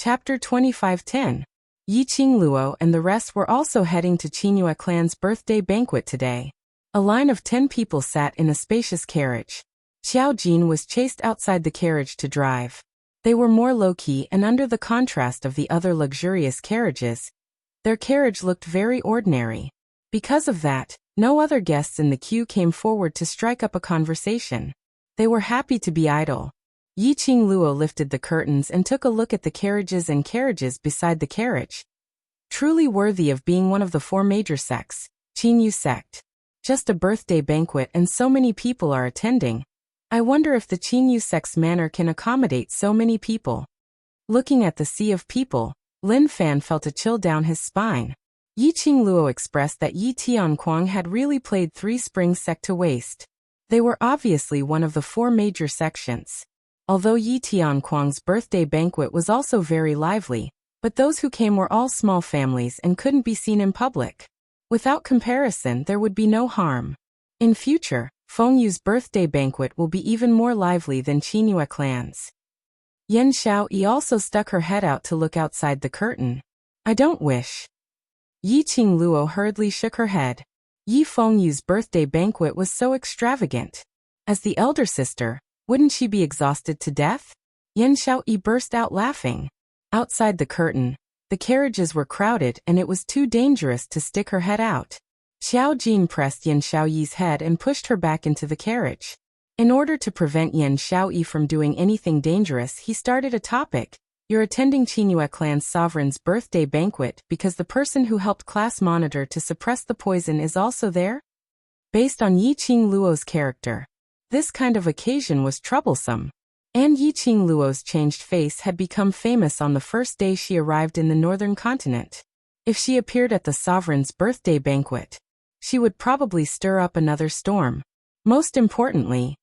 Chapter 25:10. Yi Qingluo and the rest were also heading to Qingyue clan's birthday banquet today. A line of 10 people sat in a spacious carriage. Xiao Jin was chased outside the carriage to drive. They were more low-key and under the contrast of the other luxurious carriages. Their carriage looked very ordinary. Because of that, no other guests in the queue came forward to strike up a conversation. They were happy to be idle. Yi Qingluo lifted the curtains and took a look at the carriages beside the carriage. Truly worthy of being one of the 4 major sects, Qinyu sect. Just a birthday banquet and so many people are attending. I wonder if the Qinyu sect's manor can accommodate so many people. Looking at the sea of people, Lin Fan felt a chill down his spine. Yi Qingluo expressed that Yi Tianquang had really played 3 Springs sect to waste. They were obviously one of the 4 major sections. Although Yi Tianquang's birthday banquet was also very lively, but those who came were all small families and couldn't be seen in public. Without comparison, there would be no harm. In future, Fengyu's birthday banquet will be even more lively than Qingyue clan's. Yan Xiaoyi also stuck her head out to look outside the curtain. I don't wish. Yi Qingluo hurriedly shook her head. Yi Fengyu's birthday banquet was so extravagant. As the elder sister, wouldn't she be exhausted to death? Yan Xiaoyi burst out laughing. Outside the curtain, the carriages were crowded and it was too dangerous to stick her head out. Xiao Jin pressed Yan Xiaoyi's head and pushed her back into the carriage. In order to prevent Yan Xiaoyi from doing anything dangerous, he started a topic. You're attending Qingyue clan's sovereign's birthday banquet because the person who helped class monitor to suppress the poison is also there? Based on Yi Qingluo's character, this kind of occasion was troublesome. And Yi Qingluo's changed face had become famous on the first day she arrived in the northern continent. If she appeared at the sovereign's birthday banquet, she would probably stir up another storm. Most importantly,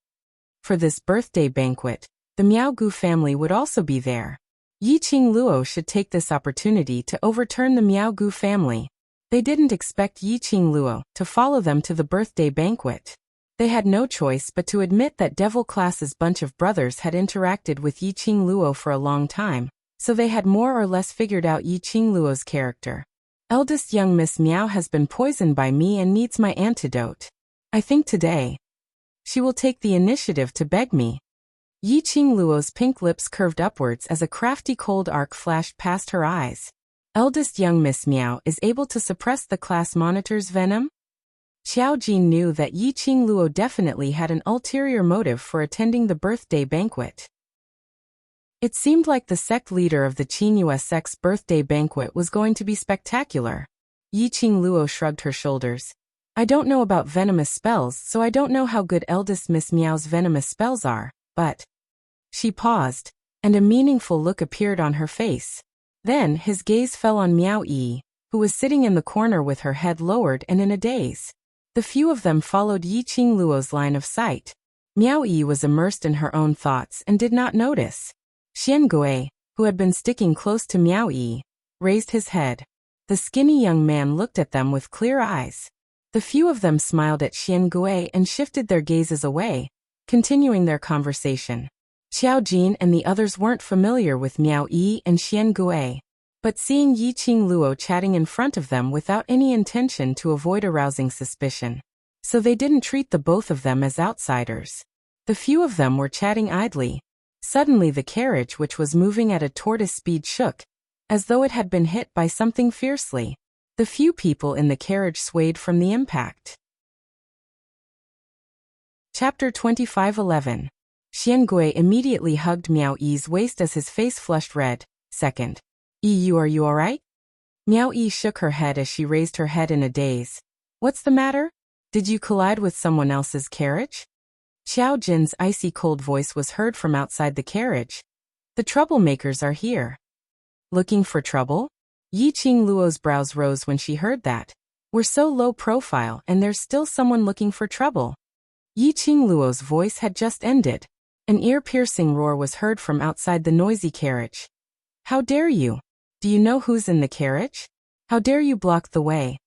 for this birthday banquet, the Miaogu family would also be there. Yi Qingluo should take this opportunity to overturn the Miaogu family. They didn't expect Yi Qingluo to follow them to the birthday banquet. They had no choice but to admit that Devil Class's bunch of brothers had interacted with Yi Qingluo for a long time, so they had more or less figured out Yi Qingluo's character. Eldest young Miss Miao has been poisoned by me and needs my antidote. I think today she will take the initiative to beg me. Yi Qingluo's pink lips curved upwards as a crafty cold arc flashed past her eyes. Eldest young Miss Miao is able to suppress the class monitor's venom? Xiao Jin knew that Yi Qingluo definitely had an ulterior motive for attending the birthday banquet. It seemed like the sect leader of the Qingyue sect's birthday banquet was going to be spectacular. Yi Qingluo shrugged her shoulders. I don't know about venomous spells, so I don't know how good eldest Miss Miao's venomous spells are, but... She paused, and a meaningful look appeared on her face. Then his gaze fell on Miao Yi, who was sitting in the corner with her head lowered and in a daze. The few of them followed Yi Qingluo's line of sight. Miao Yi was immersed in her own thoughts and did not notice. Xian Gui, who had been sticking close to Miao Yi, raised his head. The skinny young man looked at them with clear eyes. The few of them smiled at Xian Gui and shifted their gazes away, continuing their conversation. Xiao Jin and the others weren't familiar with Miao Yi and Xian Gui, but seeing Yi Qingluo chatting in front of them without any intention to avoid arousing suspicion, so they didn't treat the both of them as outsiders. The few of them were chatting idly. Suddenly the carriage, which was moving at a tortoise speed, shook, as though it had been hit by something fiercely. The few people in the carriage swayed from the impact. Chapter 25:11. Xian Gui immediately hugged Miao Yi's waist as his face flushed red. Second. Yi, are you alright? Miao Yi shook her head as she raised her head in a daze. What's the matter? Did you collide with someone else's carriage? Xiao Jin's icy cold voice was heard from outside the carriage. The troublemakers are here. Looking for trouble? Yi Qingluo's brows rose when she heard that. We're so low profile and there's still someone looking for trouble. Yi Qingluo's voice had just ended. An ear-piercing roar was heard from outside the noisy carriage. How dare you? Do you know who's in the carriage? How dare you block the way?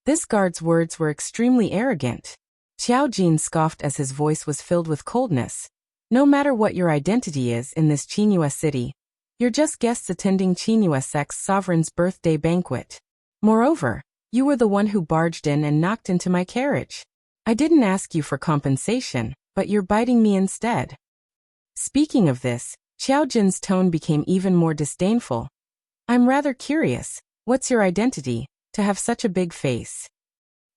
This guard's words were extremely arrogant. Xiao Jin scoffed as his voice was filled with coldness. No matter what your identity is in this Qingyue city, You're just guests attending Chinuesek's sovereign's birthday banquet. Moreover, you were the one who barged in and knocked into my carriage. I didn't ask you for compensation, but you're biting me instead." Speaking of this, Xiao Jin's tone became even more disdainful. "I'm rather curious, what's your identity, to have such a big face?"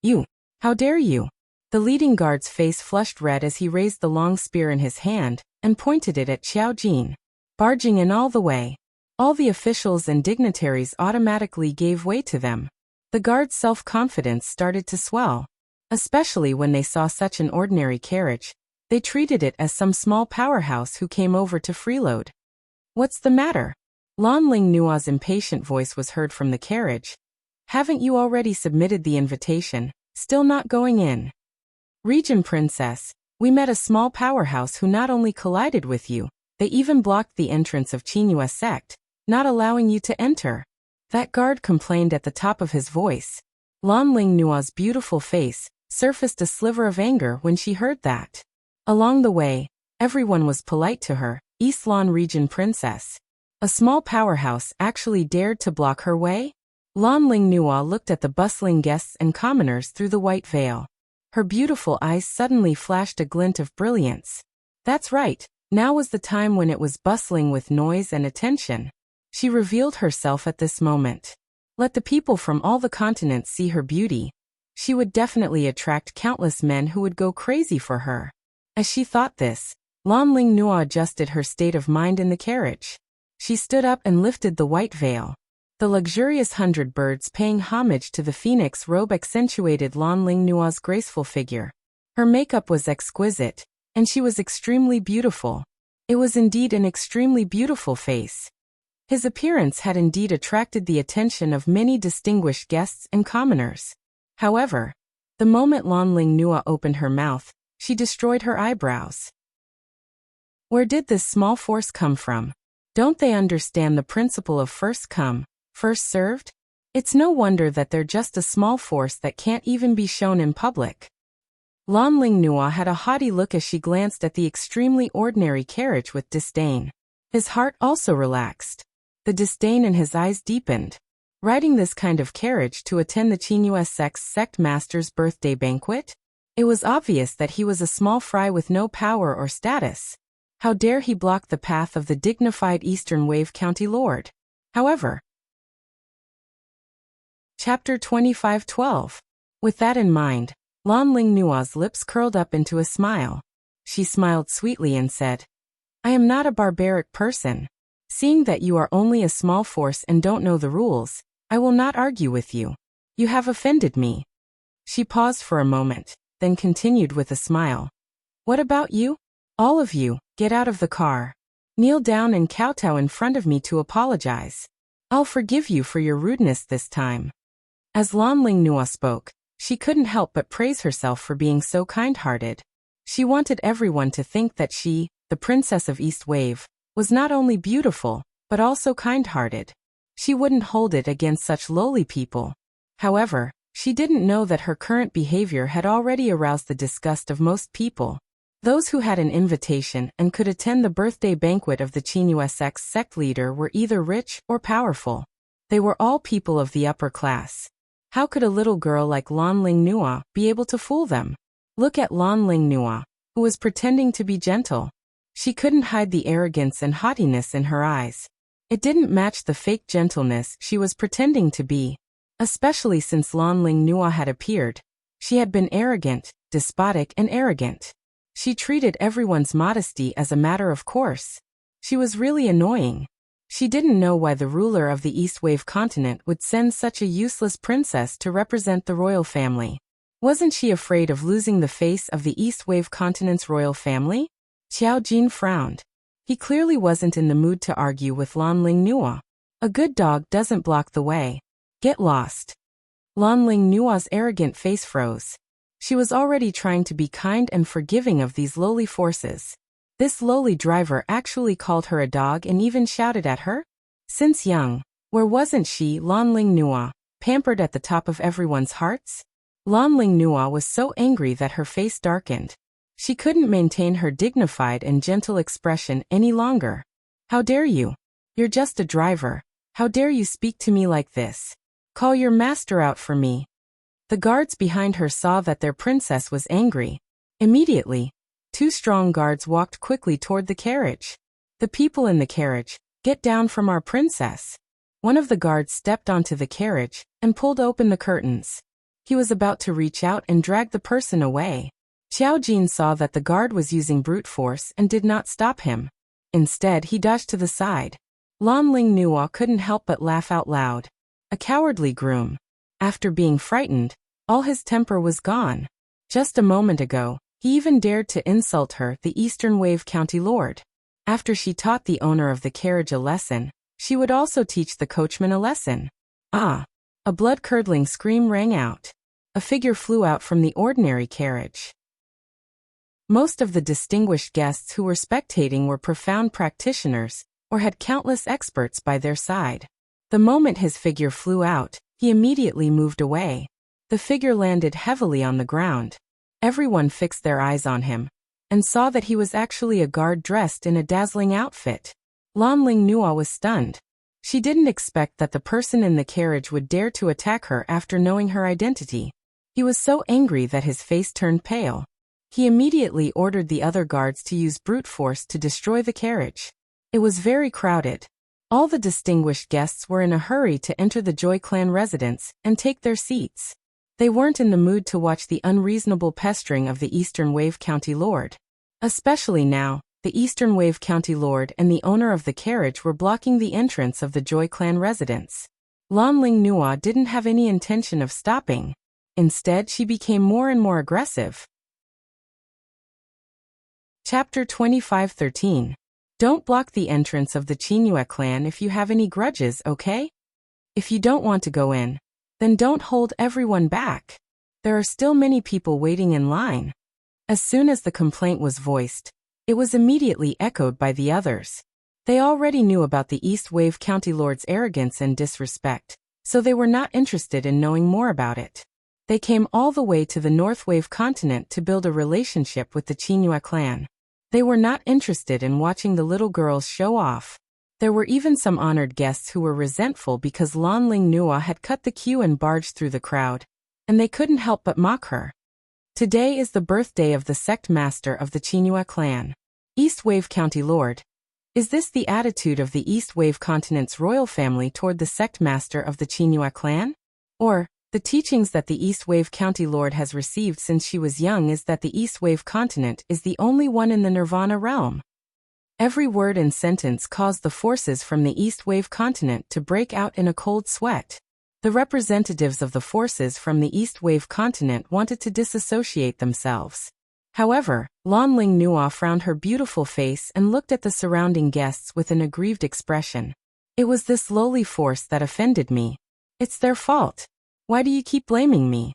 "You! How dare you?" The leading guard's face flushed red as he raised the long spear in his hand and pointed it at Xiao Jin. Barging in all the way. All the officials and dignitaries automatically gave way to them. The guard's self-confidence started to swell. Especially when they saw such an ordinary carriage, they treated it as some small powerhouse who came over to freeload. "What's the matter?" Lan Ling Nua's impatient voice was heard from the carriage. "Haven't you already submitted the invitation, still not going in?" "Regent Princess, we met a small powerhouse who not only collided with you, they even blocked the entrance of Qinghua sect, not allowing you to enter." That guard complained at the top of his voice. Lan Ling Nua's beautiful face surfaced a sliver of anger when she heard that. Along the way, everyone was polite to her. East Lan Region Princess. A small powerhouse actually dared to block her way? Lan Ling Nua looked at the bustling guests and commoners through the white veil. Her beautiful eyes suddenly flashed a glint of brilliance. That's right, now was the time when it was bustling with noise and attention. She revealed herself at this moment. Let the people from all the continents see her beauty. She would definitely attract countless men who would go crazy for her. As she thought this, Lan Ling Nua adjusted her state of mind in the carriage. She stood up and lifted the white veil. The luxurious 100 birds paying homage to the phoenix robe accentuated Lan Ling Nua's graceful figure. Her makeup was exquisite, and she was extremely beautiful. It was indeed an extremely beautiful face. His appearance had indeed attracted the attention of many distinguished guests and commoners. However, the moment Lan Ling Nua opened her mouth, she destroyed her eyebrows. Where did this small force come from? Don't they understand the principle of first come, first served? It's no wonder that they're just a small force that can't even be shown in public. Lan Ling Nua had a haughty look as she glanced at the extremely ordinary carriage with disdain. His heart also relaxed. The disdain in his eyes deepened. Riding this kind of carriage to attend the Qinghua sect master's birthday banquet? It was obvious that he was a small fry with no power or status. How dare he block the path of the dignified Eastern Wave County Lord? However, Chapter 25:12. With that in mind, Lan Ling Nua's lips curled up into a smile. She smiled sweetly and said, "I am not a barbaric person. Seeing that you are only a small force and don't know the rules, I will not argue with you. You have offended me." She paused for a moment, then continued with a smile. "What about you? All of you, get out of the car. Kneel down and kowtow in front of me to apologize. I'll forgive you for your rudeness this time." As Lan Ling Nua spoke, she couldn't help but praise herself for being so kind-hearted. She wanted everyone to think that she, the Princess of East Wave, was not only beautiful, but also kind-hearted. She wouldn't hold it against such lowly people. However, she didn't know that her current behavior had already aroused the disgust of most people. Those who had an invitation and could attend the birthday banquet of the Qinghua sect leader were either rich or powerful. They were all people of the upper class. How could a little girl like Lan Ling Nua be able to fool them? Look at Lan Ling Nua, who was pretending to be gentle. She couldn't hide the arrogance and haughtiness in her eyes. It didn't match the fake gentleness she was pretending to be. Especially since Lan Ling Nua had appeared, she had been arrogant, despotic and arrogant. She treated everyone's modesty as a matter of course. She was really annoying. She didn't know why the ruler of the East Wave continent would send such a useless princess to represent the royal family. Wasn't she afraid of losing the face of the East Wave continent's royal family? Xiao Jin frowned. He clearly wasn't in the mood to argue with Lan Ling Nua. A good dog doesn't block the way. Get lost. Lan Ling Nua's arrogant face froze. She was already trying to be kind and forgiving of these lowly forces. This lowly driver actually called her a dog and even shouted at her? Since young, where wasn't she, Lan Ling Nua, pampered at the top of everyone's hearts? Lan Ling Nua was so angry that her face darkened. She couldn't maintain her dignified and gentle expression any longer. How dare you? You're just a driver. How dare you speak to me like this? Call your master out for me. The guards behind her saw that their princess was angry. Immediately, 2 strong guards walked quickly toward the carriage. The people in the carriage, get down from our princess. One of the guards stepped onto the carriage and pulled open the curtains. He was about to reach out and drag the person away. Xiao Jin saw that the guard was using brute force and did not stop him. Instead, he dodged to the side. Lan Ling Nua couldn't help but laugh out loud. A cowardly groom. After being frightened, all his temper was gone. Just a moment ago, he even dared to insult her, the Eastern Wave County Lord. After she taught the owner of the carriage a lesson, she would also teach the coachman a lesson. Ah! A blood-curdling scream rang out. A figure flew out from the ordinary carriage. Most of the distinguished guests who were spectating were profound practitioners, or had countless experts by their side. The moment his figure flew out, he immediately moved away. The figure landed heavily on the ground. Everyone fixed their eyes on him, and saw that he was actually a guard dressed in a dazzling outfit. Lan Ling Nua was stunned. She didn't expect that the person in the carriage would dare to attack her after knowing her identity. He was so angry that his face turned pale. He immediately ordered the other guards to use brute force to destroy the carriage. It was very crowded. All the distinguished guests were in a hurry to enter the Joy Clan residence and take their seats. They weren't in the mood to watch the unreasonable pestering of the Eastern Wave County Lord. Especially now, the Eastern Wave County Lord and the owner of the carriage were blocking the entrance of the Joy Clan residence. Lan Ling Nua didn't have any intention of stopping. Instead, she became more and more aggressive. Chapter 25:13. Don't block the entrance of the Qingyue clan if you have any grudges, okay? If you don't want to go in, then don't hold everyone back. There are still many people waiting in line. As soon as the complaint was voiced, it was immediately echoed by the others. They already knew about the East Wave County Lord's arrogance and disrespect, so they were not interested in knowing more about it. They came all the way to the North Wave continent to build a relationship with the Qingyue clan. They were not interested in watching the little girls show off. There were even some honored guests who were resentful because Lan Ling Nua had cut the queue and barged through the crowd, and they couldn't help but mock her. Today is the birthday of the sect master of the Qingyue clan. East Wave County Lord. Is this the attitude of the East Wave continent's royal family toward the sect master of the Qingyue clan? Or, the teachings that the East Wave County Lord has received since she was young is that the East Wave continent is the only one in the Nirvana realm. Every word and sentence caused the forces from the East Wave continent to break out in a cold sweat. The representatives of the forces from the East Wave continent wanted to disassociate themselves. However, Lan Ling Nua frowned her beautiful face and looked at the surrounding guests with an aggrieved expression. It was this lowly force that offended me. It's their fault. Why do you keep blaming me?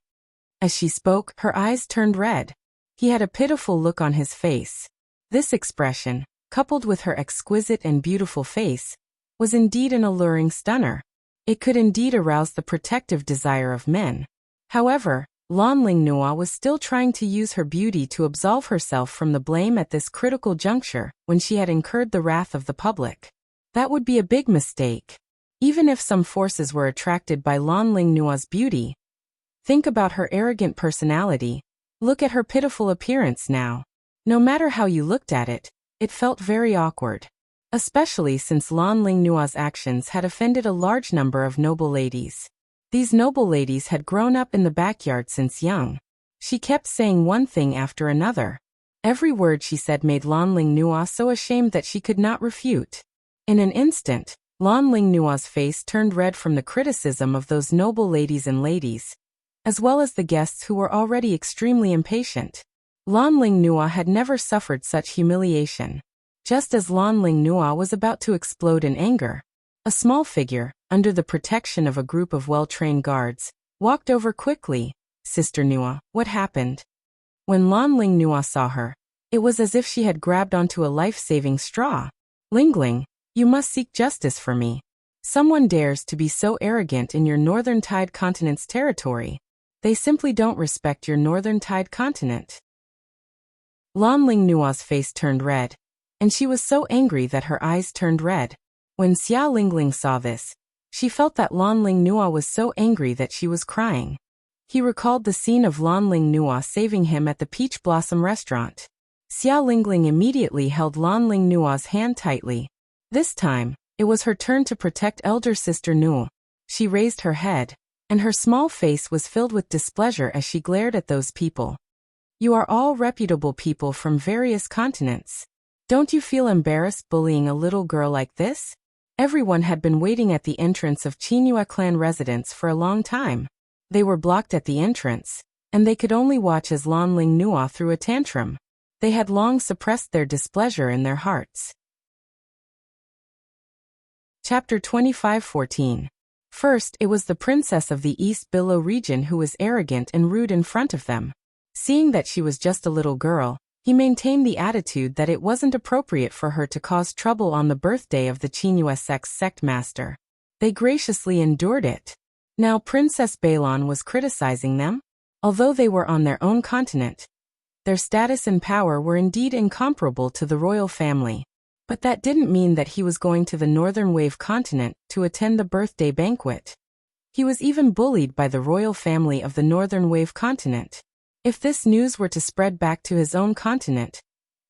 As she spoke, her eyes turned red. He had a pitiful look on his face. This expression, coupled with her exquisite and beautiful face, was indeed an alluring stunner. It could indeed arouse the protective desire of men. However, Lan Ling Nua was still trying to use her beauty to absolve herself from the blame at this critical juncture when she had incurred the wrath of the public. That would be a big mistake. Even if some forces were attracted by Lan Ling Nua's beauty. Think about her arrogant personality. Look at her pitiful appearance now. No matter how you looked at it, it felt very awkward. Especially since Lan Ling Nua's actions had offended a large number of noble ladies. These noble ladies had grown up in the backyard since young. She kept saying one thing after another. Every word she said made Lan Ling Nua so ashamed that she could not refute. In an instant, Lan Ling Nua's face turned red from the criticism of those noble ladies and ladies, as well as the guests who were already extremely impatient. Lan Ling Nua had never suffered such humiliation. Just as Lan Ling Nua was about to explode in anger, a small figure, under the protection of a group of well-trained guards, walked over quickly. Sister Nua, what happened? When Lan Ling Nua saw her, it was as if she had grabbed onto a life-saving straw. Lingling, you must seek justice for me. Someone dares to be so arrogant in your Northern Tide Continent's territory. They simply don't respect your Northern Tide Continent. Lan Ling Nua's face turned red, and she was so angry that her eyes turned red. When Xia Lingling saw this, she felt that Lan Ling Nua was so angry that she was crying. He recalled the scene of Lan Ling Nua saving him at the Peach Blossom restaurant. Xia Lingling immediately held Lan Ling Nua's hand tightly. This time, it was her turn to protect elder sister Nu. She raised her head, and her small face was filled with displeasure as she glared at those people. You are all reputable people from various continents. Don't you feel embarrassed bullying a little girl like this? Everyone had been waiting at the entrance of Qingyue clan residence for a long time. They were blocked at the entrance, and they could only watch as Lan Ling Nua threw a tantrum. They had long suppressed their displeasure in their hearts. Chapter 25:14. First, it was the princess of the East Billow region who was arrogant and rude in front of them. Seeing that she was just a little girl, he maintained the attitude that it wasn't appropriate for her to cause trouble on the birthday of the Qingyue sect's sect master. They graciously endured it. Now Princess Balon was criticizing them. Although they were on their own continent, their status and power were indeed incomparable to the royal family. But that didn't mean that he was going to the Northern Wave continent to attend the birthday banquet. He was even bullied by the royal family of the Northern Wave continent. If this news were to spread back to his own continent,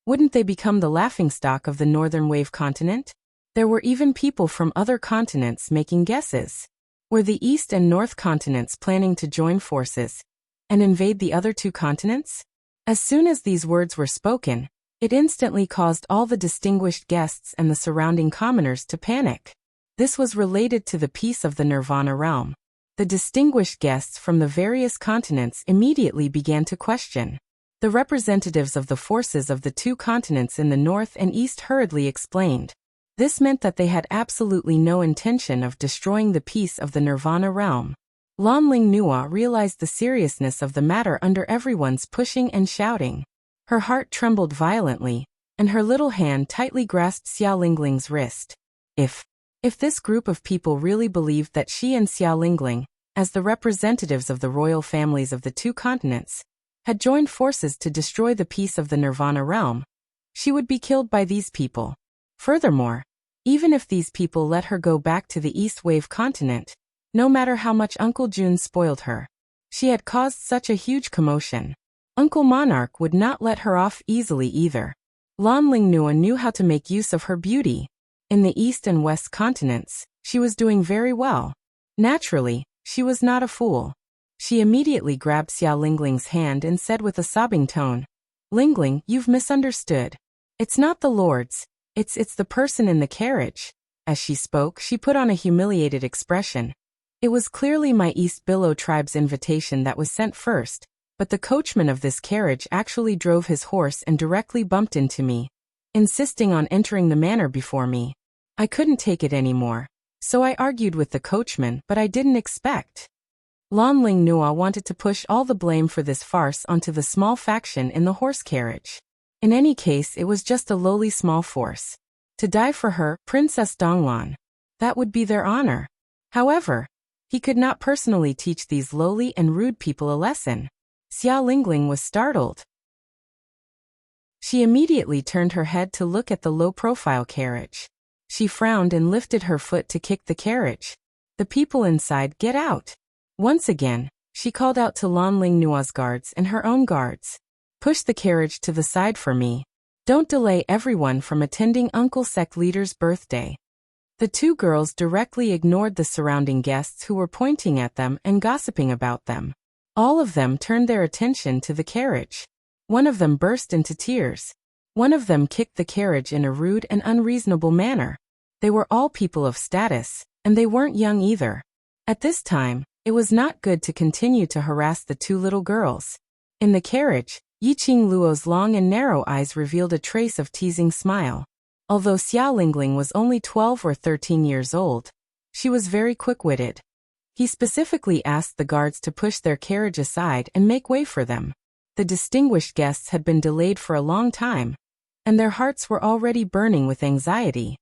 wouldn't they become the laughingstock of the Northern Wave continent? There were even people from other continents making guesses. Were the East and North continents planning to join forces and invade the other two continents? As soon as these words were spoken, it instantly caused all the distinguished guests and the surrounding commoners to panic. This was related to the peace of the Nirvana realm. The distinguished guests from the various continents immediately began to question. The representatives of the forces of the two continents in the north and east hurriedly explained. This meant that they had absolutely no intention of destroying the peace of the Nirvana realm. Lan Ling Nua realized the seriousness of the matter under everyone's pushing and shouting. Her heart trembled violently, and her little hand tightly grasped Xia Lingling's wrist. If this group of people really believed that she and Xia Lingling, as the representatives of the royal families of the two continents, had joined forces to destroy the peace of the Nirvana realm, she would be killed by these people. Furthermore, even if these people let her go back to the East Wave continent, no matter how much Uncle June spoiled her, she had caused such a huge commotion. Uncle Monarch would not let her off easily either. Lan Ling Nua knew how to make use of her beauty. In the East and West continents, she was doing very well. Naturally, she was not a fool. She immediately grabbed Xia Lingling's hand and said with a sobbing tone, "Lingling, you've misunderstood. It's not the lords, it's the person in the carriage." As she spoke, she put on a humiliated expression. It was clearly my East Billow tribe's invitation that was sent first, but the coachman of this carriage actually drove his horse and directly bumped into me, insisting on entering the manor before me. I couldn't take it anymore, so I argued with the coachman, but I didn't expect. Lan Ling Nua wanted to push all the blame for this farce onto the small faction in the horse carriage. In any case, it was just a lowly small force. To die for her, Princess Donglan. That would be their honor. However, he could not personally teach these lowly and rude people a lesson. Xia Lingling was startled. She immediately turned her head to look at the low-profile carriage. She frowned and lifted her foot to kick the carriage. The people inside, get out. Once again, she called out to Lan Ling Nua's guards and her own guards. Push the carriage to the side for me. Don't delay everyone from attending Uncle Sect Leader's birthday. The two girls directly ignored the surrounding guests who were pointing at them and gossiping about them. All of them turned their attention to the carriage. One of them burst into tears. One of them kicked the carriage in a rude and unreasonable manner. They were all people of status, and they weren't young either. At this time, it was not good to continue to harass the two little girls. In the carriage, Yiqing Luo's long and narrow eyes revealed a trace of teasing smile. Although Xia Lingling was only 12 or 13 years old, she was very quick-witted. He specifically asked the guards to push their carriage aside and make way for them. The distinguished guests had been delayed for a long time, and their hearts were already burning with anxiety.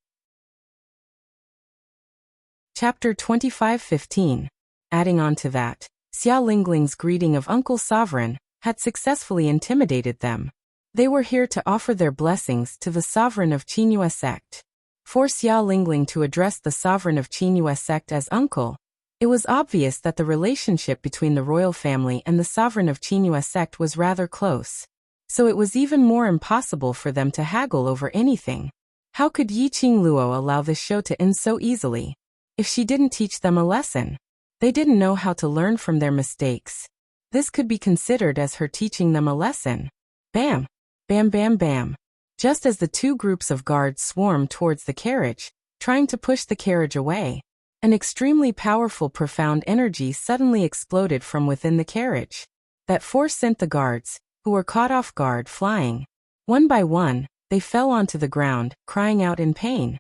Chapter 25:15. Adding on to that, Xia Lingling's greeting of Uncle Sovereign had successfully intimidated them. They were here to offer their blessings to the sovereign of Qingyue sect. for Xiao Lingling to address the sovereign of Qingyue sect as uncle. It was obvious that the relationship between the royal family and the sovereign of Qingyue sect was rather close. So it was even more impossible for them to haggle over anything. How could Yi Qingluo allow this show to end so easily? If she didn't teach them a lesson, they didn't know how to learn from their mistakes. This could be considered as her teaching them a lesson. Bam! Bam bam bam. Just as the two groups of guards swarmed towards the carriage, trying to push the carriage away, an extremely powerful profound energy suddenly exploded from within the carriage. That force sent the guards, who were caught off guard, flying. One by one, they fell onto the ground, crying out in pain.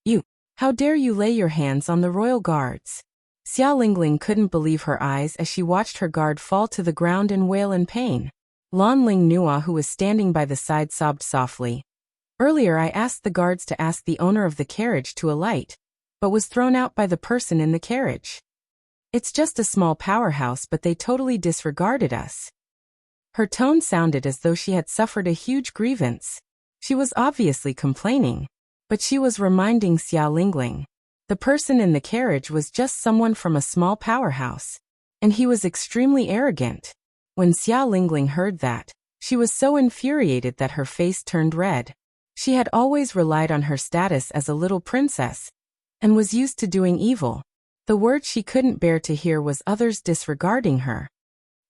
You! How dare you lay your hands on the royal guards? Xiao Lingling couldn't believe her eyes as she watched her guard fall to the ground and wail in pain. Lan Ling Nua, who was standing by the side, sobbed softly. Earlier I asked the guards to ask the owner of the carriage to alight, but was thrown out by the person in the carriage. It's just a small powerhouse, but they totally disregarded us. Her tone sounded as though she had suffered a huge grievance. She was obviously complaining, but she was reminding Xiao Lingling. The person in the carriage was just someone from a small powerhouse, and he was extremely arrogant. When Xiao Lingling heard that, she was so infuriated that her face turned red. She had always relied on her status as a little princess, and was used to doing evil. The word she couldn't bear to hear was others disregarding her.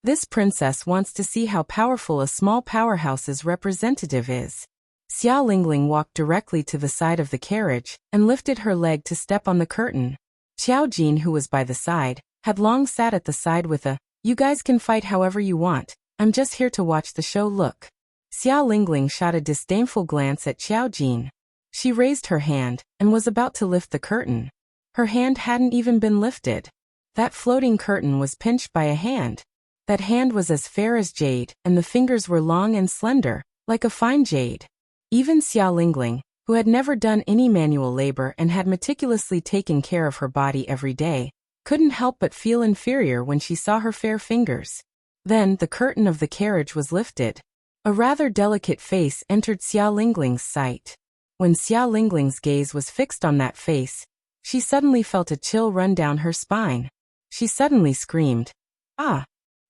This princess wants to see how powerful a small powerhouse's representative is. Xiao Lingling walked directly to the side of the carriage and lifted her leg to step on the curtain. Xiao Jin, who was by the side, had long sat at the side with a, "You guys can fight however you want, I'm just here to watch the show look." Xiao Lingling shot a disdainful glance at Xiao Jin. She raised her hand and was about to lift the curtain. Her hand hadn't even been lifted. That floating curtain was pinched by a hand. That hand was as fair as jade, and the fingers were long and slender, like a fine jade. Even Xiao Lingling, who had never done any manual labor and had meticulously taken care of her body every day, couldn't help but feel inferior when she saw her fair fingers. Then the curtain of the carriage was lifted. A rather delicate face entered Xiao Lingling's sight. When Xiao Lingling's gaze was fixed on that face, she suddenly felt a chill run down her spine. She suddenly screamed, "Ah!"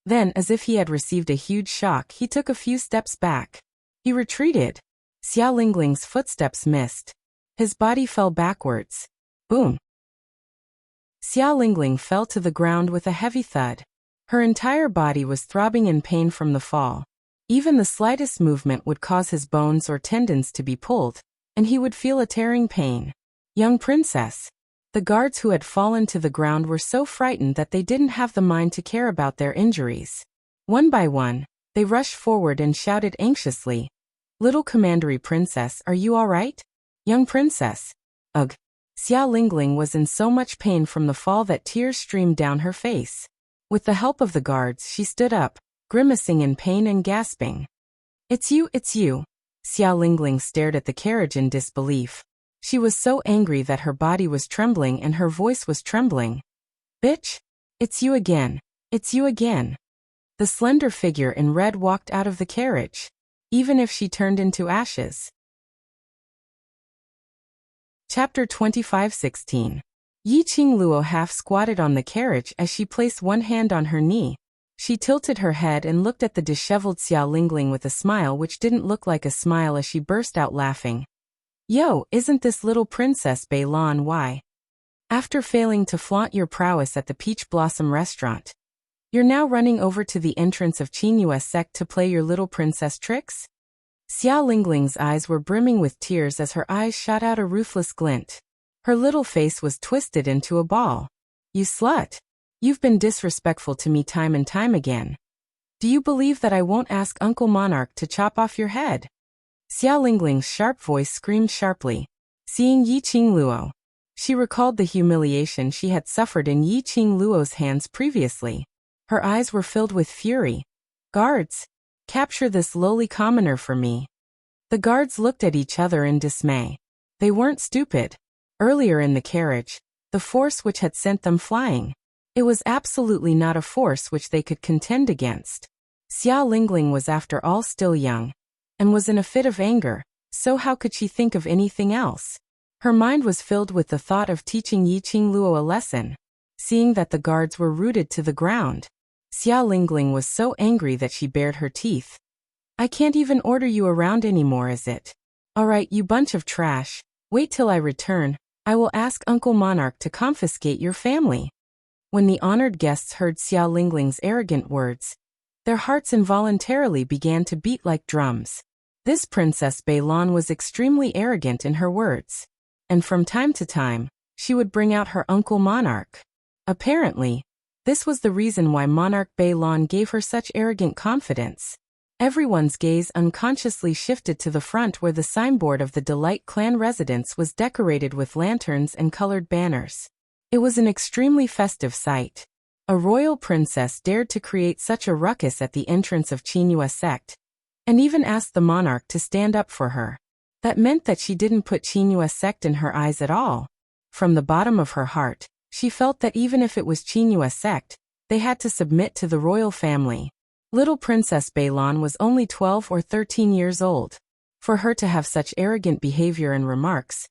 Then, as if he had received a huge shock, he took a few steps back. He retreated. Xiao Lingling's footsteps missed. His body fell backwards. Boom! Xiao Lingling fell to the ground with a heavy thud. Her entire body was throbbing in pain from the fall. Even the slightest movement would cause his bones or tendons to be pulled, and he would feel a tearing pain. Young princess. The guards who had fallen to the ground were so frightened that they didn't have the mind to care about their injuries. One by one, they rushed forward and shouted anxiously, "Little commandery princess, are you all right? Young princess." Ugh. Xiao Lingling was in so much pain from the fall that tears streamed down her face. With the help of the guards, she stood up, grimacing in pain and gasping. It's you, it's you." Xiao Lingling stared at the carriage in disbelief. She was so angry that her body was trembling and her voice was trembling. "Bitch! It's you again. It's you again." The slender figure in red walked out of the carriage, even if she turned into ashes. Chapter 25:16. Yi Qingluo half squatted on the carriage as she placed one hand on her knee. She tilted her head and looked at the disheveled Xiao Lingling with a smile which didn't look like a smile as she burst out laughing. "Yo, isn't this little princess Bei Lan why? After failing to flaunt your prowess at the Peach Blossom restaurant, you're now running over to the entrance of Qingyue sect to play your little princess tricks?" Xiao Lingling's eyes were brimming with tears as her eyes shot out a ruthless glint. Her little face was twisted into a ball. "You slut! You've been disrespectful to me time and time again. Do you believe that I won't ask Uncle Monarch to chop off your head?" Xiao Lingling's sharp voice screamed sharply. Seeing Yi Qingluo, she recalled the humiliation she had suffered in Yi Qingluo's hands previously. Her eyes were filled with fury. "Guards! Capture this lowly commoner for me." The guards looked at each other in dismay. They weren't stupid. Earlier in the carriage, the force which had sent them flying, it was absolutely not a force which they could contend against. Xiao Lingling was after all still young, and was in a fit of anger, so how could she think of anything else? Her mind was filled with the thought of teaching Yiqing Luo a lesson. Seeing that the guards were rooted to the ground, Xia Lingling was so angry that she bared her teeth. I can't even order you around anymore, is it? Alright, you bunch of trash. Wait till I return. I will ask Uncle Monarch to confiscate your family. When the honored guests heard Xia Lingling's arrogant words, their hearts involuntarily began to beat like drums. This Princess Beilan was extremely arrogant in her words, and from time to time, she would bring out her Uncle Monarch. Apparently, this was the reason why Monarch Beilan gave her such arrogant confidence. Everyone's gaze unconsciously shifted to the front where the signboard of the Delight Clan residence was decorated with lanterns and colored banners. It was an extremely festive sight. A royal princess dared to create such a ruckus at the entrance of Qingyue sect, and even asked the monarch to stand up for her. That meant that she didn't put Qingyue sect in her eyes at all. From the bottom of her heart, she felt that even if it was Qingyue sect, they had to submit to the royal family. Little Princess Beilan was only 12 or 13 years old. For her to have such arrogant behavior and remarks,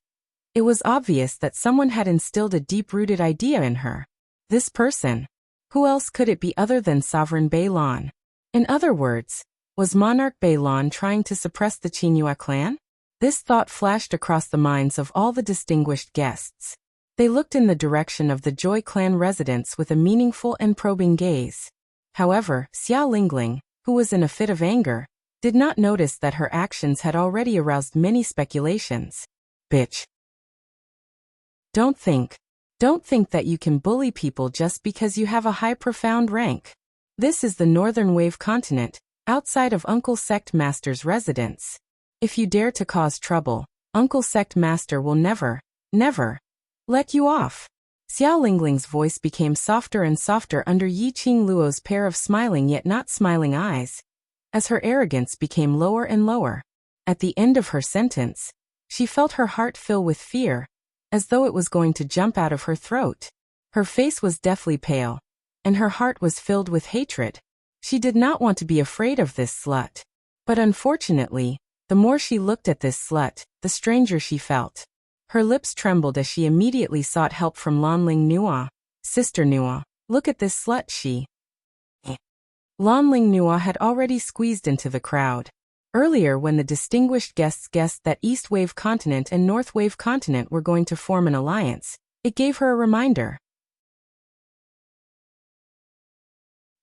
it was obvious that someone had instilled a deep-rooted idea in her. This person? Who else could it be other than Sovereign Beilan? In other words, was Monarch Beilan trying to suppress the Qingyue clan? This thought flashed across the minds of all the distinguished guests. They looked in the direction of the Joy clan residence with a meaningful and probing gaze. However, Xia Lingling, who was in a fit of anger, did not notice that her actions had already aroused many speculations. Bitch. Don't think that you can bully people just because you have a high profound rank. This is the Northern Wave continent, outside of Uncle Sect Master's residence. If you dare to cause trouble, Uncle Sect Master will never let you off. Xia Lingling's voice became softer and softer under Yiqing Luo's pair of smiling yet not smiling eyes, as her arrogance became lower and lower. At the end of her sentence, she felt her heart fill with fear, as though it was going to jump out of her throat. Her face was deathly pale, and her heart was filled with hatred. She did not want to be afraid of this slut. But unfortunately, the more she looked at this slut, the stranger she felt. Her lips trembled as she immediately sought help from Lanling Nua. Sister Nua, look at this slut, she. Lanling Nua had already squeezed into the crowd. Earlier, when the distinguished guests guessed that East Wave Continent and North Wave Continent were going to form an alliance, it gave her a reminder.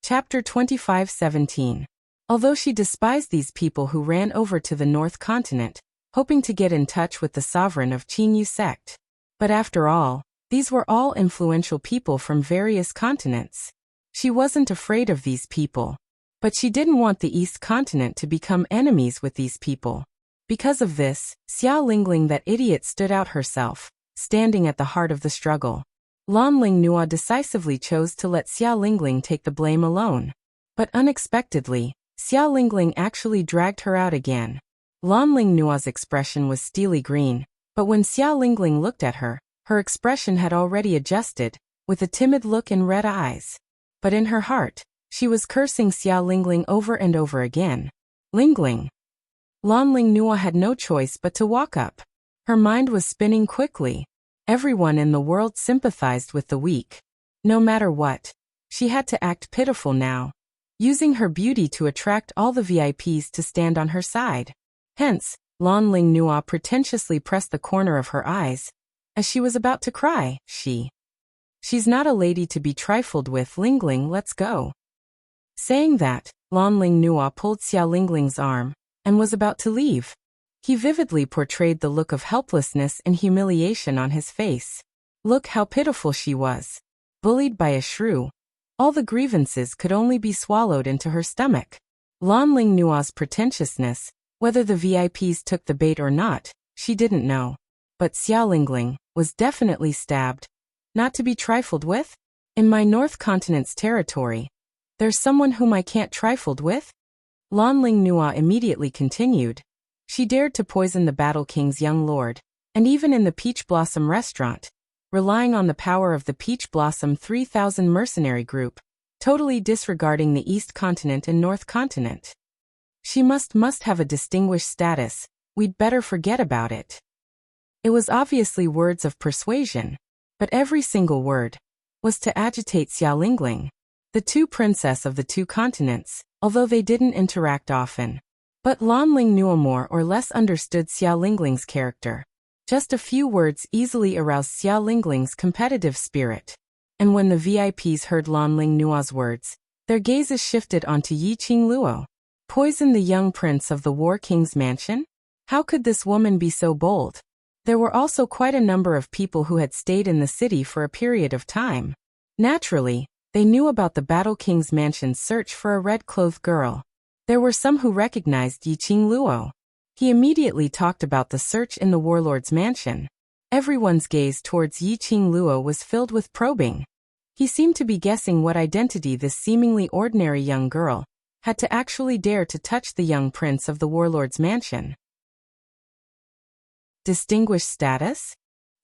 Chapter 25:17. Although she despised these people who ran over to the North Continent, hoping to get in touch with the sovereign of Qingyue sect. But after all, these were all influential people from various continents. She wasn't afraid of these people. But she didn't want the East Continent to become enemies with these people. Because of this, Xia Lingling, that idiot, stood out herself, standing at the heart of the struggle. Lanling Nua decisively chose to let Xia Lingling take the blame alone. But unexpectedly, Xia Lingling actually dragged her out again. Lanling Nua's expression was steely green, but when Xia Lingling looked at her, her expression had already adjusted, with a timid look and red eyes. But in her heart, she was cursing Xia Lingling over and over again. Lingling. Lanling Nua had no choice but to walk up. Her mind was spinning quickly. Everyone in the world sympathized with the weak. No matter what, she had to act pitiful now, using her beauty to attract all the VIPs to stand on her side. Hence, Lanling Nua pretentiously pressed the corner of her eyes, as she was about to cry. She's not a lady to be trifled with. Lingling, let's go. Saying that, Lanling Nua pulled Xia Lingling's arm, and was about to leave. He vividly portrayed the look of helplessness and humiliation on his face. Look how pitiful she was. Bullied by a shrew. All the grievances could only be swallowed into her stomach. Lanling Nua's pretentiousness, whether the VIPs took the bait or not, she didn't know. But Xia Lingling was definitely stabbed. Not to be trifled with? In my North Continent's territory, there's someone whom I can't trifled with? Lanling Nua immediately continued. She dared to poison the Battle King's young lord, and even in the Peach Blossom restaurant, relying on the power of the Peach Blossom 3000 mercenary group, totally disregarding the East Continent and North Continent. She must have a distinguished status. We'd better forget about it. It was obviously words of persuasion, but every single word was to agitate Xiaolingling, the two princess of the two continents, although they didn't interact often. But Lanling knew more or less understood Xiaolingling's character. Just a few words easily aroused Xiaolingling's competitive spirit. And when the VIPs heard Lanling Nua's words, their gazes shifted onto Yiqing Luo. Poison the young prince of the War King's mansion? How could this woman be so bold? There were also quite a number of people who had stayed in the city for a period of time. Naturally, they knew about the Battle King's mansion's search for a red-clothed girl. There were some who recognized Yiqing Luo. He immediately talked about the search in the warlord's mansion. Everyone's gaze towards Yiqing Luo was filled with probing. He seemed to be guessing what identity this seemingly ordinary young girl had to actually dare to touch the young prince of the warlord's mansion. Distinguished status?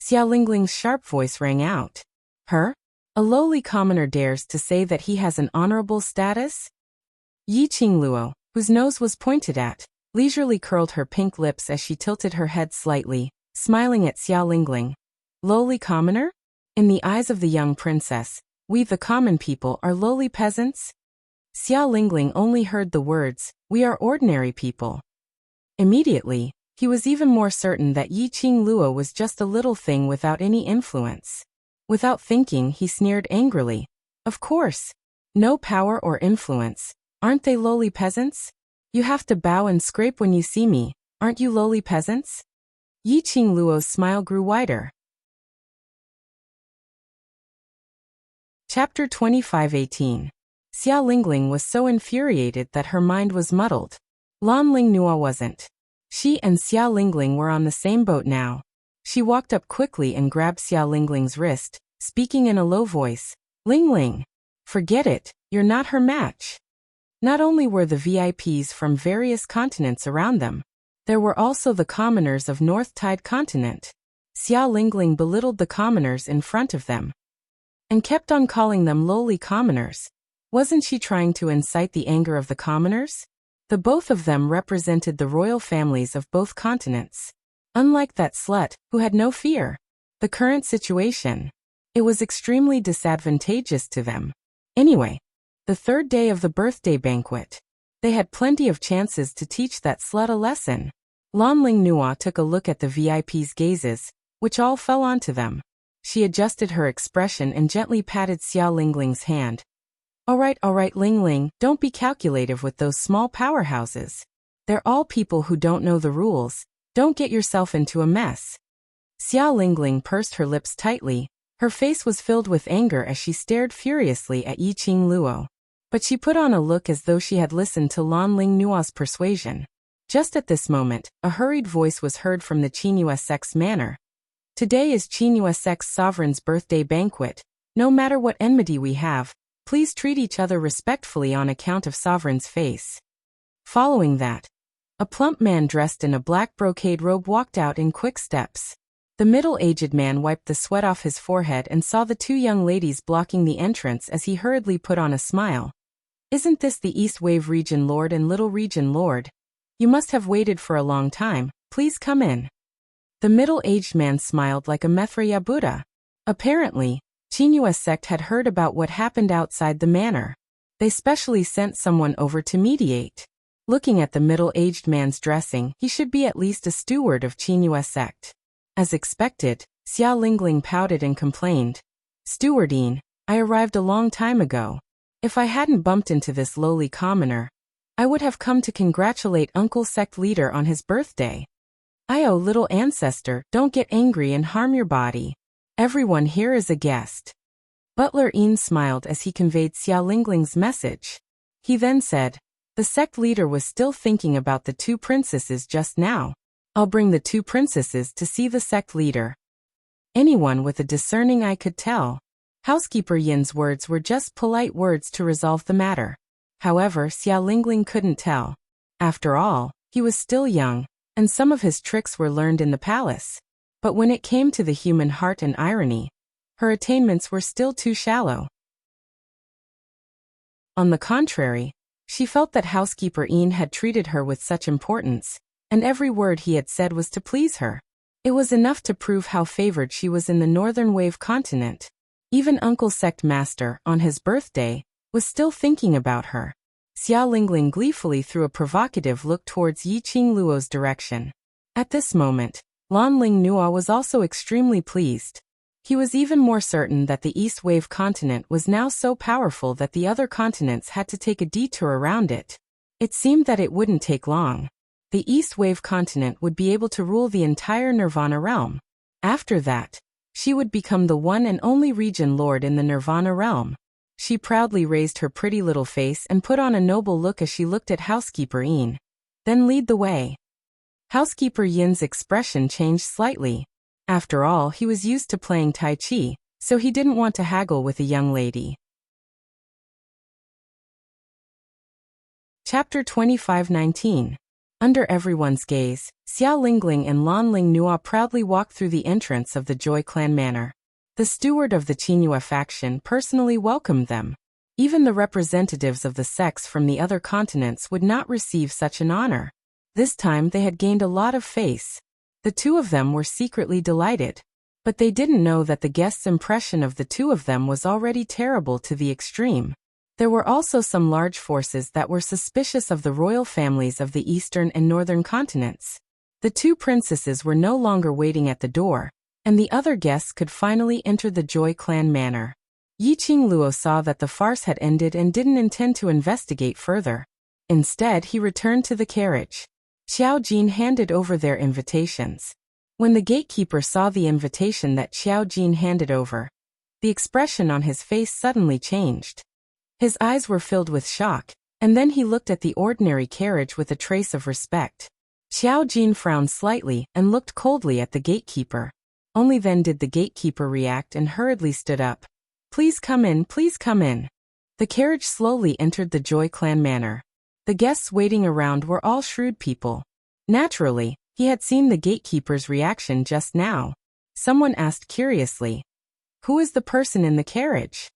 Xiaolingling's sharp voice rang out. Her? A lowly commoner dares to say that he has an honorable status? Yiqing Luo, whose nose was pointed at, leisurely curled her pink lips as she tilted her head slightly, smiling at Xiaolingling. Lowly commoner? In the eyes of the young princess, we the common people are lowly peasants? Xiaolingling only heard the words, we are ordinary people. Immediately, he was even more certain that Yiqing Luo was just a little thing without any influence. Without thinking, he sneered angrily. Of course. No power or influence. Aren't they lowly peasants? You have to bow and scrape when you see me. Aren't you lowly peasants? Yiqing Luo's smile grew wider. Chapter 25:18. Xiaolingling was so infuriated that her mind was muddled. Lanling Nua wasn't. She and Xiaolingling were on the same boat now. She walked up quickly and grabbed Xiaolingling's wrist, speaking in a low voice. Lingling, forget it, you're not her match. Not only were the VIPs from various continents around them, there were also the commoners of North Tide Continent. Xiaolingling belittled the commoners in front of them and kept on calling them lowly commoners. Wasn't she trying to incite the anger of the commoners? The both of them represented the royal families of both continents. Unlike that slut, who had no fear. The current situation. It was extremely disadvantageous to them. Anyway, the third day of the birthday banquet. They had plenty of chances to teach that slut a lesson. Lanling Nua took a look at the VIP's gazes, which all fell onto them. She adjusted her expression and gently patted Xiaolingling's hand. All right, Lingling, don't be calculative with those small powerhouses. They're all people who don't know the rules. Don't get yourself into a mess. Xiaolingling pursed her lips tightly. Her face was filled with anger as she stared furiously at Yiqing Luo. But she put on a look as though she had listened to Lanling Nua's persuasion. Just at this moment, a hurried voice was heard from the Qingyue sect's manor. Today is Qingyue sect's sovereign's birthday banquet. No matter what enmity we have, please treat each other respectfully on account of sovereign's face. Following that, a plump man dressed in a black brocade robe walked out in quick steps. The middle-aged man wiped the sweat off his forehead and saw the two young ladies blocking the entrance as he hurriedly put on a smile. Isn't this the East Wave Region Lord and Little Region Lord? You must have waited for a long time. Please come in. The middle-aged man smiled like a Mithra Buddha. Apparently, Qingyue sect had heard about what happened outside the manor. They specially sent someone over to mediate. Looking at the middle-aged man's dressing, he should be at least a steward of Qingyue sect. As expected, Xiaolingling pouted and complained. Stewardine, I arrived a long time ago. If I hadn't bumped into this lowly commoner, I would have come to congratulate Uncle Sect Leader on his birthday. Oh, little ancestor, don't get angry and harm your body. Everyone here is a guest. Butler Yin smiled as he conveyed Xiaolingling's message. He then said, the sect leader was still thinking about the two princesses just now. I'll bring the two princesses to see the sect leader. Anyone with a discerning eye could tell. Housekeeper Yin's words were just polite words to resolve the matter. However, Xiaolingling couldn't tell. After all, he was still young, and some of his tricks were learned in the palace. But when it came to the human heart and irony, her attainments were still too shallow. On the contrary, she felt that housekeeper Yin had treated her with such importance, and every word he had said was to please her. It was enough to prove how favored she was in the northern wave continent. Even Uncle Sect Master, on his birthday, was still thinking about her. Xiao Lingling gleefully threw a provocative look towards Yi Qingluo's direction. At this moment, Lan Ling Nua was also extremely pleased. He was even more certain that the East Wave continent was now so powerful that the other continents had to take a detour around it. It seemed that it wouldn't take long. The East Wave continent would be able to rule the entire Nirvana realm. After that, she would become the one and only region lord in the Nirvana realm. She proudly raised her pretty little face and put on a noble look as she looked at Housekeeper Yin. Then lead the way. Housekeeper Yin's expression changed slightly. After all, he was used to playing Tai Chi, so he didn't want to haggle with a young lady. Chapter 25:19. Under everyone's gaze, Xiao Lingling and Lan Ling Nua proudly walked through the entrance of the Joy Clan Manor. The steward of the Qinghua faction personally welcomed them. Even the representatives of the sects from the other continents would not receive such an honor. This time they had gained a lot of face. The two of them were secretly delighted. But they didn't know that the guests' impression of the two of them was already terrible to the extreme. There were also some large forces that were suspicious of the royal families of the eastern and northern continents. The two princesses were no longer waiting at the door, and the other guests could finally enter the Joy Clan Manor. Yi Qingluo saw that the farce had ended and didn't intend to investigate further. Instead, he returned to the carriage. Xiao Jin handed over their invitations. When the gatekeeper saw the invitation that Xiao Jin handed over, the expression on his face suddenly changed. His eyes were filled with shock, and then he looked at the ordinary carriage with a trace of respect. Xiao Jin frowned slightly and looked coldly at the gatekeeper. Only then did the gatekeeper react and hurriedly stood up. Please come in, please come in. The carriage slowly entered the Joy Clan Manor. The guests waiting around were all shrewd people. Naturally, he had seen the gatekeeper's reaction just now. Someone asked curiously, "Who is the person in the carriage?"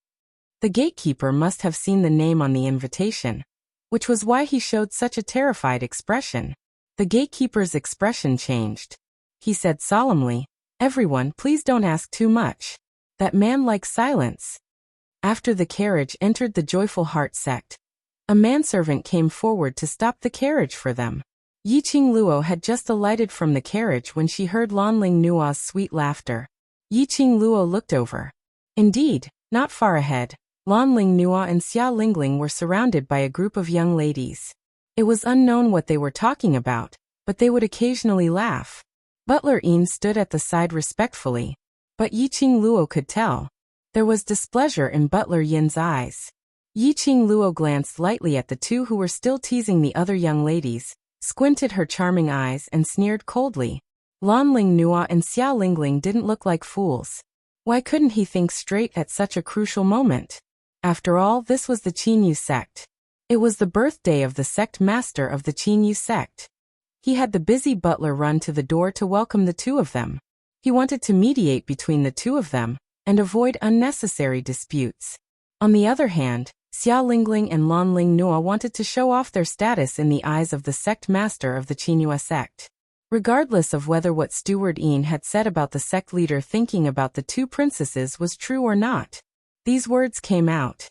The gatekeeper must have seen the name on the invitation, which was why he showed such a terrified expression. The gatekeeper's expression changed. He said solemnly, "Everyone, please don't ask too much. That man likes silence." After the carriage entered the Joyful Heart sect, a manservant came forward to stop the carriage for them. Yi Qingluo had just alighted from the carriage when she heard Lan Ling Nua's sweet laughter. Yi Qingluo looked over. Indeed, not far ahead, Lan Ling Nua and Xiao Lingling were surrounded by a group of young ladies. It was unknown what they were talking about, but they would occasionally laugh. Butler Yin stood at the side respectfully, but Yi Qingluo could tell. There was displeasure in Butler Yin's eyes. Yi Qingluo glanced lightly at the two who were still teasing the other young ladies, squinted her charming eyes and sneered coldly. Lan Ling Nua and Xiao Lingling didn't look like fools. Why couldn't he think straight at such a crucial moment? After all, this was the Qinyu sect. It was the birthday of the sect master of the Qinyu sect. He had the busy butler run to the door to welcome the two of them. He wanted to mediate between the two of them and avoid unnecessary disputes. On the other hand, Xiao Lingling and Lan Ling Nua wanted to show off their status in the eyes of the sect master of the Qinyu sect. Regardless of whether what Steward Yin had said about the sect leader thinking about the two princesses was true or not, these words came out.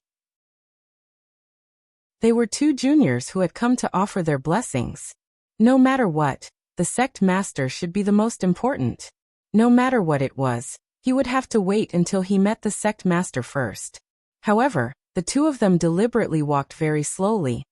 They were two juniors who had come to offer their blessings. No matter what, the sect master should be the most important. No matter what it was, he would have to wait until he met the sect master first. However, the two of them deliberately walked very slowly,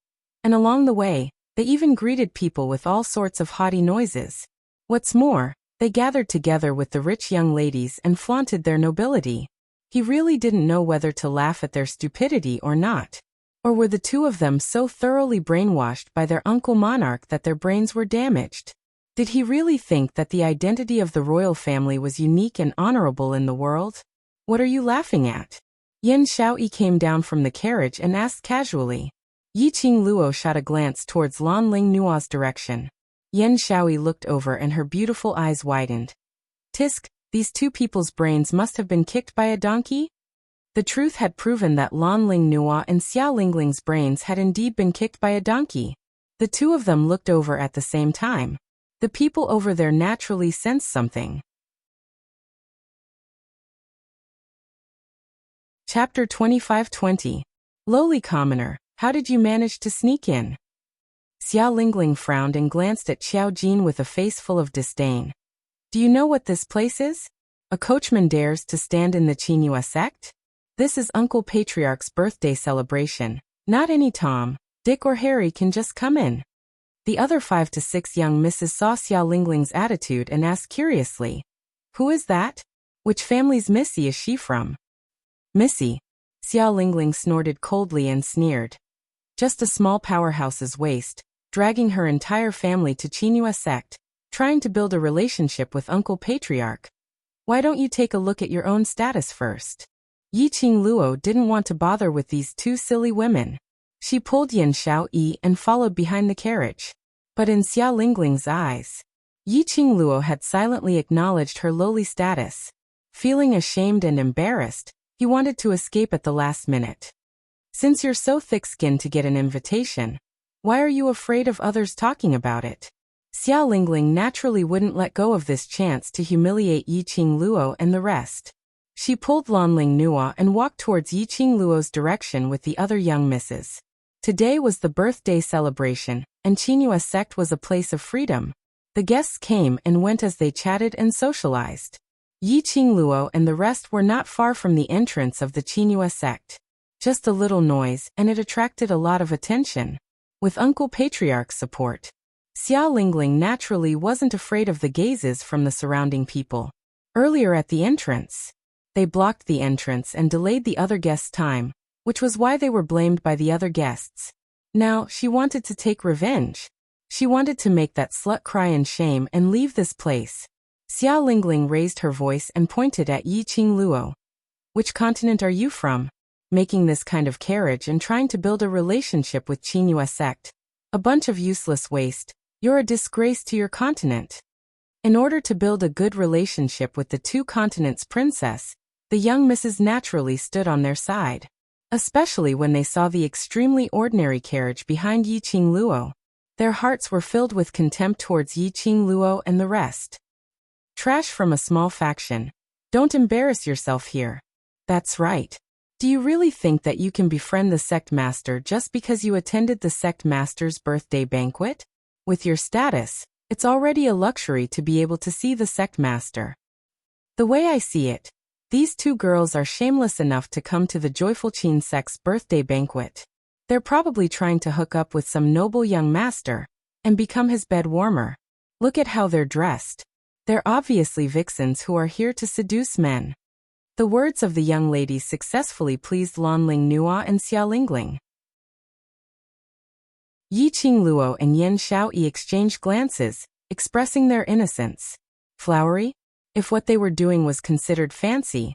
and along the way, they even greeted people with all sorts of haughty noises. What's more, they gathered together with the rich young ladies and flaunted their nobility. He really didn't know whether to laugh at their stupidity or not. Or were the two of them so thoroughly brainwashed by their uncle monarch that their brains were damaged? Did he really think that the identity of the royal family was unique and honorable in the world? What are you laughing at? Yen Xiaoyi came down from the carriage and asked casually. Yi Qingluo shot a glance towards Lan Ling Nua's direction. Yen Xiaoyi looked over and her beautiful eyes widened. Tisk, these two people's brains must have been kicked by a donkey? The truth had proven that Lan Ling Nua and Xiao Lingling's brains had indeed been kicked by a donkey. The two of them looked over at the same time. The people over there naturally sensed something. Chapter 25-20. Lowly commoner, how did you manage to sneak in? Xiao Lingling frowned and glanced at Xiao Jin with a face full of disdain. Do you know what this place is? A coachman dares to stand in the Qinghua sect? This is Uncle Patriarch's birthday celebration. Not any Tom, Dick or Harry can just come in. The other 5 to 6 young misses saw Xiao Lingling's attitude and asked curiously, who is that? Which family's Missy is she from? Missy. Xiao Lingling snorted coldly and sneered. Just a small powerhouse's waste, dragging her entire family to Qinghua sect, trying to build a relationship with Uncle Patriarch. Why don't you take a look at your own status first? Yiqing Luo didn't want to bother with these 2 silly women. She pulled Yan Xiaoyi and followed behind the carriage. But in Xiao Lingling's eyes, Yiqing Luo had silently acknowledged her lowly status. Feeling ashamed and embarrassed, he wanted to escape at the last minute. Since you're so thick-skinned to get an invitation, why are you afraid of others talking about it? Xiao Lingling naturally wouldn't let go of this chance to humiliate Yiqing Luo and the rest. She pulled Lanling Nua and walked towards Yiqing Luo's direction with the other young misses. Today was the birthday celebration, and Qinghua sect was a place of freedom. The guests came and went as they chatted and socialized. Yiqing Luo and the rest were not far from the entrance of the Qinghua sect. Just a little noise, and it attracted a lot of attention. With Uncle Patriarch's support, Xiao Lingling naturally wasn't afraid of the gazes from the surrounding people. Earlier at the entrance, they blocked the entrance and delayed the other guests' time, which was why they were blamed by the other guests. Now, she wanted to take revenge. She wanted to make that slut cry in shame and leave this place. Xiao Lingling raised her voice and pointed at Yiqing Luo. Which continent are you from? Making this kind of carriage and trying to build a relationship with Qinghua sect. A bunch of useless waste. You're a disgrace to your continent. In order to build a good relationship with the 2 continents' princess, the young misses naturally stood on their side. Especially when they saw the extremely ordinary carriage behind Yiqing Luo. Their hearts were filled with contempt towards Yiqing Luo and the rest. Trash from a small faction. Don't embarrass yourself here. That's right. Do you really think that you can befriend the sect master just because you attended the sect master's birthday banquet? With your status, it's already a luxury to be able to see the sect master. The way I see it, these 2 girls are shameless enough to come to the Joyful Qin sect's birthday banquet. They're probably trying to hook up with some noble young master and become his bed warmer. Look at how they're dressed. They're obviously vixens who are here to seduce men. The words of the young ladies successfully pleased Lanling Nua and Xiao Lingling. Yiqing Luo and Yan Xiaoyi exchanged glances, expressing their innocence. Flowery? If what they were doing was considered fancy,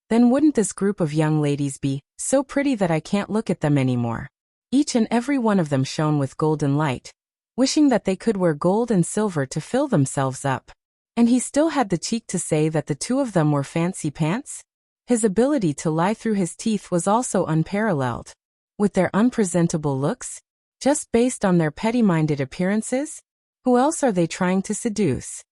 then wouldn't this group of young ladies be so pretty that I can't look at them anymore? Each and every one of them shone with golden light, wishing that they could wear gold and silver to fill themselves up. And he still had the cheek to say that the 2 of them were fancy pants? His ability to lie through his teeth was also unparalleled. With their unpresentable looks, just based on their petty-minded appearances, who else are they trying to seduce?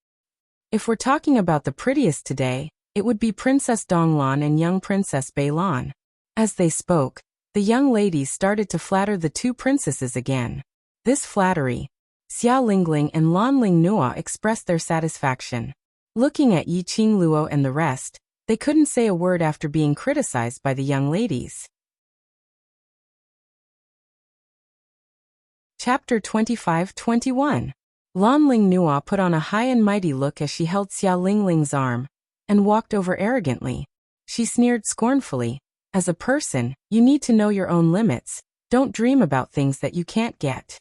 If we're talking about the prettiest today, it would be Princess Donglan and young Princess Beilan. As they spoke, the young ladies started to flatter the 2 princesses again. This flattery, Xiao Lingling and Lanling Nua expressed their satisfaction. Looking at Yiqing Luo and the rest, they couldn't say a word after being criticized by the young ladies. Chapter 25-21. Lanling Nua put on a high and mighty look as she held Xiao Lingling's arm and walked over arrogantly. She sneered scornfully. As a person, you need to know your own limits. Don't dream about things that you can't get.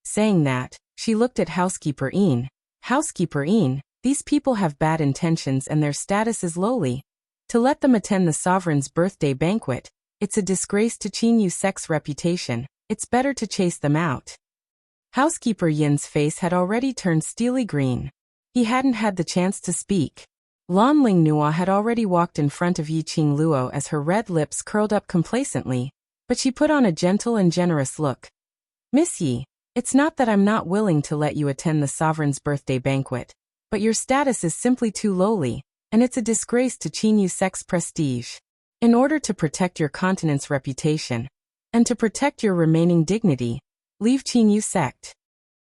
Saying that, she looked at Housekeeper Een. Housekeeper Een, these people have bad intentions and their status is lowly. To let them attend the sovereign's birthday banquet, it's a disgrace to Qinghua sect's reputation. It's better to chase them out. Housekeeper Yin's face had already turned steely green. He hadn't had the chance to speak. Lanling Nua had already walked in front of Yiqing Luo as her red lips curled up complacently, but she put on a gentle and generous look. Miss Yi, It's not that I'm not willing to let you attend the sovereign's birthday banquet, but your status is simply too lowly, and it's a disgrace to Qinyu sect's prestige. In order to protect your continent's reputation, and to protect your remaining dignity, leave Qinyu sect.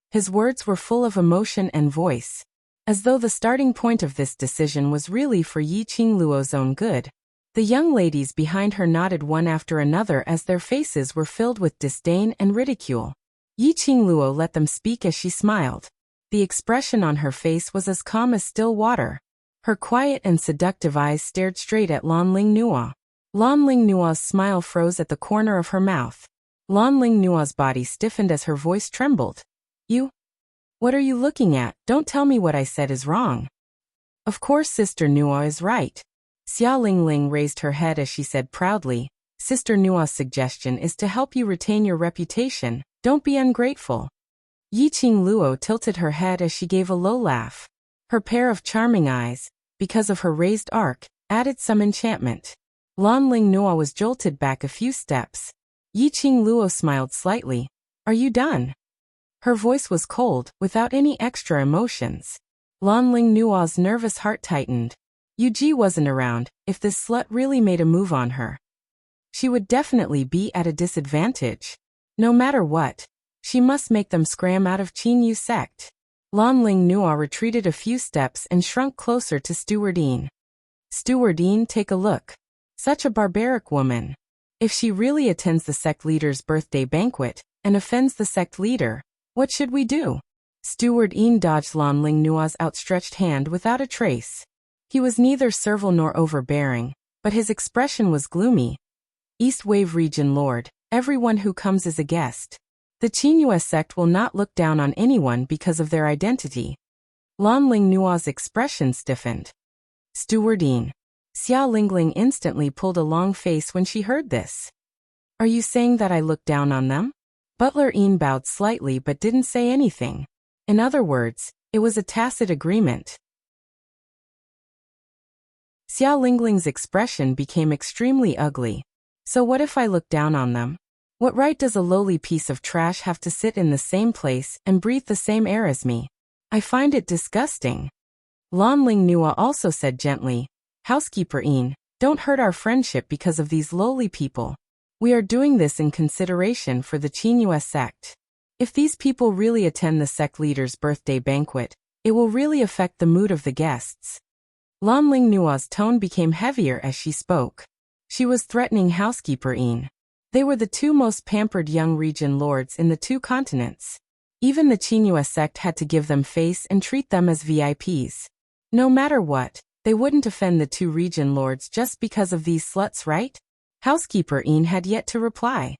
His words were full of emotion and voice, as though the starting point of this decision was really for Yi Qingluo's own good. The young ladies behind her nodded one after another as their faces were filled with disdain and ridicule. Yi Qingluo let them speak as she smiled. The expression on her face was as calm as still water. Her quiet and seductive eyes stared straight at Lan Ling Nuo. Lan Ling Nuo's smile froze at the corner of her mouth. Lan Ling Nuo's body stiffened as her voice trembled. You? What are you looking at? Don't tell me what I said is wrong. Of course Sister Nuo is right. Xia Lingling raised her head as she said proudly, Sister Nuo's suggestion is to help you retain your reputation. Don't be ungrateful. Yi Qingluo tilted her head as she gave a low laugh. Her pair of charming eyes, because of her raised arc, added some enchantment. Lan Ling Nuo was jolted back a few steps. Yi Qingluo smiled slightly. Are you done? Her voice was cold, without any extra emotions. Lan Ling Nuo's nervous heart tightened. Yu Ji wasn't around. If this slut really made a move on her, she would definitely be at a disadvantage. No matter what, she must make them scram out of Qinyu sect. Lan Ling Nuo retreated a few steps and shrunk closer to Stewardine. Stewardine, take a look. Such a barbaric woman. If she really attends the sect leader's birthday banquet, and offends the sect leader, what should we do? Stewardine dodged Lan Ling Nuo's outstretched hand without a trace. He was neither servile nor overbearing, but his expression was gloomy. East Wave Region Lord, everyone who comes is a guest. The Qinyu sect will not look down on anyone because of their identity. Lan Ling Nuo's expression stiffened. Stewardine. Xia Lingling instantly pulled a long face when she heard this. Are you saying that I look down on them? Butler Een bowed slightly but didn't say anything. In other words, it was a tacit agreement. Xia Lingling's expression became extremely ugly. So what if I look down on them? What right does a lowly piece of trash have to sit in the same place and breathe the same air as me? I find it disgusting. Lan Ling Nuo also said gently, Housekeeper Een, don't hurt our friendship because of these lowly people. We are doing this in consideration for the Qinyu sect. If these people really attend the sect leader's birthday banquet, it will really affect the mood of the guests. Lan Ling Nuo's tone became heavier as she spoke. She was threatening Housekeeper Een. They were the two most pampered young region lords in the two continents. Even the Qinyu sect had to give them face and treat them as VIPs. No matter what, they wouldn't offend the two region lords just because of these sluts, right? Housekeeper Een had yet to reply.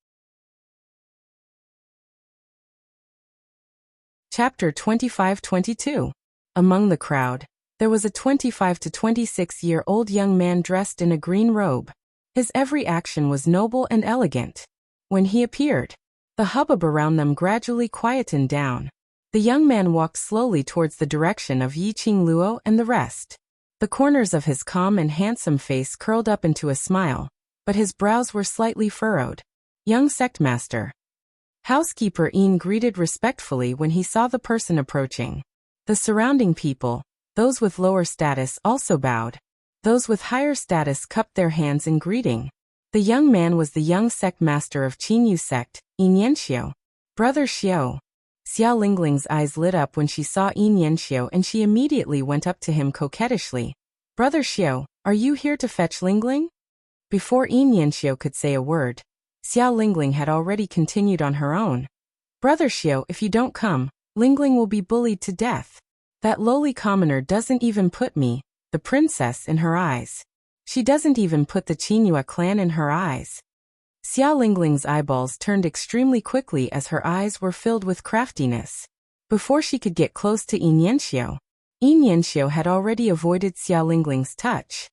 Chapter 25-22. Among the crowd, there was a 25 to 26-year-old young man dressed in a green robe. His every action was noble and elegant. When he appeared, the hubbub around them gradually quietened down. The young man walked slowly towards the direction of Yi Qingluo and the rest. The corners of his calm and handsome face curled up into a smile, but his brows were slightly furrowed. Young sectmaster. Housekeeper Een greeted respectfully when he saw the person approaching. The surrounding people, those with lower status, also bowed. Those with higher status cupped their hands in greeting. The young man was the young sectmaster of Qinyu sect, Een Yanxiu. Brother Xiu. Xia Lingling's eyes lit up when she saw Een Yanxiu and she immediately went up to him coquettishly. Brother Xiu, are you here to fetch Lingling? Before Een Yanxiu could say a word, Xia Lingling had already continued on her own. Brother Xiu, if you don't come, Lingling will be bullied to death. That lowly commoner doesn't even put me, the princess, in her eyes. She doesn't even put the Qinyu clan in her eyes. Xia Lingling's eyeballs turned extremely quickly as her eyes were filled with craftiness. Before she could get close to Een Yanxiu had already avoided Xia Lingling's touch.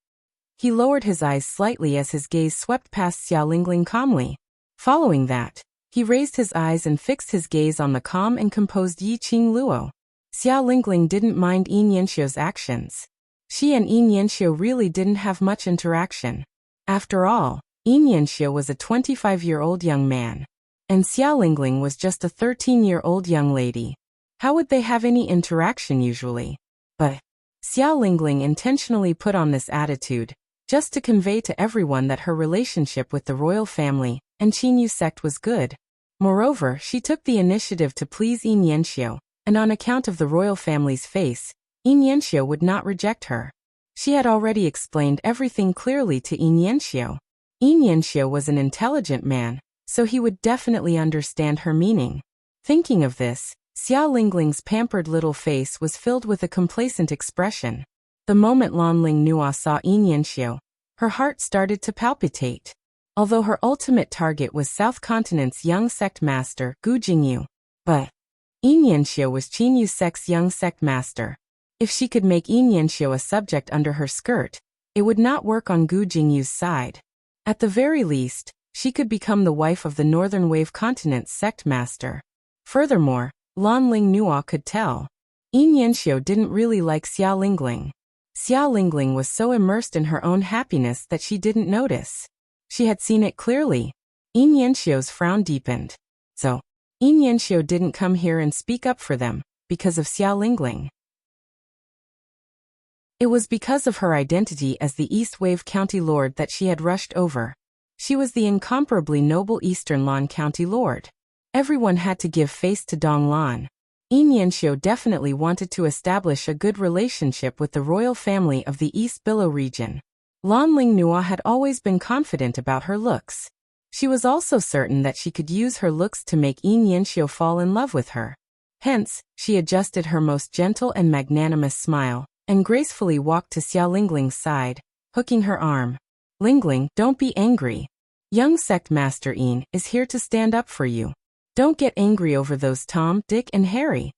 He lowered his eyes slightly as his gaze swept past Xia Lingling calmly. Following that, he raised his eyes and fixed his gaze on the calm and composed Yi Qingluo. Xia Lingling didn't mind Een Yanxiu's actions. She and Een Yanxiu really didn't have much interaction. After all, Een Yanxiu was a 25-year-old young man. and Xia Lingling was just a 13-year-old young lady. How would they have any interaction usually? But Xia Lingling intentionally put on this attitude, just to convey to everyone that her relationship with the royal family and Qinyu sect was good. Moreover, she took the initiative to please Yin Yanxiu, and on account of the royal family's face, Yin Yanxiu would not reject her. She had already explained everything clearly to Yin Yanxiu. Yin Yanxiu was an intelligent man, so he would definitely understand her meaning. Thinking of this, Xia Lingling's pampered little face was filled with a complacent expression. The moment Lanling Nua saw Yin Yanxiu, her heart started to palpitate. Although her ultimate target was South Continent's young sect master, Gu Jingyu. But Yin Yanxiu was Qinyu sect's young sect master. If she could make Yin Yanxiu a subject under her skirt, it would not work on Gu Jingyu's side. At the very least, she could become the wife of the Northern Wave Continent's sect master. Furthermore, Lanling Nua could tell. Yin Yanxiu didn't really like Xia Lingling. Xia Lingling was so immersed in her own happiness that she didn't notice. She had seen it clearly. Yin Yanxiu's frown deepened. So, Yin Yanxiu didn't come here and speak up for them, because of Xia Lingling. It was because of her identity as the East Wave County Lord that she had rushed over. She was the incomparably noble Eastern Lan County Lord. Everyone had to give face to Dong Lan. Yin Yanxiu definitely wanted to establish a good relationship with the royal family of the East Billow region. Lanling Nua had always been confident about her looks. She was also certain that she could use her looks to make Yin Yanxiu fall in love with her. Hence, she adjusted her most gentle and magnanimous smile, and gracefully walked to Xia Lingling's side, hooking her arm. Lingling, don't be angry. Young sect master Yin is here to stand up for you. Don't get angry over those Tom, Dick, and Harry.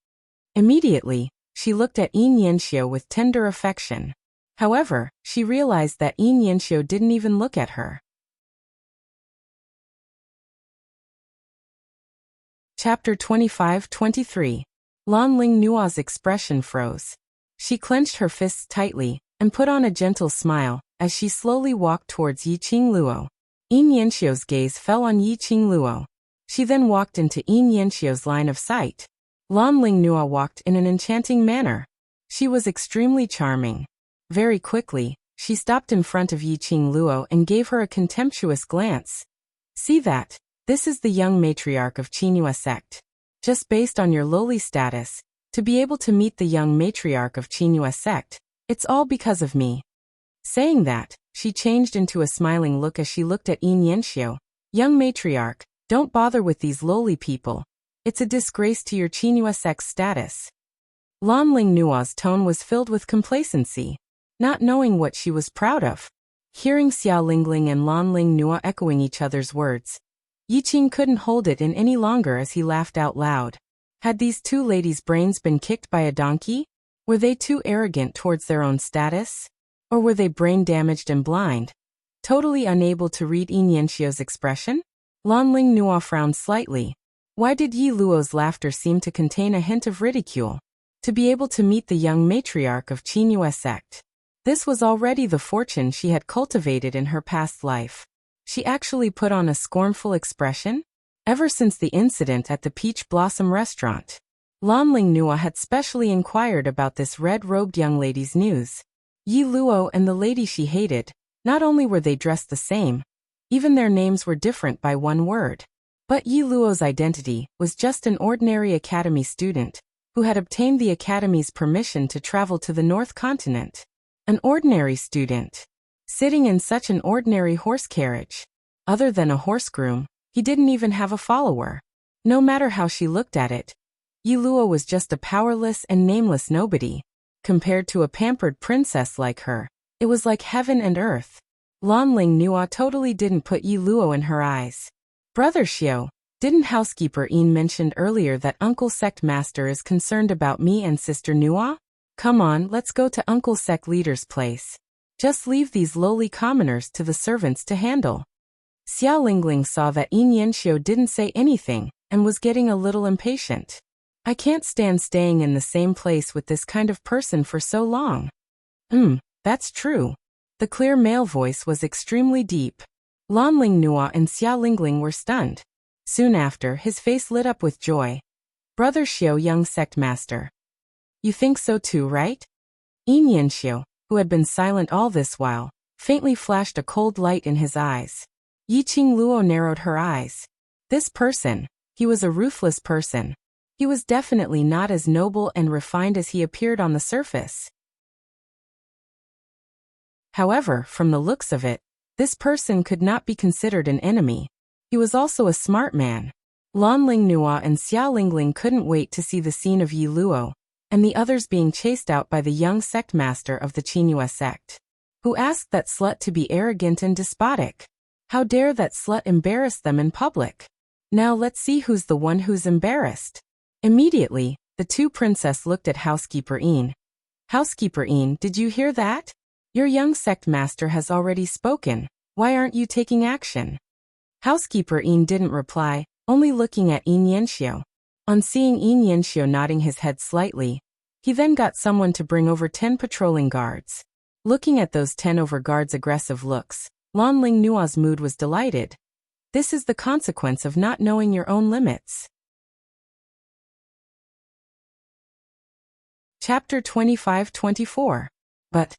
Immediately, she looked at Yin Yanxiu with tender affection. However, she realized that Yin Yanxiu didn't even look at her. Chapter 25-23. Lanling Nua's expression froze. She clenched her fists tightly and put on a gentle smile as she slowly walked towards Yiqing Luo. Yin Yanxiu's gaze fell on Yiqing Luo. She then walked into Yin Yanxiu's line of sight. Lanling Nua walked in an enchanting manner. She was extremely charming. Very quickly, she stopped in front of Yiqing Luo and gave her a contemptuous glance. See that? This is the young matriarch of Qinyu sect. Just based on your lowly status, to be able to meet the young matriarch of Qinyu sect, it's all because of me. Saying that, she changed into a smiling look as she looked at Yin Yanxiu. Young matriarch, don't bother with these lowly people. It's a disgrace to your Qinyu sect's status. Lanling Nua's tone was filled with complacency, not knowing what she was proud of. Hearing Xia Lingling and Lanling Nua echoing each other's words, Yiqing couldn't hold it in any longer as he laughed out loud. Had these two ladies' brains been kicked by a donkey? Were they too arrogant towards their own status? Or were they brain-damaged and blind, totally unable to read Yin Yanxiu's expression? Lanling Nua frowned slightly. Why did Yi Luo's laughter seem to contain a hint of ridicule? To be able to meet the young matriarch of Qinyu sect. This was already the fortune she had cultivated in her past life. She actually put on a scornful expression? Ever since the incident at the Peach Blossom restaurant, Lanling Nua had specially inquired about this red-robed young lady's news. Yi Luo and the lady she hated, not only were they dressed the same, even their names were different by one word. But Yi Luo's identity was just an ordinary academy student, who had obtained the academy's permission to travel to the North Continent. An ordinary student, sitting in such an ordinary horse carriage. Other than a horse groom, he didn't even have a follower. No matter how she looked at it, Yi Luo was just a powerless and nameless nobody. Compared to a pampered princess like her, it was like heaven and earth. Lanling Nua totally didn't put Yi Luo in her eyes. Brother Xiao, didn't housekeeper Yin mentioned earlier that Uncle Sect Master is concerned about me and Sister Nua? Come on, let's go to Uncle Sect Leader's place. Just leave these lowly commoners to the servants to handle. Xia Lingling saw that Yin Yanxiu didn't say anything, and was getting a little impatient. I can't stand staying in the same place with this kind of person for so long. That's true. The clear male voice was extremely deep. Lanling Nua and Xia Lingling were stunned. Soon after, his face lit up with joy. Brother Xiao, young sect master. You think so too, right? Yin Yanxiu, who had been silent all this while, faintly flashed a cold light in his eyes. Yiqing Luo narrowed her eyes. This person, he was a ruthless person. He was definitely not as noble and refined as he appeared on the surface. However, from the looks of it, this person could not be considered an enemy. He was also a smart man. Lan Lingnua and Xia Lingling couldn't wait to see the scene of Yi Luo and the others being chased out by the young sect master of the Qinghua sect, who asked that slut to be arrogant and despotic. How dare that slut embarrass them in public? Now let's see who's the one who's embarrassed. Immediately, the two princesses looked at Housekeeper Yin. Housekeeper Yin, did you hear that? Your young sect master has already spoken. Why aren't you taking action? Housekeeper Yin didn't reply, only looking at Yin Yanxiu. On seeing Yin Yanxiu nodding his head slightly, he then got someone to bring over 10 patrolling guards. Looking at those 10 over guards' aggressive looks, Lan Lingnua's mood was delighted. This is the consequence of not knowing your own limits. Chapter 25-24. But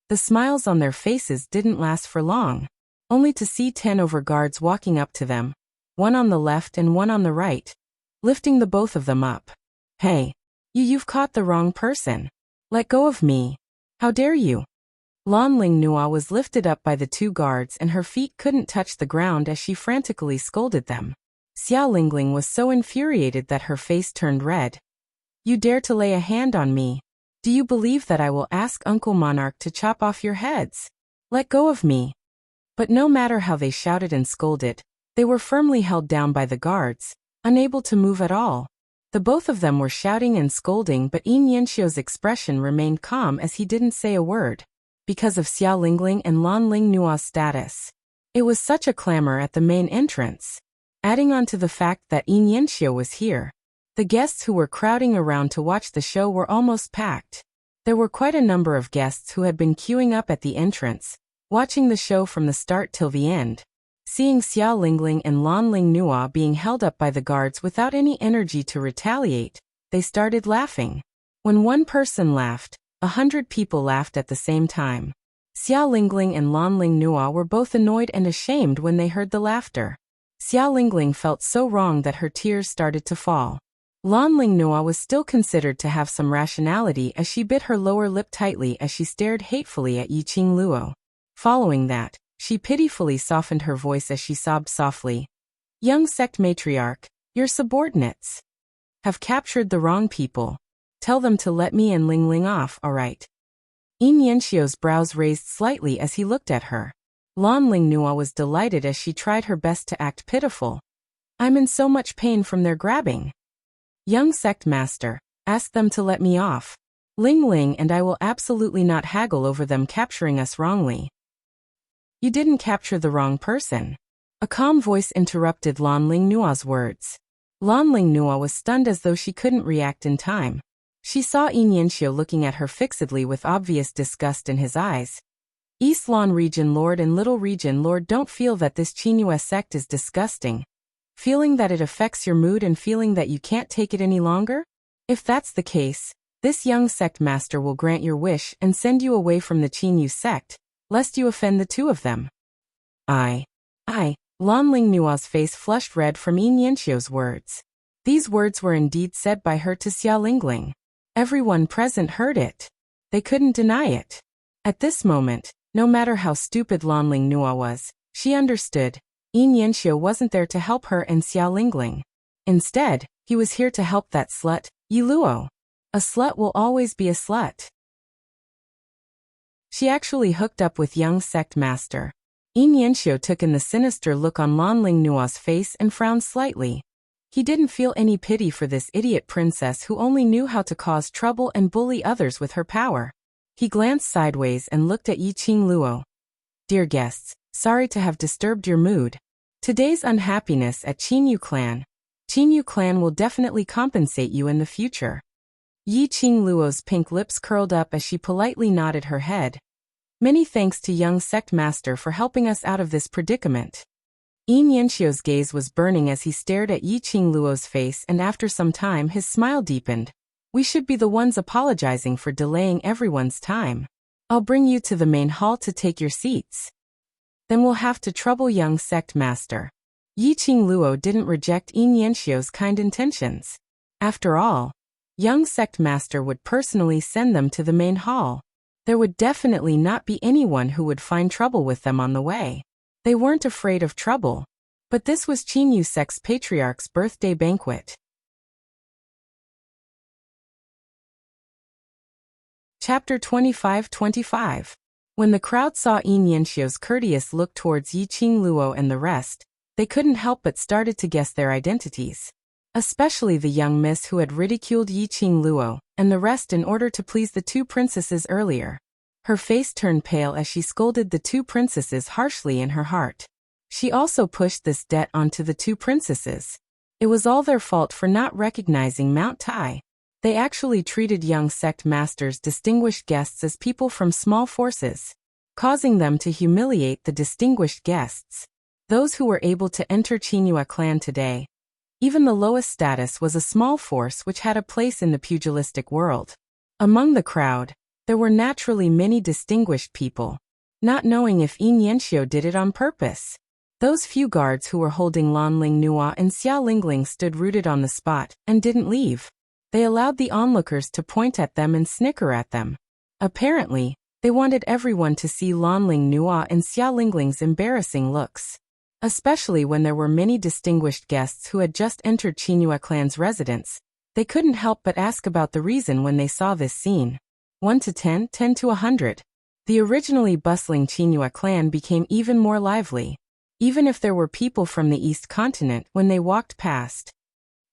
the smiles on their faces didn't last for long, only to see 10 over guards walking up to them, one on the left and one on the right, lifting the both of them up. Hey, you've caught the wrong person. Let go of me. How dare you? Lan Lingnua was lifted up by the two guards and her feet couldn't touch the ground as she frantically scolded them. Xia Lingling was so infuriated that her face turned red. You dare to lay a hand on me? Do you believe that I will ask Uncle Monarch to chop off your heads? Let go of me. But no matter how they shouted and scolded, they were firmly held down by the guards, unable to move at all. The both of them were shouting and scolding, but Yin Yanxiu's expression remained calm as he didn't say a word, because of Xia Lingling and Lan Lingnua's status. It was such a clamor at the main entrance. Adding on to the fact that Yin Yanxiu was here, the guests who were crowding around to watch the show were almost packed. There were quite a number of guests who had been queuing up at the entrance, watching the show from the start till the end. Seeing Xia Lingling and Lan Lingnua being held up by the guards without any energy to retaliate, they started laughing. When one person laughed, 100 people laughed at the same time. Xia Lingling and Lan Lingnua were both annoyed and ashamed when they heard the laughter. Xia Lingling felt so wrong that her tears started to fall. Lan Lingnua was still considered to have some rationality as she bit her lower lip tightly as she stared hatefully at Yiqing Luo. Following that, she pitifully softened her voice as she sobbed softly. Young sect matriarch, your subordinates have captured the wrong people. Tell them to let me and Lingling off, alright? Yin Yanxiu's brows raised slightly as he looked at her. Lan Lingnua was delighted as she tried her best to act pitiful. I'm in so much pain from their grabbing. Young sect master, ask them to let me off. Lingling and I will absolutely not haggle over them capturing us wrongly. You didn't capture the wrong person. A calm voice interrupted Lan Lingnua's words. Lan Lingnua was stunned as though she couldn't react in time. She saw Yin Yanxiu looking at her fixedly with obvious disgust in his eyes. East Lan Region Lord and Little Region Lord don't feel that this Qinghua sect is disgusting. Feeling that it affects your mood and feeling that you can't take it any longer? If that's the case, this young sect master will grant your wish and send you away from the Qinghua sect, lest you offend the two of them. I. Lan Lingnua's face flushed red from Yin Yanxiu's words. These words were indeed said by her to Xia Lingling. Everyone present heard it. They couldn't deny it. At this moment, no matter how stupid Lan Lingnua was, she understood. Yin Yanxiu wasn't there to help her and Xia Lingling. Instead, he was here to help that slut, Yi Luo. A slut will always be a slut. She actually hooked up with young sect master. Yin Yanxiu took in the sinister look on Lan Lingnua's face and frowned slightly. He didn't feel any pity for this idiot princess who only knew how to cause trouble and bully others with her power. He glanced sideways and looked at Yiqing Luo. Dear guests, sorry to have disturbed your mood. Today's unhappiness at Qinghua clan will definitely compensate you in the future. Yiqing Luo's pink lips curled up as she politely nodded her head. Many thanks to young sect master for helping us out of this predicament. Yin Yanxio's gaze was burning as he stared at Yi Qingluo's face, and after some time his smile deepened. We should be the ones apologizing for delaying everyone's time. I'll bring you to the main hall to take your seats. Then we'll have to trouble young sect master. Yi Qingluo didn't reject Yin Yanxio's kind intentions. After all, young sect master would personally send them to the main hall. There would definitely not be anyone who would find trouble with them on the way. They weren't afraid of trouble. But this was Qinyu sect's patriarch's birthday banquet. Chapter 25-25. When the crowd saw Yin Yanxio's courteous look towards Yi Qingluo and the rest, they couldn't help but started to guess their identities. Especially the young miss who had ridiculed Yi Qingluo, and the rest in order to please the two princesses earlier. Her face turned pale as she scolded the two princesses harshly in her heart. She also pushed this debt onto the two princesses. It was all their fault for not recognizing Mount Tai. They actually treated young sect masters' distinguished guests as people from small forces, causing them to humiliate the distinguished guests. Those who were able to enter Qinyu clan today. Even the lowest status was a small force which had a place in the pugilistic world. Among the crowd, there were naturally many distinguished people, not knowing if Yin Yanxio did it on purpose. Those few guards who were holding Lan Ling Nua and Xiao Lingling stood rooted on the spot and didn't leave. They allowed the onlookers to point at them and snicker at them. Apparently, they wanted everyone to see Lan Ling Nua and Xiao Lingling's embarrassing looks. Especially when there were many distinguished guests who had just entered Qinyu clan's residence. They couldn't help but ask about the reason when they saw this scene. 1 to 10, 10 to 100. The originally bustling Qinyu clan became even more lively. Even if there were people from the East Continent when they walked past.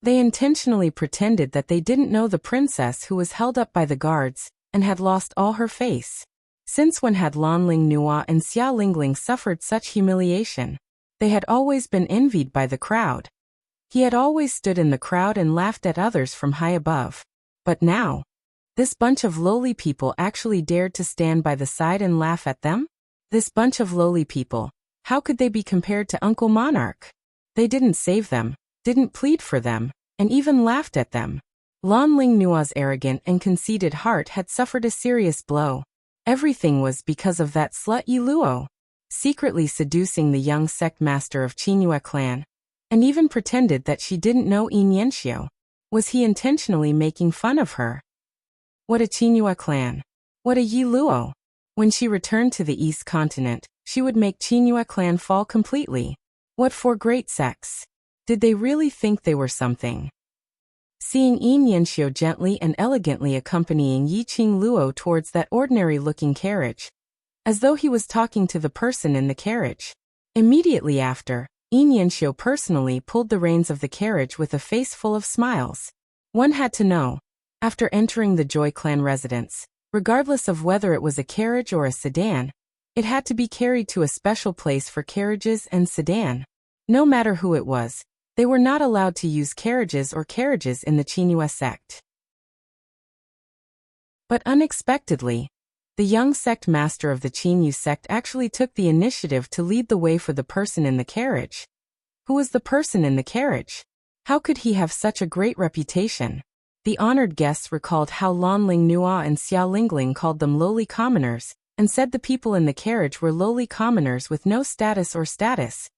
They intentionally pretended that they didn't know the princess who was held up by the guards and had lost all her face. Since when had Lan Ling Nua and Xiao Lingling suffered such humiliation? They had always been envied by the crowd. He had always stood in the crowd and laughed at others from high above. But now, this bunch of lowly people actually dared to stand by the side and laugh at them? This bunch of lowly people, how could they be compared to Uncle Monarch? They didn't save them, didn't plead for them, and even laughed at them. Lan Ling Nua's arrogant and conceited heart had suffered a serious blow. Everything was because of that slut Yi Luo, secretly seducing the young sect master of Qinyu clan, and even pretended that she didn't know Yin Yanxio. Was he intentionally making fun of her? What a Qinyu clan! What a Yi Luo! When she returned to the East Continent, she would make Qinyu clan fall completely. What for great sects? Did they really think they were something? Seeing Yin Yanxio gently and elegantly accompanying Yi Qingluo towards that ordinary-looking carriage, as though he was talking to the person in the carriage. Immediately after, Yin Yanxio personally pulled the reins of the carriage with a face full of smiles. One had to know, after entering the Joy Clan residence, regardless of whether it was a carriage or a sedan, it had to be carried to a special place for carriages and sedan. No matter who it was, they were not allowed to use carriages in the Qinyu sect. But unexpectedly, the young sect master of the Qinyu sect actually took the initiative to lead the way for the person in the carriage. Who was the person in the carriage? How could he have such a great reputation? The honored guests recalled how Lan Ling Nua and Xiao Lingling called them lowly commoners, and said the people in the carriage were lowly commoners with no status or status.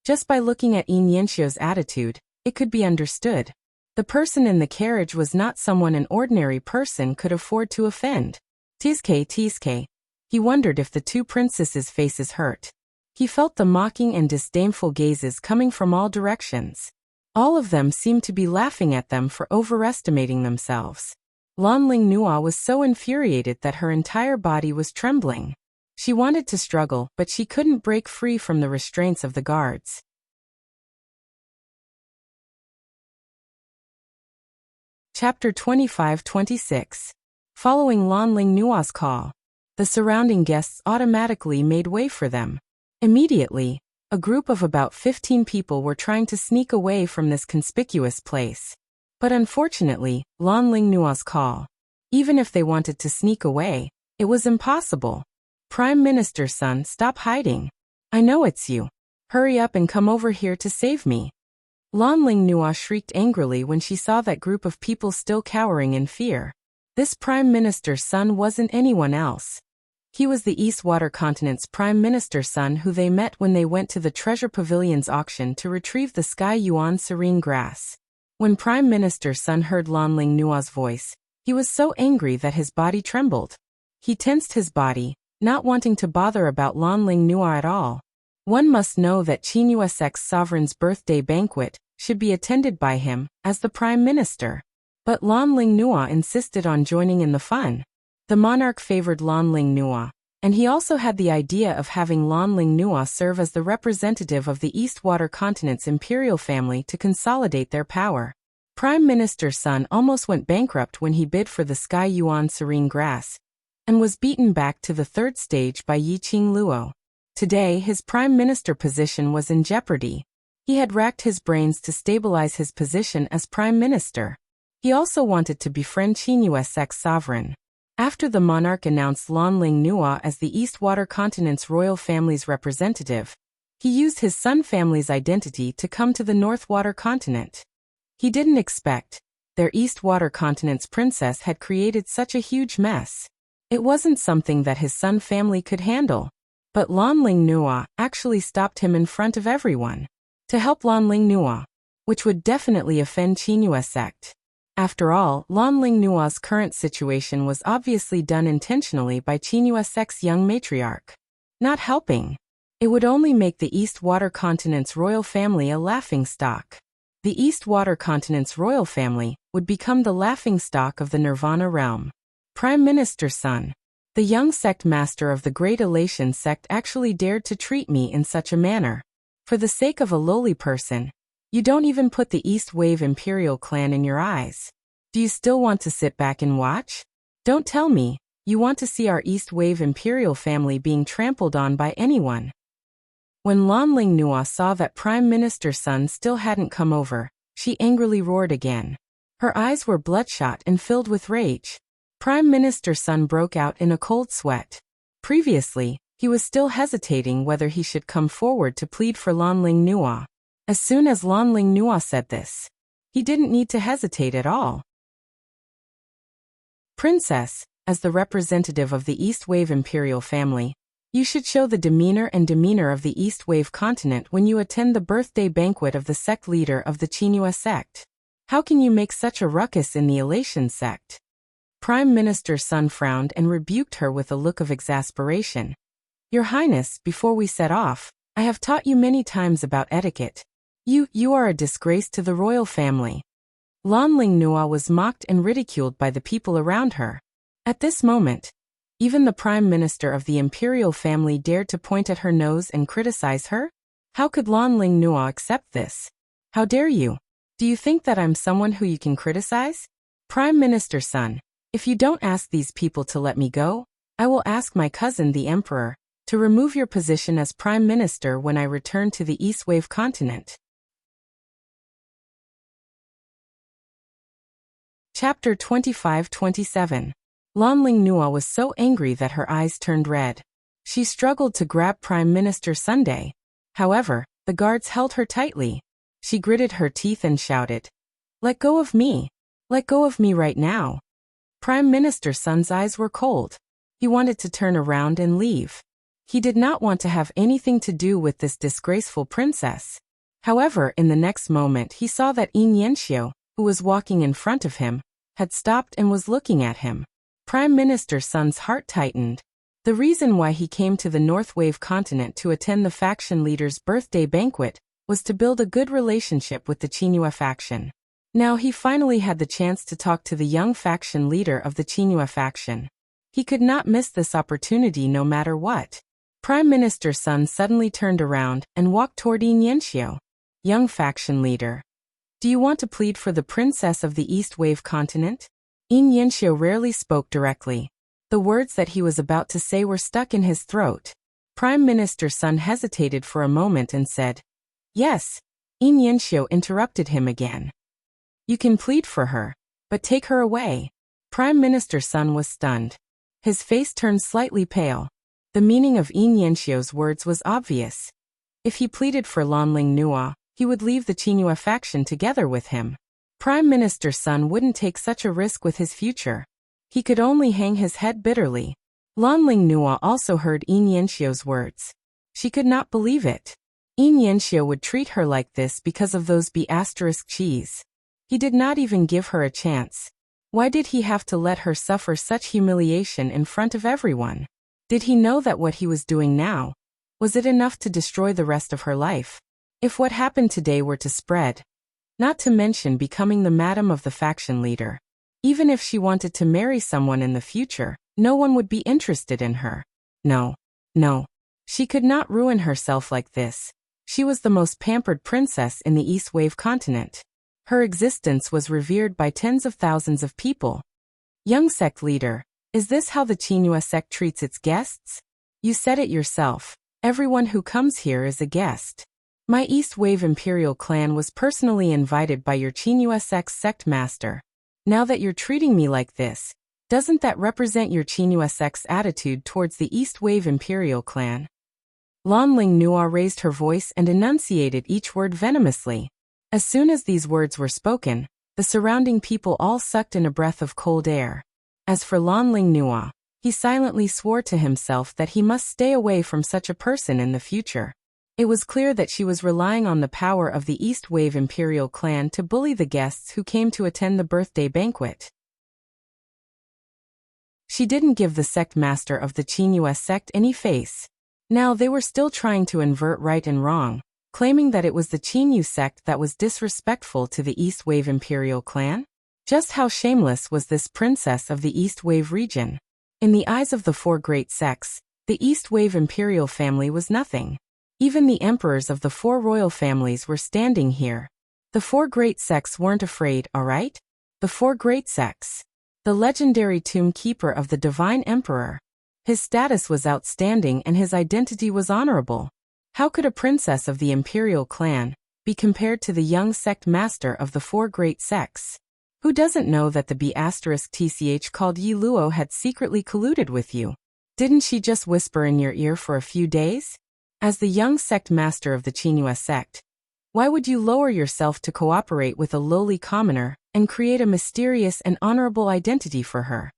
Just by looking at Yin Yanxio's attitude, it could be understood. The person in the carriage was not someone an ordinary person could afford to offend. Tizke. He wondered if the two princesses' faces hurt. He felt the mocking and disdainful gazes coming from all directions. All of them seemed to be laughing at them for overestimating themselves. Lan Ling Nua was so infuriated that her entire body was trembling. She wanted to struggle, but she couldn't break free from the restraints of the guards. Chapter 25-26. Following Lan Ling Nua's call, the surrounding guests automatically made way for them. Immediately, a group of about 15 people were trying to sneak away from this conspicuous place. But unfortunately, Lan Ling Nua's call. Even if they wanted to sneak away, it was impossible. Prime Minister's son, stop hiding. I know it's you. Hurry up and come over here to save me. Lan Ling Nua shrieked angrily when she saw that group of people still cowering in fear. This Prime Minister's son wasn't anyone else. He was the Eastwater Continent's Prime Minister's son who they met when they went to the Treasure Pavilion's auction to retrieve the Sky Yuan serene grass. When Prime Minister's son heard Lan Ling Nua's voice, he was so angry that his body trembled. He tensed his body, not wanting to bother about Lan Ling Nua at all. One must know that Qinyuesek's sovereign's birthday banquet should be attended by him, as the Prime Minister. But Lan Ling Nua insisted on joining in the fun. The monarch favored Lan Ling Nua, and he also had the idea of having Lan Ling Nua serve as the representative of the Eastwater Continent's imperial family to consolidate their power. Prime Minister's son almost went bankrupt when he bid for the Sky Yuan serene grass, and was beaten back to the third stage by Yiqing Luo. Today his prime minister position was in jeopardy. He had racked his brains to stabilize his position as prime minister. He also wanted to befriend Qinyuesek's sovereign. After the monarch announced Lan Ling Nua as the Eastwater Continent's royal family's representative, he used his Sun family's identity to come to the Northwater Continent. He didn't expect their Eastwater Continent's princess had created such a huge mess. It wasn't something that his Sun family could handle. But Lan Ling Nua actually stopped him in front of everyone to help Lan Ling Nua, which would definitely offend Qinyuesek. After all, Lan Ling Nua's current situation was obviously done intentionally by Qinyuesek's young matriarch. Not helping. It would only make the Eastwater Continent's royal family a laughingstock. The Eastwater Continent's royal family would become the laughingstock of the Nirvana realm. Prime Minister's son. The young sect master of the Great Elation sect actually dared to treat me in such a manner. For the sake of a lowly person, you don't even put the East Wave Imperial clan in your eyes. Do you still want to sit back and watch? Don't tell me you want to see our East Wave Imperial family being trampled on by anyone. When Lan Ling Nua saw that Prime Minister's son still hadn't come over, she angrily roared again. Her eyes were bloodshot and filled with rage. Prime Minister's son broke out in a cold sweat. Previously, he was still hesitating whether he should come forward to plead for Lan Ling Nua. As soon as Lan Ling Nua said this, he didn't need to hesitate at all. Princess, as the representative of the East Wave Imperial family, you should show the demeanor of the East Wave continent when you attend the birthday banquet of the sect leader of the Qinyue sect. How can you make such a ruckus in the Elation sect? Prime Minister's son frowned and rebuked her with a look of exasperation. Your Highness, before we set off, I have taught you many times about etiquette. You are a disgrace to the royal family. Lan Ling Nua was mocked and ridiculed by the people around her. At this moment, even the Prime Minister of the imperial family dared to point at her nose and criticize her? How could Lan Ling Nua accept this? How dare you? Do you think that I'm someone who you can criticize? Prime Minister's son, if you don't ask these people to let me go, I will ask my cousin the Emperor to remove your position as Prime Minister when I return to the East Wave continent. Chapter 25-27. Lan Ling Nua was so angry that her eyes turned red. She struggled to grab Prime Minister Sunday. However, the guards held her tightly. She gritted her teeth and shouted, "Let go of me! Let go of me right now!" Prime Minister Sun's eyes were cold. He wanted to turn around and leave. He did not want to have anything to do with this disgraceful princess. However, in the next moment he saw that Yin Yanxiu, who was walking in front of him, had stopped and was looking at him. Prime Minister Sun's heart tightened. The reason why he came to the North Wave continent to attend the faction leader's birthday banquet was to build a good relationship with the Qinyue faction. Now he finally had the chance to talk to the young faction leader of the Qinyue faction. He could not miss this opportunity no matter what. Prime Minister Sun suddenly turned around and walked toward Yin Yanxiu. Young faction leader. Do you want to plead for the princess of the East Wave continent? Yin Yanxiu rarely spoke directly. The words that he was about to say were stuck in his throat. Prime Minister Sun hesitated for a moment and said, "Yes." Yin Yanxiu interrupted him again. "You can plead for her, but take her away." Prime Minister Sun was stunned. His face turned slightly pale. The meaning of Yin Yanxiu's words was obvious. If he pleaded for Lanling Nua, he would leave the Qinghua faction together with him. Prime Minister's son wouldn't take such a risk with his future. He could only hang his head bitterly. Lanling Nua also heard Yin Yanxiu's words. She could not believe it. Yin Yanxiu would treat her like this because of those B*****s. He did not even give her a chance. Why did he have to let her suffer such humiliation in front of everyone? Did he know that what he was doing now, was it enough to destroy the rest of her life? If what happened today were to spread, not to mention becoming the madam of the faction leader, even if she wanted to marry someone in the future, no one would be interested in her. No. She could not ruin herself like this. She was the most pampered princess in the East Wave continent. Her existence was revered by tens of thousands of people. Young sect leader, is this how the Qinghua sect treats its guests? You said it yourself. Everyone who comes here is a guest. My East Wave Imperial clan was personally invited by your Qinghua sect's sect master. Now that you're treating me like this, doesn't that represent your Qinghua sect's attitude towards the East Wave Imperial clan? Lanling Nua raised her voice and enunciated each word venomously. As soon as these words were spoken, the surrounding people all sucked in a breath of cold air. As for Lanling Nua, he silently swore to himself that he must stay away from such a person in the future. It was clear that she was relying on the power of the East Wave Imperial clan to bully the guests who came to attend the birthday banquet. She didn't give the sect master of the Qinghua sect any face. Now they were still trying to invert right and wrong, claiming that it was the Qinghua sect that was disrespectful to the East Wave Imperial clan? Just how shameless was this princess of the East Wave region? In the eyes of the four great sects, the East Wave Imperial family was nothing. Even the emperors of the four royal families were standing here. The four great sects weren't afraid, alright? The four great sects. The legendary tomb keeper of the divine emperor. His status was outstanding and his identity was honorable. How could a princess of the imperial clan be compared to the young sect master of the four great sects? Who doesn't know that the B****tch called Yi Luo had secretly colluded with you? Didn't she just whisper in your ear for a few days? As the young sect master of the Qinghua sect, why would you lower yourself to cooperate with a lowly commoner and create a mysterious and honorable identity for her?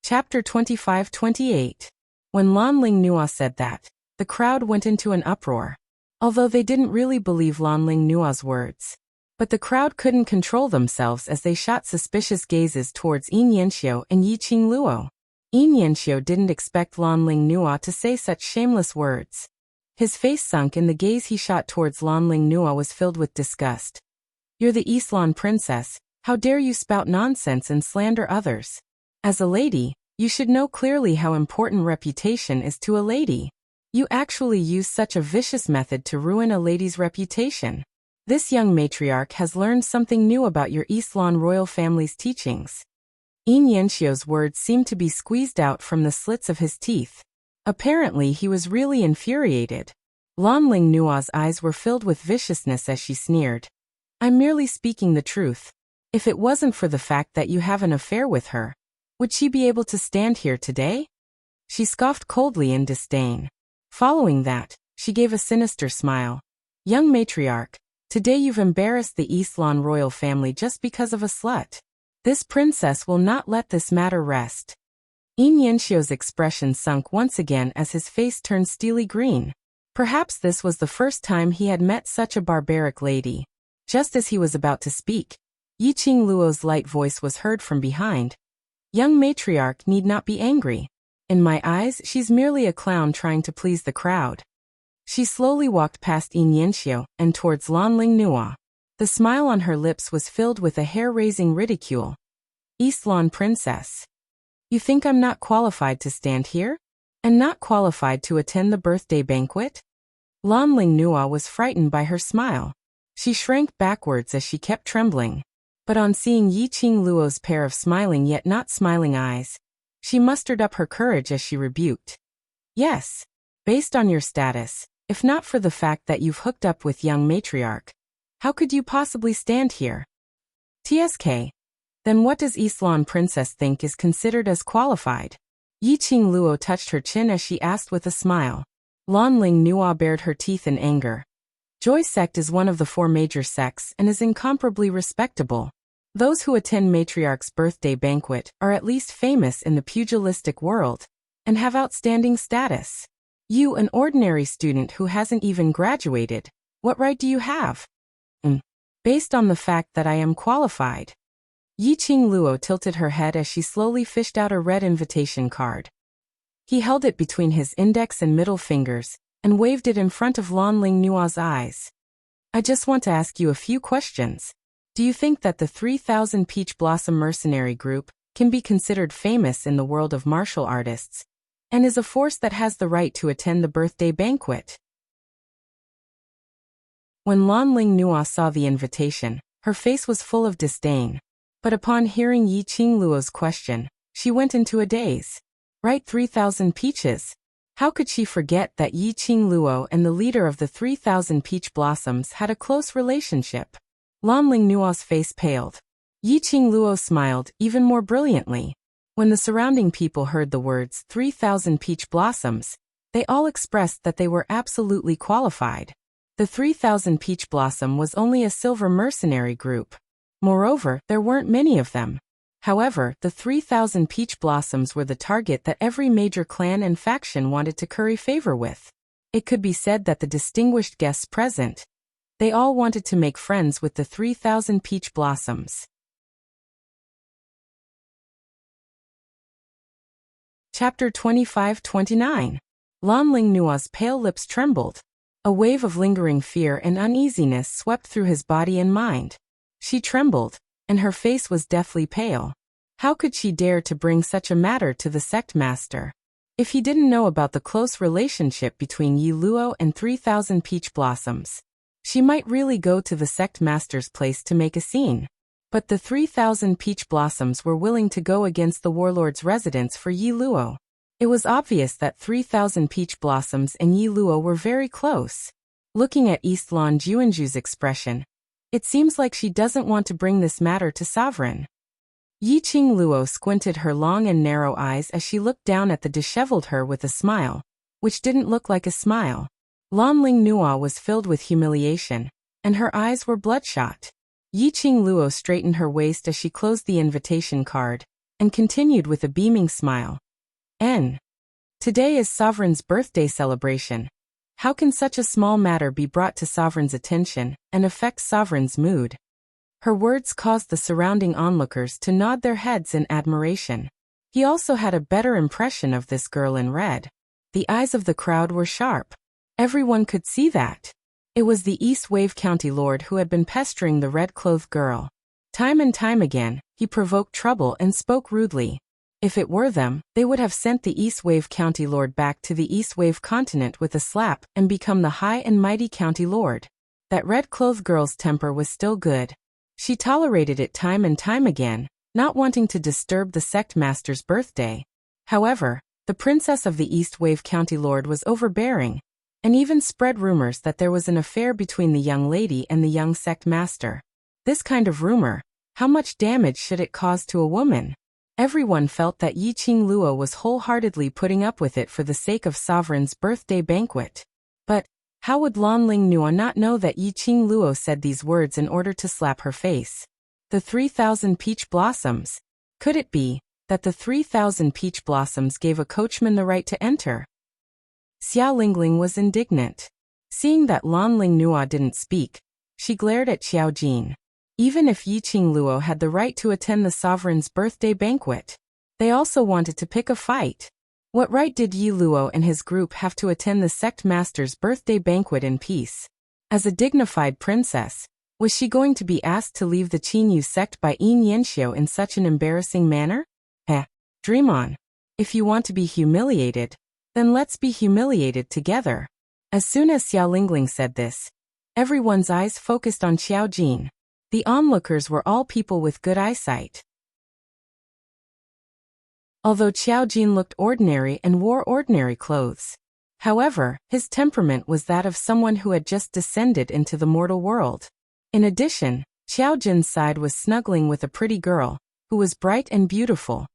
Chapter 25-28. When Lanling Nua said that, the crowd went into an uproar. Although they didn't really believe Lanling Nua's words. But the crowd couldn't control themselves as they shot suspicious gazes towards Yin Yanxiu and Yiqing Luo. Yin Yanxiu didn't expect Lanling Nua to say such shameless words. His face sunk and the gaze he shot towards Lanling Nua was filled with disgust. You're the Eastlan princess, how dare you spout nonsense and slander others? As a lady, you should know clearly how important reputation is to a lady. You actually use such a vicious method to ruin a lady's reputation. This young matriarch has learned something new about your Eastlan royal family's teachings. Yin Yanxiu's words seemed to be squeezed out from the slits of his teeth. Apparently he was really infuriated. Lanling Nua's eyes were filled with viciousness as she sneered. I'm merely speaking the truth. If it wasn't for the fact that you have an affair with her, would she be able to stand here today? She scoffed coldly in disdain. Following that, she gave a sinister smile. Young matriarch, today you've embarrassed the Eastlan royal family just because of a slut. This princess will not let this matter rest. Yin Yanxiu's expression sunk once again as his face turned steely green. Perhaps this was the first time he had met such a barbaric lady. Just as he was about to speak, Yiqing Luo's light voice was heard from behind. Young matriarch need not be angry. In my eyes, she's merely a clown trying to please the crowd. She slowly walked past Yin Yanxiu and towards Lanling Nua. The smile on her lips was filled with a hair-raising ridicule. Eastlan princess. You think I'm not qualified to stand here? And not qualified to attend the birthday banquet? Lanling Nua was frightened by her smile. She shrank backwards as she kept trembling. But on seeing Yiqing Luo's pair of smiling yet not smiling eyes, she mustered up her courage as she rebuked. Yes, based on your status, if not for the fact that you've hooked up with young matriarch, how could you possibly stand here? TSK. Then what does Eastlan princess think is considered as qualified? Yiqing Luo touched her chin as she asked with a smile. Lanling Nua bared her teeth in anger. Joy sect is one of the 4 major sects and is incomparably respectable. Those who attend matriarch's birthday banquet are at least famous in the pugilistic world and have outstanding status. You, an ordinary student who hasn't even graduated, what right do you have? Based on the fact that I am qualified. Yiqing Luo tilted her head as she slowly fished out a red invitation card. He held it between his index and middle fingers and waved it in front of Lanling Nua's eyes. I just want to ask you a few questions. Do you think that the 3000 Peach Blossom Mercenary Group can be considered famous in the world of martial artists and is a force that has the right to attend the birthday banquet? When Lanling Nua saw the invitation, her face was full of disdain. But upon hearing Yiqing Luo's question, she went into a daze. Right, 3000 peaches? How could she forget that Yiqing Luo and the leader of the 3000 Peach Blossoms had a close relationship? Lanling Nua's face paled. Yiqing Luo smiled even more brilliantly. When the surrounding people heard the words 3000 Peach Blossoms, they all expressed that they were absolutely qualified. The 3000 Peach Blossom was only a silver mercenary group. Moreover, there weren't many of them. However, the 3000 Peach Blossoms were the target that every major clan and faction wanted to curry favor with. It could be said that the distinguished guests present, they all wanted to make friends with the 3000 Peach Blossoms. Chapter 25-29. Lanling Nua's pale lips trembled. A wave of lingering fear and uneasiness swept through his body and mind. She trembled, and her face was deathly pale. How could she dare to bring such a matter to the sect master? If he didn't know about the close relationship between Yi Luo and 3000 Peach Blossoms, she might really go to the sect master's place to make a scene. But the 3000 Peach Blossoms were willing to go against the warlord's residence for Yi Luo. It was obvious that 3000 Peach Blossoms and Yi Luo were very close. Looking at East Lan Juanju's expression, it seems like she doesn't want to bring this matter to Sovereign. Yiqing Luo squinted her long and narrow eyes as she looked down at the disheveled her with a smile, which didn't look like a smile. Lanling Nua was filled with humiliation, and her eyes were bloodshot. Yiqing Luo straightened her waist as she closed the invitation card, and continued with a beaming smile. Today is Sovereign's birthday celebration. How can such a small matter be brought to Sovereign's attention and affect Sovereign's mood? Her words caused the surrounding onlookers to nod their heads in admiration. He also had a better impression of this girl in red. The eyes of the crowd were sharp. Everyone could see that. It was the East Wave County Lord who had been pestering the red-clothed girl. Time and time again, he provoked trouble and spoke rudely. If it were them, they would have sent the East Wave County Lord back to the East Wave continent with a slap and become the high and mighty County Lord. That red-clothed girl's temper was still good. She tolerated it time and time again, not wanting to disturb the sect master's birthday. However, the princess of the East Wave County Lord was overbearing, and even spread rumors that there was an affair between the young lady and the young sect master. This kind of rumor, how much damage should it cause to a woman? Everyone felt that Yiqing Luo was wholeheartedly putting up with it for the sake of Sovereign's birthday banquet. But how would Lanling Nua not know that Yiqing Luo said these words in order to slap her face? The 3000 Peach Blossoms. Could it be that the 3000 Peach Blossoms gave a coachman the right to enter? Xiao Lingling was indignant. Seeing that Lanling Nua didn't speak, she glared at Xiao Jin. Even if Yiqing Luo had the right to attend the Sovereign's birthday banquet, they also wanted to pick a fight. What right did Yi Luo and his group have to attend the sect master's birthday banquet in peace? As a dignified princess, was she going to be asked to leave the Qinyu sect by Yin Yanxiu in such an embarrassing manner? Dream on. If you want to be humiliated, then let's be humiliated together. As soon as Xiao Lingling said this, everyone's eyes focused on Xiao Jin. The onlookers were all people with good eyesight. Although Xiao Jin looked ordinary and wore ordinary clothes, however, his temperament was that of someone who had just descended into the mortal world. In addition, Xiao Jin's side was snuggling with a pretty girl, who was bright and beautiful.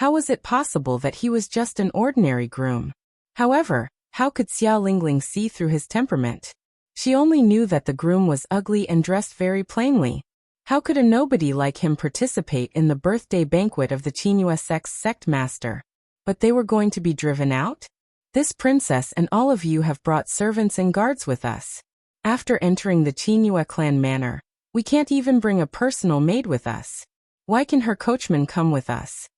How was it possible that he was just an ordinary groom? However, how could Xiao Lingling see through his temperament? She only knew that the groom was ugly and dressed very plainly. How could a nobody like him participate in the birthday banquet of the Qinghua sect master? But they were going to be driven out? This princess and all of you have brought servants and guards with us. After entering the Qinghua clan manor, we can't even bring a personal maid with us. Why can her coachman come with us?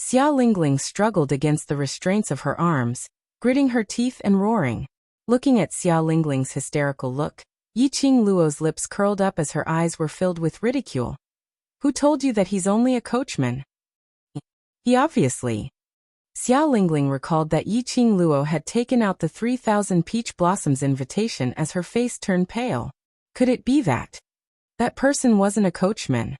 Xiao Lingling struggled against the restraints of her arms, gritting her teeth and roaring. Looking at Xiao Lingling's hysterical look, Yiqing Luo's lips curled up as her eyes were filled with ridicule. Who told you that he's only a coachman? He obviously. Xiao Lingling recalled that Yiqing Luo had taken out the 3,000 peach blossoms invitation as her face turned pale. Could it be that person wasn't a coachman?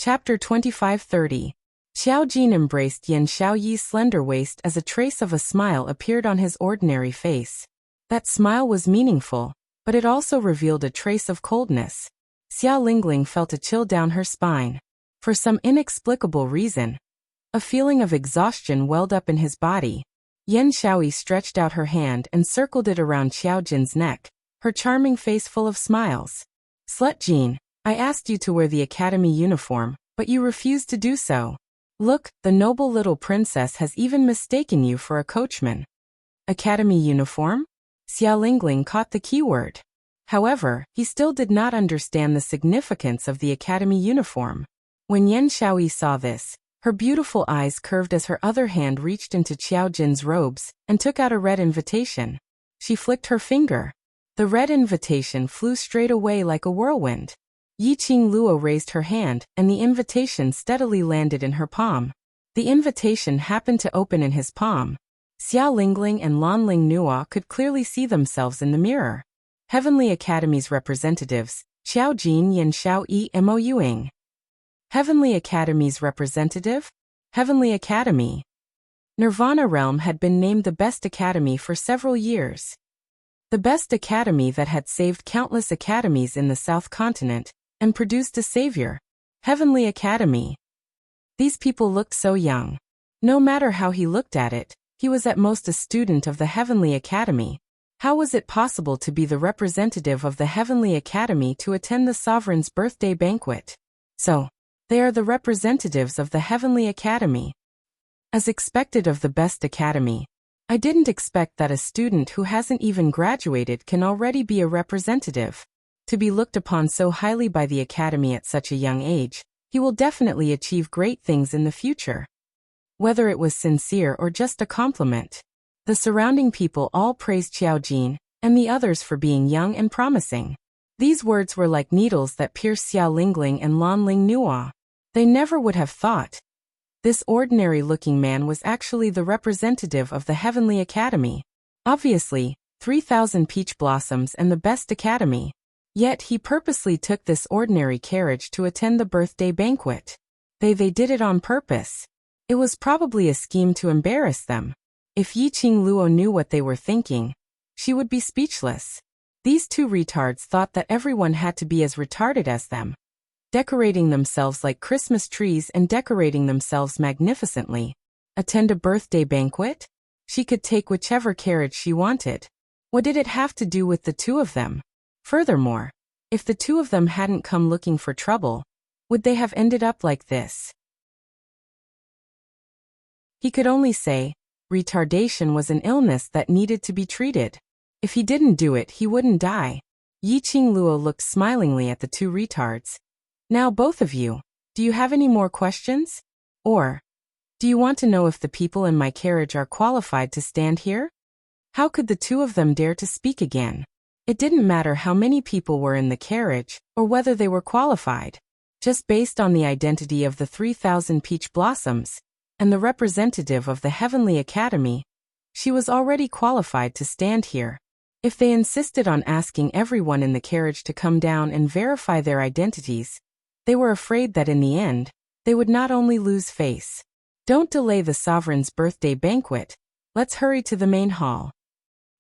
Chapter 25:30. Xiao Jin embraced Yan Xiaoyi's slender waist as a trace of a smile appeared on his ordinary face. That smile was meaningful, but it also revealed a trace of coldness. Xiao Lingling felt a chill down her spine. For some inexplicable reason, a feeling of exhaustion welled up in his body. Yan Xiaoyi stretched out her hand and circled it around Xiao Jin's neck, her charming face full of smiles. Slut Jin, I asked you to wear the academy uniform, but you refused to do so. Look, the noble little princess has even mistaken you for a coachman. Academy uniform? Xiao Lingling caught the keyword. However, he still did not understand the significance of the academy uniform. When Yan Xiaoyi saw this, her beautiful eyes curved as her other hand reached into Xiao Jin's robes and took out a red invitation. She flicked her finger. The red invitation flew straight away like a whirlwind. Yiqing Luo raised her hand, and the invitation steadily landed in her palm. The invitation happened to open in his palm. Xiao Lingling and Lanling Nua could clearly see themselves in the mirror. Heavenly Academy's representatives, Xiao Jin Yan Xiaoyi Mo Yuing. Heavenly Academy's representative? Heavenly Academy. Nirvana Realm had been named the best academy for several years. The best academy that had saved countless academies in the South Continent, and produced a savior. Heavenly Academy. These people looked so young. No matter how he looked at it, he was at most a student of the Heavenly Academy. How was it possible to be the representative of the Heavenly Academy to attend the sovereign's birthday banquet? So, they are the representatives of the Heavenly Academy. As expected of the best academy, I didn't expect that a student who hasn't even graduated can already be a representative. To be looked upon so highly by the academy at such a young age, he will definitely achieve great things in the future. Whether it was sincere or just a compliment, the surrounding people all praised Xiao Jin and the others for being young and promising. These words were like needles that pierced Xiao Lingling and Lanling Nua. They never would have thought. This ordinary-looking man was actually the representative of the Heavenly Academy. Obviously, 3,000 peach blossoms and the best academy. Yet he purposely took this ordinary carriage to attend the birthday banquet. They did it on purpose. It was probably a scheme to embarrass them. If Yiqing Luo knew what they were thinking, she would be speechless. These two retards thought that everyone had to be as retarded as them. Decorating themselves like Christmas trees and decorating themselves magnificently. Attend a birthday banquet? She could take whichever carriage she wanted. What did it have to do with the two of them? Furthermore, if the two of them hadn't come looking for trouble, would they have ended up like this? He could only say, retardation was an illness that needed to be treated. If he didn't do it, he wouldn't die. Yiqing Luo looked smilingly at the two retards. Now both of you, do you have any more questions? Or, do you want to know if the people in my carriage are qualified to stand here? How could the two of them dare to speak again? It didn't matter how many people were in the carriage, or whether they were qualified. Just based on the identity of the 3,000 peach blossoms, and the representative of the Heavenly Academy, she was already qualified to stand here. If they insisted on asking everyone in the carriage to come down and verify their identities, they were afraid that in the end, they would not only lose face. Don't delay the sovereign's birthday banquet. Let's hurry to the main hall.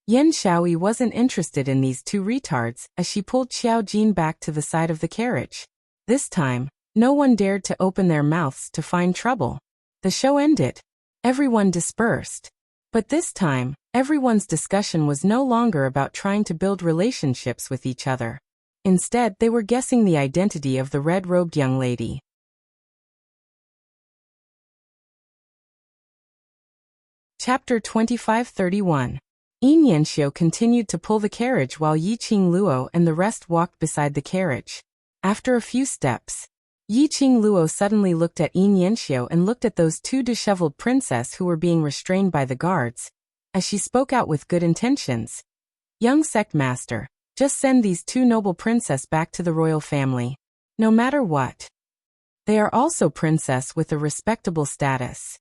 Yan Xiaoyi wasn't interested in these two retards as she pulled Xiao Jin back to the side of the carriage. This time, no one dared to open their mouths to find trouble. The show ended. Everyone dispersed. But this time, everyone's discussion was no longer about trying to build relationships with each other. Instead, they were guessing the identity of the red-robed young lady. Chapter 25-31. Yin Yanxiu continued to pull the carriage while Yiqing Luo and the rest walked beside the carriage. After a few steps, Yiqing Luo suddenly looked at Yin Yanxiu and looked at those two disheveled princesses who were being restrained by the guards, as she spoke out with good intentions. Young sect master, just send these two noble princesses back to the royal family. No matter what. They are also princess with a respectable status.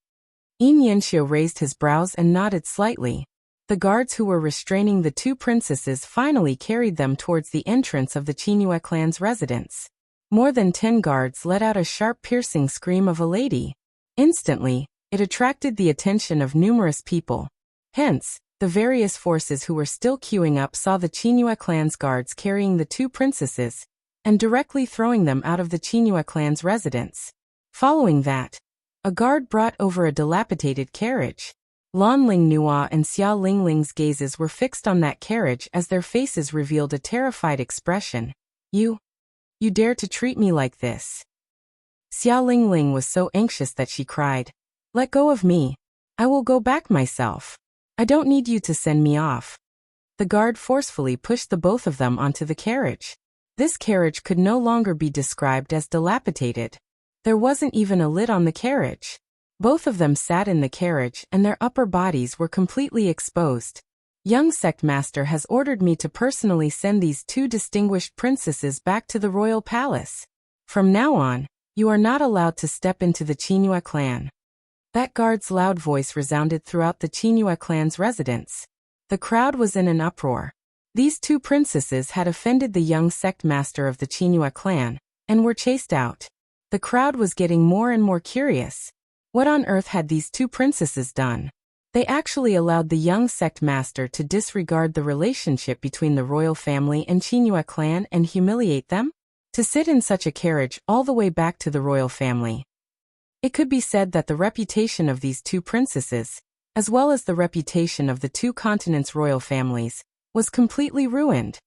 Yin Yanxiu raised his brows and nodded slightly. The guards who were restraining the two princesses finally carried them towards the entrance of the Qingyue clan's residence. More than 10 guards let out a sharp piercing scream of a lady. Instantly, it attracted the attention of numerous people. Hence, the various forces who were still queuing up saw the Qingyue clan's guards carrying the two princesses and directly throwing them out of the Qingyue clan's residence. Following that, a guard brought over a dilapidated carriage. Lan Ling Nua and Xia Lingling's gazes were fixed on that carriage as their faces revealed a terrified expression. You dare to treat me like this? Xia Lingling was so anxious that she cried. Let go of me. I will go back myself. I don't need you to send me off. The guard forcefully pushed the both of them onto the carriage. This carriage could no longer be described as dilapidated. There wasn't even a lid on the carriage. Both of them sat in the carriage and their upper bodies were completely exposed. Young sect master has ordered me to personally send these two distinguished princesses back to the royal palace. From now on, you are not allowed to step into the Qingyue clan. That guard's loud voice resounded throughout the Qingyue clan's residence. The crowd was in an uproar. These two princesses had offended the young sect master of the Qingyue clan and were chased out. The crowd was getting more and more curious. What on earth had these two princesses done? They actually allowed the young sect master to disregard the relationship between the royal family and Qingyue clan and humiliate them? To sit in such a carriage all the way back to the royal family. It could be said that the reputation of these two princesses, as well as the reputation of the two continents' royal families, was completely ruined.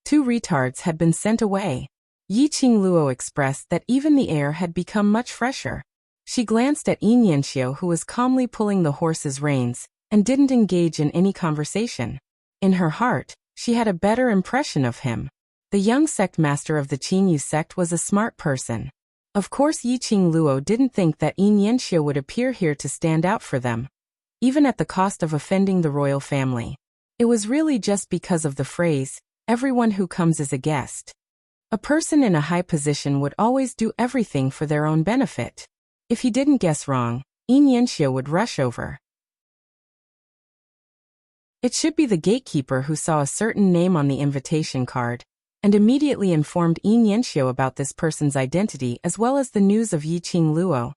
Two retards had been sent away. Yiqing Luo expressed that even the air had become much fresher. She glanced at Yin Yanxiu, who was calmly pulling the horse's reins, and didn't engage in any conversation. In her heart, she had a better impression of him. The young sect master of the Qinyu sect was a smart person. Of course Yiqing Luo didn't think that Yin Yanxiu would appear here to stand out for them, even at the cost of offending the royal family. It was really just because of the phrase, everyone who comes is a guest. A person in a high position would always do everything for their own benefit. If he didn't guess wrong, Yin Yanxiu would rush over. It should be the gatekeeper who saw a certain name on the invitation card, and immediately informed Yin Yanxiu about this person's identity as well as the news of Yiqing Luo,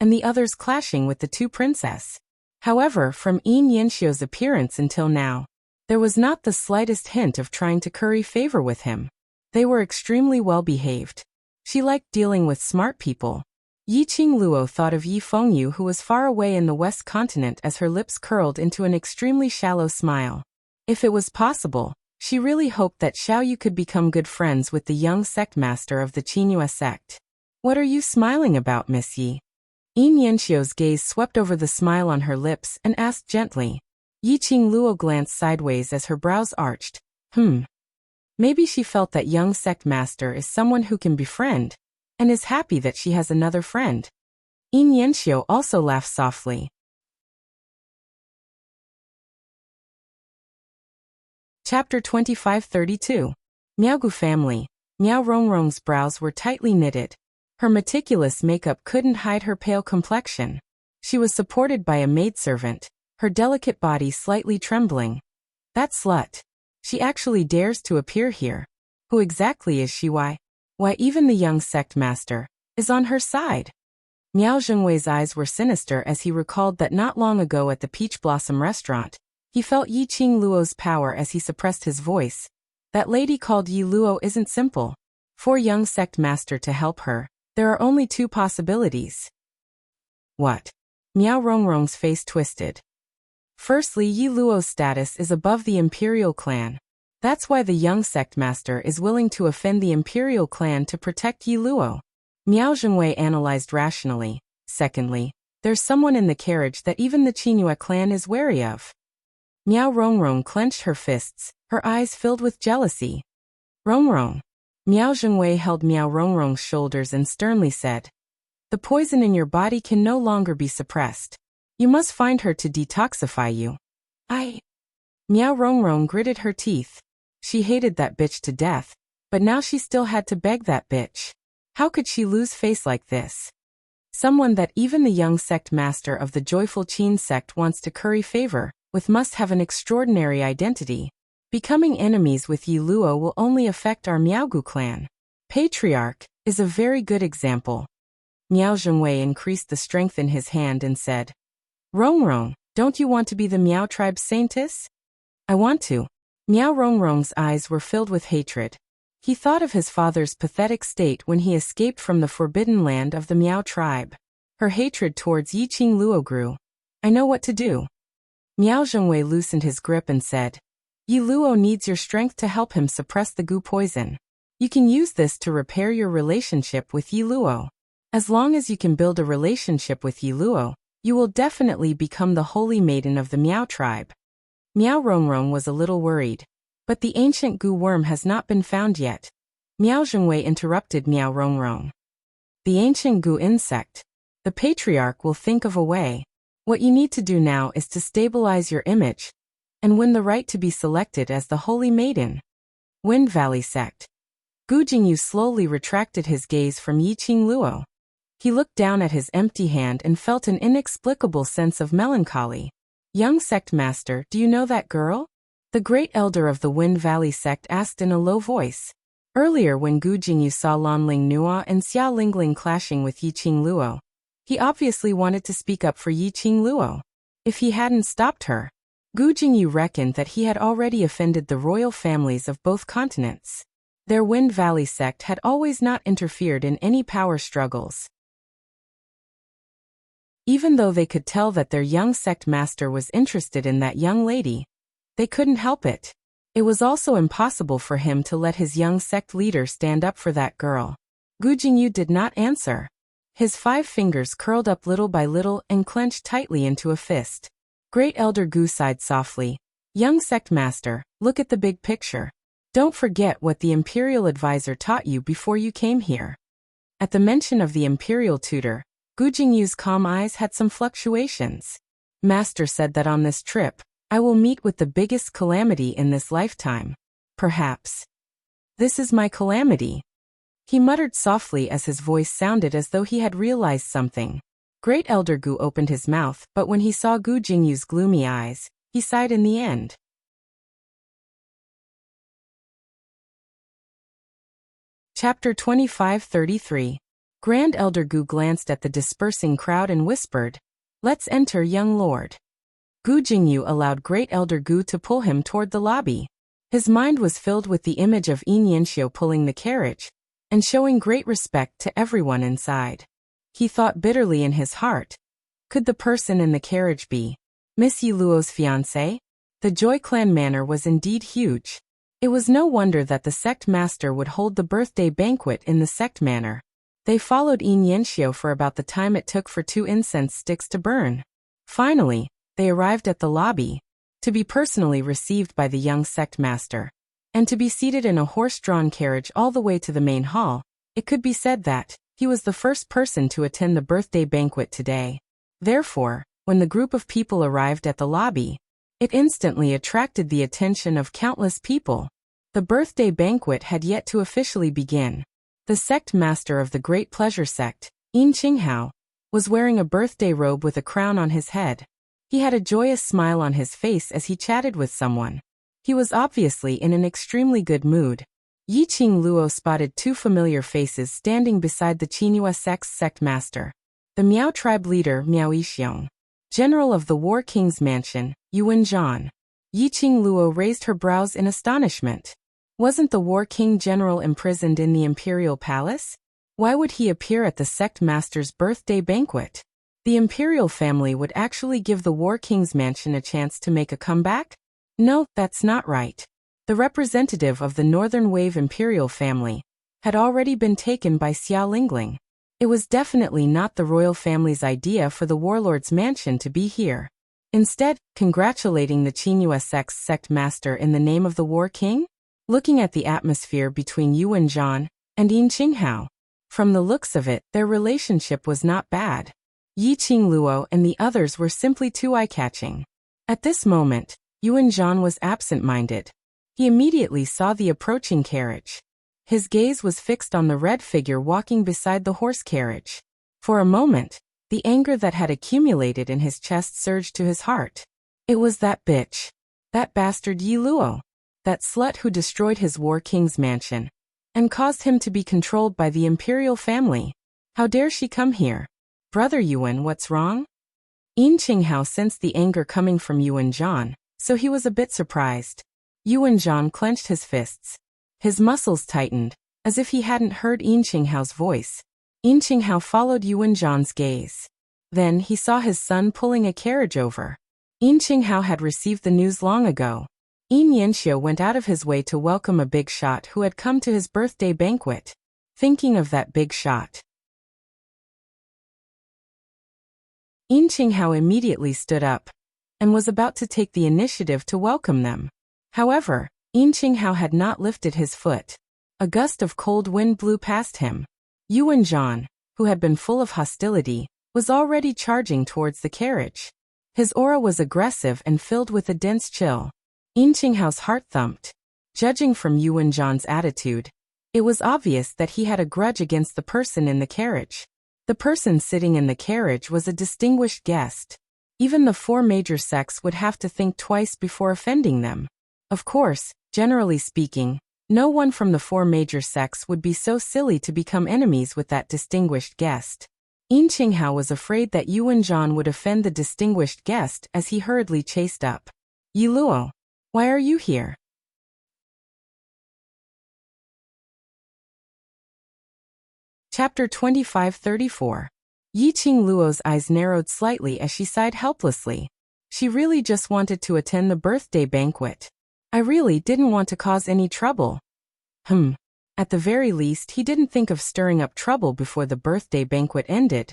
and the others clashing with the two princesses. However, from Yin Yanxiu's appearance until now, there was not the slightest hint of trying to curry favor with him. They were extremely well behaved. She liked dealing with smart people. Yiqing Luo thought of Yi Fengyu, who was far away in the west continent, as her lips curled into an extremely shallow smile. If it was possible, she really hoped that Xiaoyu could become good friends with the young sect master of the Qingyue sect. What are you smiling about, Miss Yi? Yin Yanxiu's gaze swept over the smile on her lips and asked gently. Yiqing Luo glanced sideways as her brows arched. Maybe she felt that young sect master is someone who can befriend, and is happy that she has another friend. Yin Yanxiu also laughed softly. Chapter 25-32. Miaogu family. Miao Rongrong's brows were tightly knitted. Her meticulous makeup couldn't hide her pale complexion. She was supported by a maidservant, her delicate body slightly trembling. That slut. She actually dares to appear here. Who exactly is she? Why even the young sect master is on her side. Miao Zhengwei's eyes were sinister as he recalled that not long ago at the Peach Blossom restaurant, he felt Yiqing Luo's power as he suppressed his voice. That lady called Yi Luo isn't simple. For young sect master to help her, there are only two possibilities. What? Miao Rongrong's face twisted. Firstly, Yi Luo's status is above the imperial clan. That's why the young sect master is willing to offend the imperial clan to protect Yi Luo. Miao Zhengwei analyzed rationally. Secondly, there's someone in the carriage that even the Qinghua clan is wary of. Miao Rongrong clenched her fists, her eyes filled with jealousy. Rongrong. Miao Zhengwei held Miao Rongrong's shoulders and sternly said, "The poison in your body can no longer be suppressed. You must find her to detoxify you." Miao Rongrong gritted her teeth. She hated that bitch to death, but now she still had to beg that bitch. How could she lose face like this? Someone that even the young sect master of the joyful Qin sect wants to curry favor with must have an extraordinary identity. Becoming enemies with Yi Luo will only affect our Miaogu clan. Patriarch is a very good example. Miao Zhengwei increased the strength in his hand and said, "Rongrong, don't you want to be the Miao tribe's saintess?" "I want to." Miao Rongrong's eyes were filled with hatred. He thought of his father's pathetic state when he escaped from the forbidden land of the Miao tribe. Her hatred towards Yiqing Luo grew. "I know what to do." Miao Zhengwei loosened his grip and said, "Yi Luo needs your strength to help him suppress the gu poison. You can use this to repair your relationship with Yi Luo. As long as you can build a relationship with Yi Luo, you will definitely become the holy maiden of the Miao tribe." Miao Rongrong was a little worried. "But the ancient gu worm has not been found yet." Miao Zhengwei interrupted Miao Rongrong. "The ancient gu insect. The patriarch will think of a way. What you need to do now is to stabilize your image and win the right to be selected as the holy maiden." Wind Valley sect. Gu Jingyu slowly retracted his gaze from Yiqing Luo. He looked down at his empty hand and felt an inexplicable sense of melancholy. "Young sect master, do you know that girl?" The great elder of the Wind Valley sect asked in a low voice. Earlier when Gu Jingyu saw Lanling Nua and Xia Lingling clashing with Yiqing Luo, he obviously wanted to speak up for Yiqing Luo. If he hadn't stopped her, Gu Jingyu reckoned that he had already offended the royal families of both continents. Their Wind Valley sect had always not interfered in any power struggles. Even though they could tell that their young sect master was interested in that young lady, they couldn't help it. It was also impossible for him to let his young sect leader stand up for that girl. Gu Jingyu did not answer. His 5 fingers curled up little by little and clenched tightly into a fist. Great Elder Gu sighed softly. "Young sect master, look at the big picture. Don't forget what the imperial advisor taught you before you came here." At the mention of the imperial tutor, Gu Jingyu's calm eyes had some fluctuations. "Master said that on this trip, I will meet with the biggest calamity in this lifetime. Perhaps this is my calamity." He muttered softly as his voice sounded as though he had realized something. Great Elder Gu opened his mouth, but when he saw Gu Jingyu's gloomy eyes, he sighed in the end. Chapter 25-33. Grand Elder Gu glanced at the dispersing crowd and whispered, "Let's enter, young lord." Gu Jingyu allowed Great Elder Gu to pull him toward the lobby. His mind was filled with the image of Yin Yanxiu pulling the carriage and showing great respect to everyone inside. He thought bitterly in his heart, could the person in the carriage be Miss Yi Luo's fiancé? The Joy Clan manor was indeed huge. It was no wonder that the sect master would hold the birthday banquet in the sect manor. They followed Yin Yanxiu for about the time it took for 2 incense sticks to burn. Finally, they arrived at the lobby, to be personally received by the young sect master, and to be seated in a horse-drawn carriage all the way to the main hall. It could be said that he was the first person to attend the birthday banquet today. Therefore, when the group of people arrived at the lobby, it instantly attracted the attention of countless people. The birthday banquet had yet to officially begin. The sect master of the Great Pleasure Sect, Yin Qinghao, was wearing a birthday robe with a crown on his head. He had a joyous smile on his face as he chatted with someone. He was obviously in an extremely good mood. Yiqing Luo spotted 2 familiar faces standing beside the Qinghua sect's sect master. The Miao tribe leader Miao Yixiong, general of the War King's mansion, Yuan Zhan. Yiqing Luo raised her brows in astonishment. Wasn't the War King General imprisoned in the imperial palace? Why would he appear at the sect master's birthday banquet? The imperial family would actually give the War King's mansion a chance to make a comeback? No, that's not right. The representative of the Northern Wave imperial family had already been taken by Xiao Lingling. It was definitely not the royal family's idea for the warlord's mansion to be here. Instead, congratulating the Qingyue sect's sect master in the name of the War King? Looking at the atmosphere between Yuan Zhan and Yin Qinghao, from the looks of it, their relationship was not bad. Yi Qingluo and the others were simply too eye-catching. At this moment, Yuan Zhan was absent-minded. He immediately saw the approaching carriage. His gaze was fixed on the red figure walking beside the horse carriage. For a moment, the anger that had accumulated in his chest surged to his heart. It was that bitch. That bastard Yi Luo. That slut who destroyed his War King's mansion and caused him to be controlled by the imperial family. How dare she come here? Brother Yuan, what's wrong? Yin Qinghao sensed the anger coming from Yuan Zhan, so he was a bit surprised. Yuan Zhan clenched his fists. His muscles tightened, as if he hadn't heard Yin Qinghao's voice. Yin Qinghao followed Yuan Zhan's gaze. Then he saw his son pulling a carriage over. Yin Qinghao had received the news long ago. Yin Yanxiu went out of his way to welcome a big shot who had come to his birthday banquet. Thinking of that big shot, Yin Qinghao immediately stood up and was about to take the initiative to welcome them. However, Yin Qinghao had not lifted his foot. A gust of cold wind blew past him. Yuan Zhan, who had been full of hostility, was already charging towards the carriage. His aura was aggressive and filled with a dense chill. Yin Qinghao's heart thumped. Judging from Yuan Zhan's attitude, it was obvious that he had a grudge against the person in the carriage. The person sitting in the carriage was a distinguished guest. Even the four major sects would have to think twice before offending them. Of course, generally speaking, no one from the four major sects would be so silly to become enemies with that distinguished guest. Yin Qinghao was afraid that Yuan Zhan would offend the distinguished guest as he hurriedly chased up. Yi Luo, why are you here? Chapter 25-34. Yi Qingluo's eyes narrowed slightly as she sighed helplessly. She really just wanted to attend the birthday banquet. I really didn't want to cause any trouble. At the very least, he didn't think of stirring up trouble before the birthday banquet ended.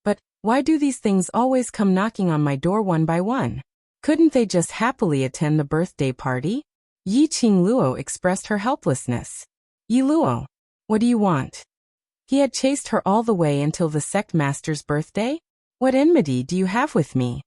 But why do these things always come knocking on my door one by one? Couldn't they just happily attend the birthday party? Yi Qingluo expressed her helplessness. Yi Luo, what do you want? He had chased her all the way until the sect master's birthday? What enmity do you have with me?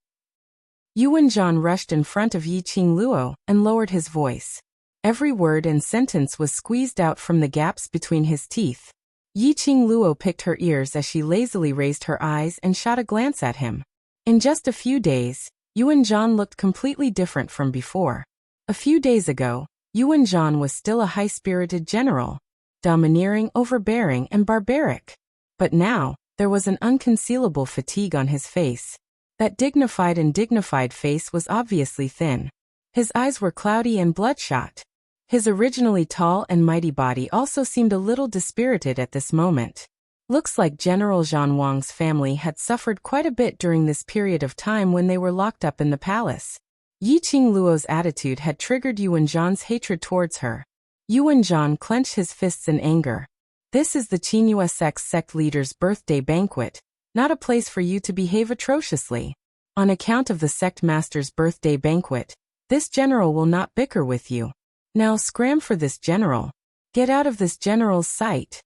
Yuan Zhan rushed in front of Yi Qingluo and lowered his voice. Every word and sentence was squeezed out from the gaps between his teeth. Yi Qingluo picked her ears as she lazily raised her eyes and shot a glance at him. In just a few days, Yuan Zhan looked completely different from before. A few days ago, Yuan Zhan was still a high-spirited general, domineering, overbearing, and barbaric. But now, there was an unconcealable fatigue on his face. That dignified and dignified face was obviously thin. His eyes were cloudy and bloodshot. His originally tall and mighty body also seemed a little dispirited at this moment. Looks like General Zhan Wang's family had suffered quite a bit during this period of time when they were locked up in the palace. Yi Qingluo's attitude had triggered Yuan Zhan's hatred towards her. Yuan Zhan clenched his fists in anger. This is the Qingyue sect leader's birthday banquet, not a place for you to behave atrociously. On account of the sect master's birthday banquet, this general will not bicker with you. Now scram for this general. Get out of this general's sight.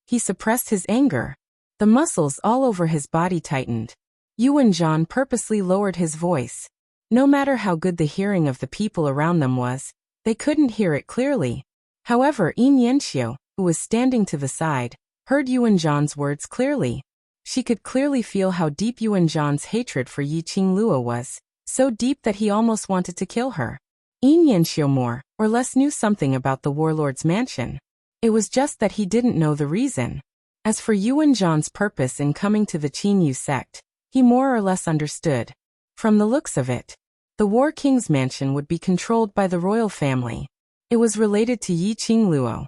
He suppressed his anger. The muscles all over his body tightened. Yuan Zhan purposely lowered his voice. No matter how good the hearing of the people around them was, they couldn't hear it clearly. However, Yin Yanxiu, who was standing to the side, heard Yuan Zhan's words clearly. She could clearly feel how deep Yuan Zhan's hatred for Yi Qingluo was, so deep that he almost wanted to kill her. Yin Yanxiu more or less knew something about the warlord's mansion. It was just that he didn't know the reason. As for Yuan Zhan's purpose in coming to the Qinyu sect, he more or less understood. From the looks of it, the War King's mansion would be controlled by the royal family. It was related to Yiqing Luo.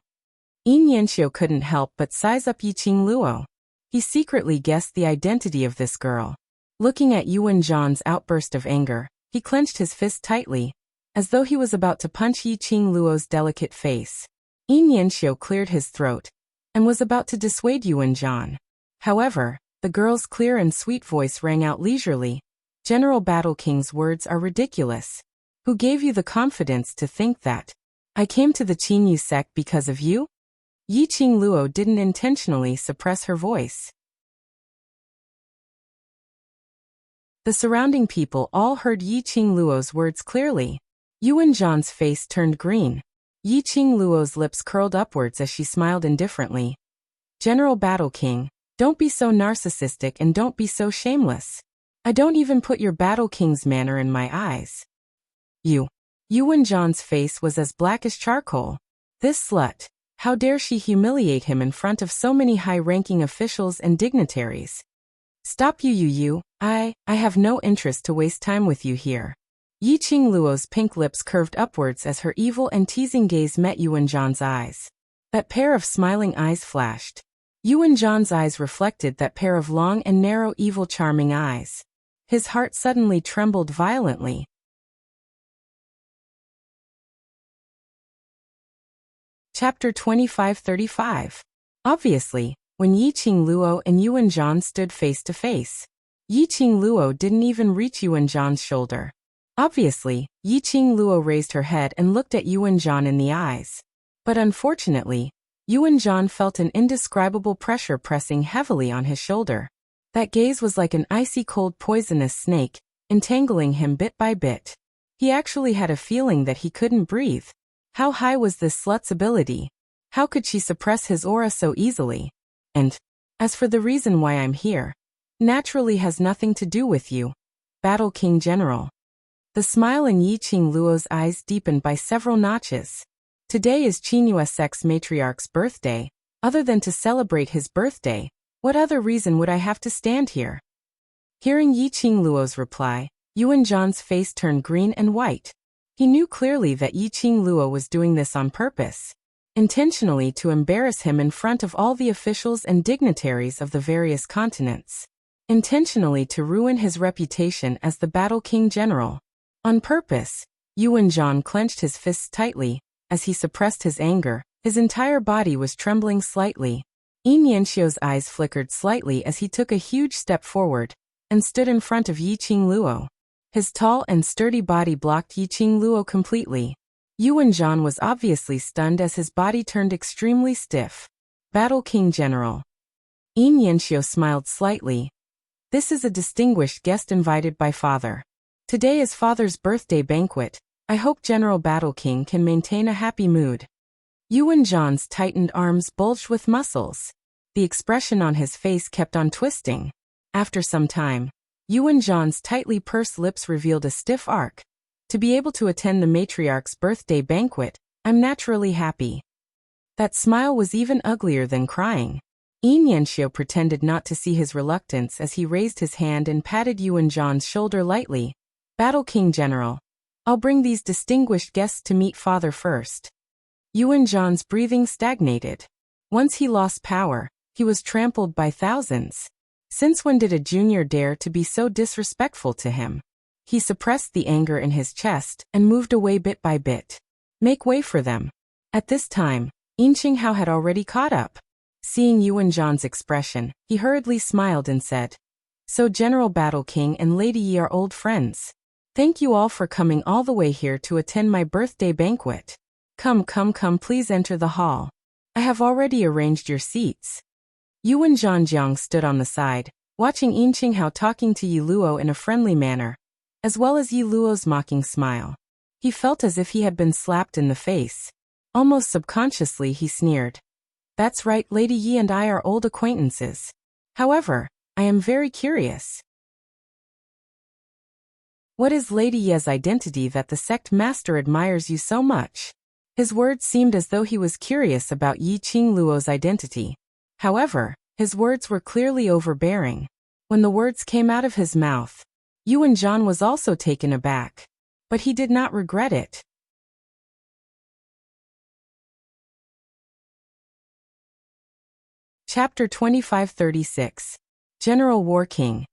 Yin Yanxiu couldn't help but size up Yiqing Luo. He secretly guessed the identity of this girl. Looking at Yuan Zhan's outburst of anger, he clenched his fist tightly, as though he was about to punch Yiqing Luo's delicate face. Yin Yanxiu cleared his throat and was about to dissuade Yuan Zhan. However, the girl's clear and sweet voice rang out leisurely. General Battle King's words are ridiculous. Who gave you the confidence to think that? I came to the Qinyu sect because of you? Yiqing Luo didn't intentionally suppress her voice. The surrounding people all heard Yiqing Luo's words clearly. Yuan Zhan's face turned green. Yiqing Luo's lips curled upwards as she smiled indifferently. General Battle King, don't be so narcissistic and don't be so shameless. I don't even put your Battle King's manner in my eyes. Yuan Zhan's face was as black as charcoal. This slut, how dare she humiliate him in front of so many high-ranking officials and dignitaries? Stop you. I have no interest to waste time with you here. Yiqing Luo's pink lips curved upwards as her evil and teasing gaze met Yuan Zhan's eyes. That pair of smiling eyes flashed. Yuan Zhan's eyes reflected that pair of long and narrow evil charming eyes. His heart suddenly trembled violently. Chapter 2535. Obviously, when Yiqing Luo and Yuan Zhan stood face to face, Yiqing Luo didn't even reach Yuan Zhan's shoulder. Obviously, Yiqing Luo raised her head and looked at Yuan Zhan in the eyes. But unfortunately, Yuan Zhan felt an indescribable pressure pressing heavily on his shoulder. That gaze was like an icy cold poisonous snake, entangling him bit by bit. He actually had a feeling that he couldn't breathe. How high was this slut's ability? How could she suppress his aura so easily? And, as for the reason why I'm here, naturally has nothing to do with you, Battle King General. The smile in Yiqing Luo's eyes deepened by several notches. Today is Qinyu sect's matriarch's birthday. Other than to celebrate his birthday, what other reason would I have to stand here? Hearing Yiqing Luo's reply, Yuan Zhan's face turned green and white. He knew clearly that Yiqing Luo was doing this on purpose, intentionally to embarrass him in front of all the officials and dignitaries of the various continents, intentionally to ruin his reputation as the Battle King General. On purpose, Yuan Zhan clenched his fists tightly. As he suppressed his anger, his entire body was trembling slightly. Yin Yanxiu's eyes flickered slightly as he took a huge step forward and stood in front of Yiqing Luo. His tall and sturdy body blocked Yiqing Luo completely. Yuan Zhan was obviously stunned as his body turned extremely stiff. Battle King General. Yin Yanxiu smiled slightly. This is a distinguished guest invited by Father. Today is Father's birthday banquet. I hope General Battle King can maintain a happy mood. Yuan Zhan's tightened arms bulged with muscles. The expression on his face kept on twisting. After some time, Yuan Zhan's tightly pursed lips revealed a stiff arc. To be able to attend the matriarch's birthday banquet, I'm naturally happy. That smile was even uglier than crying. Yin Yanxiu pretended not to see his reluctance as he raised his hand and patted Yuan Zhan's shoulder lightly. Battle King General, I'll bring these distinguished guests to meet Father first. Yuan Zhan's breathing stagnated. Once he lost power, he was trampled by thousands. Since when did a junior dare to be so disrespectful to him? He suppressed the anger in his chest and moved away bit by bit. Make way for them. At this time, Yin Qinghao had already caught up. Seeing Yuan Zhan's expression, he hurriedly smiled and said, So General Battle King and Lady Yi are old friends. Thank you all for coming all the way here to attend my birthday banquet. Come, please enter the hall. I have already arranged your seats. Yuan Zhanjiang stood on the side, watching Yin Qinghao talking to Yi Luo in a friendly manner, as well as Yi Luo's mocking smile. He felt as if he had been slapped in the face. Almost subconsciously he sneered. That's right, Lady Yi and I are old acquaintances. However, I am very curious. What is Lady Yi's identity that the sect master admires you so much? His words seemed as though he was curious about Yiqing Luo's identity. However, his words were clearly overbearing. When the words came out of his mouth, Yuan Zhan was also taken aback. But he did not regret it. Chapter 2536. General War King.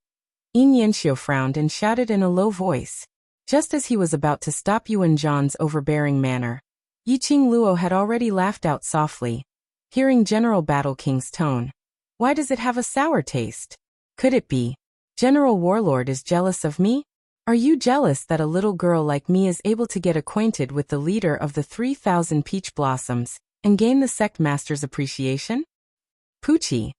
Yin Yanxiu frowned and shouted in a low voice. Just as he was about to stop Yuan Zhan's overbearing manner, Yiqing Luo had already laughed out softly, hearing General Battle King's tone. Why does it have a sour taste? Could it be General Warlord is jealous of me? Are you jealous that a little girl like me is able to get acquainted with the leader of the 3,000 peach blossoms and gain the sect master's appreciation? Poochie.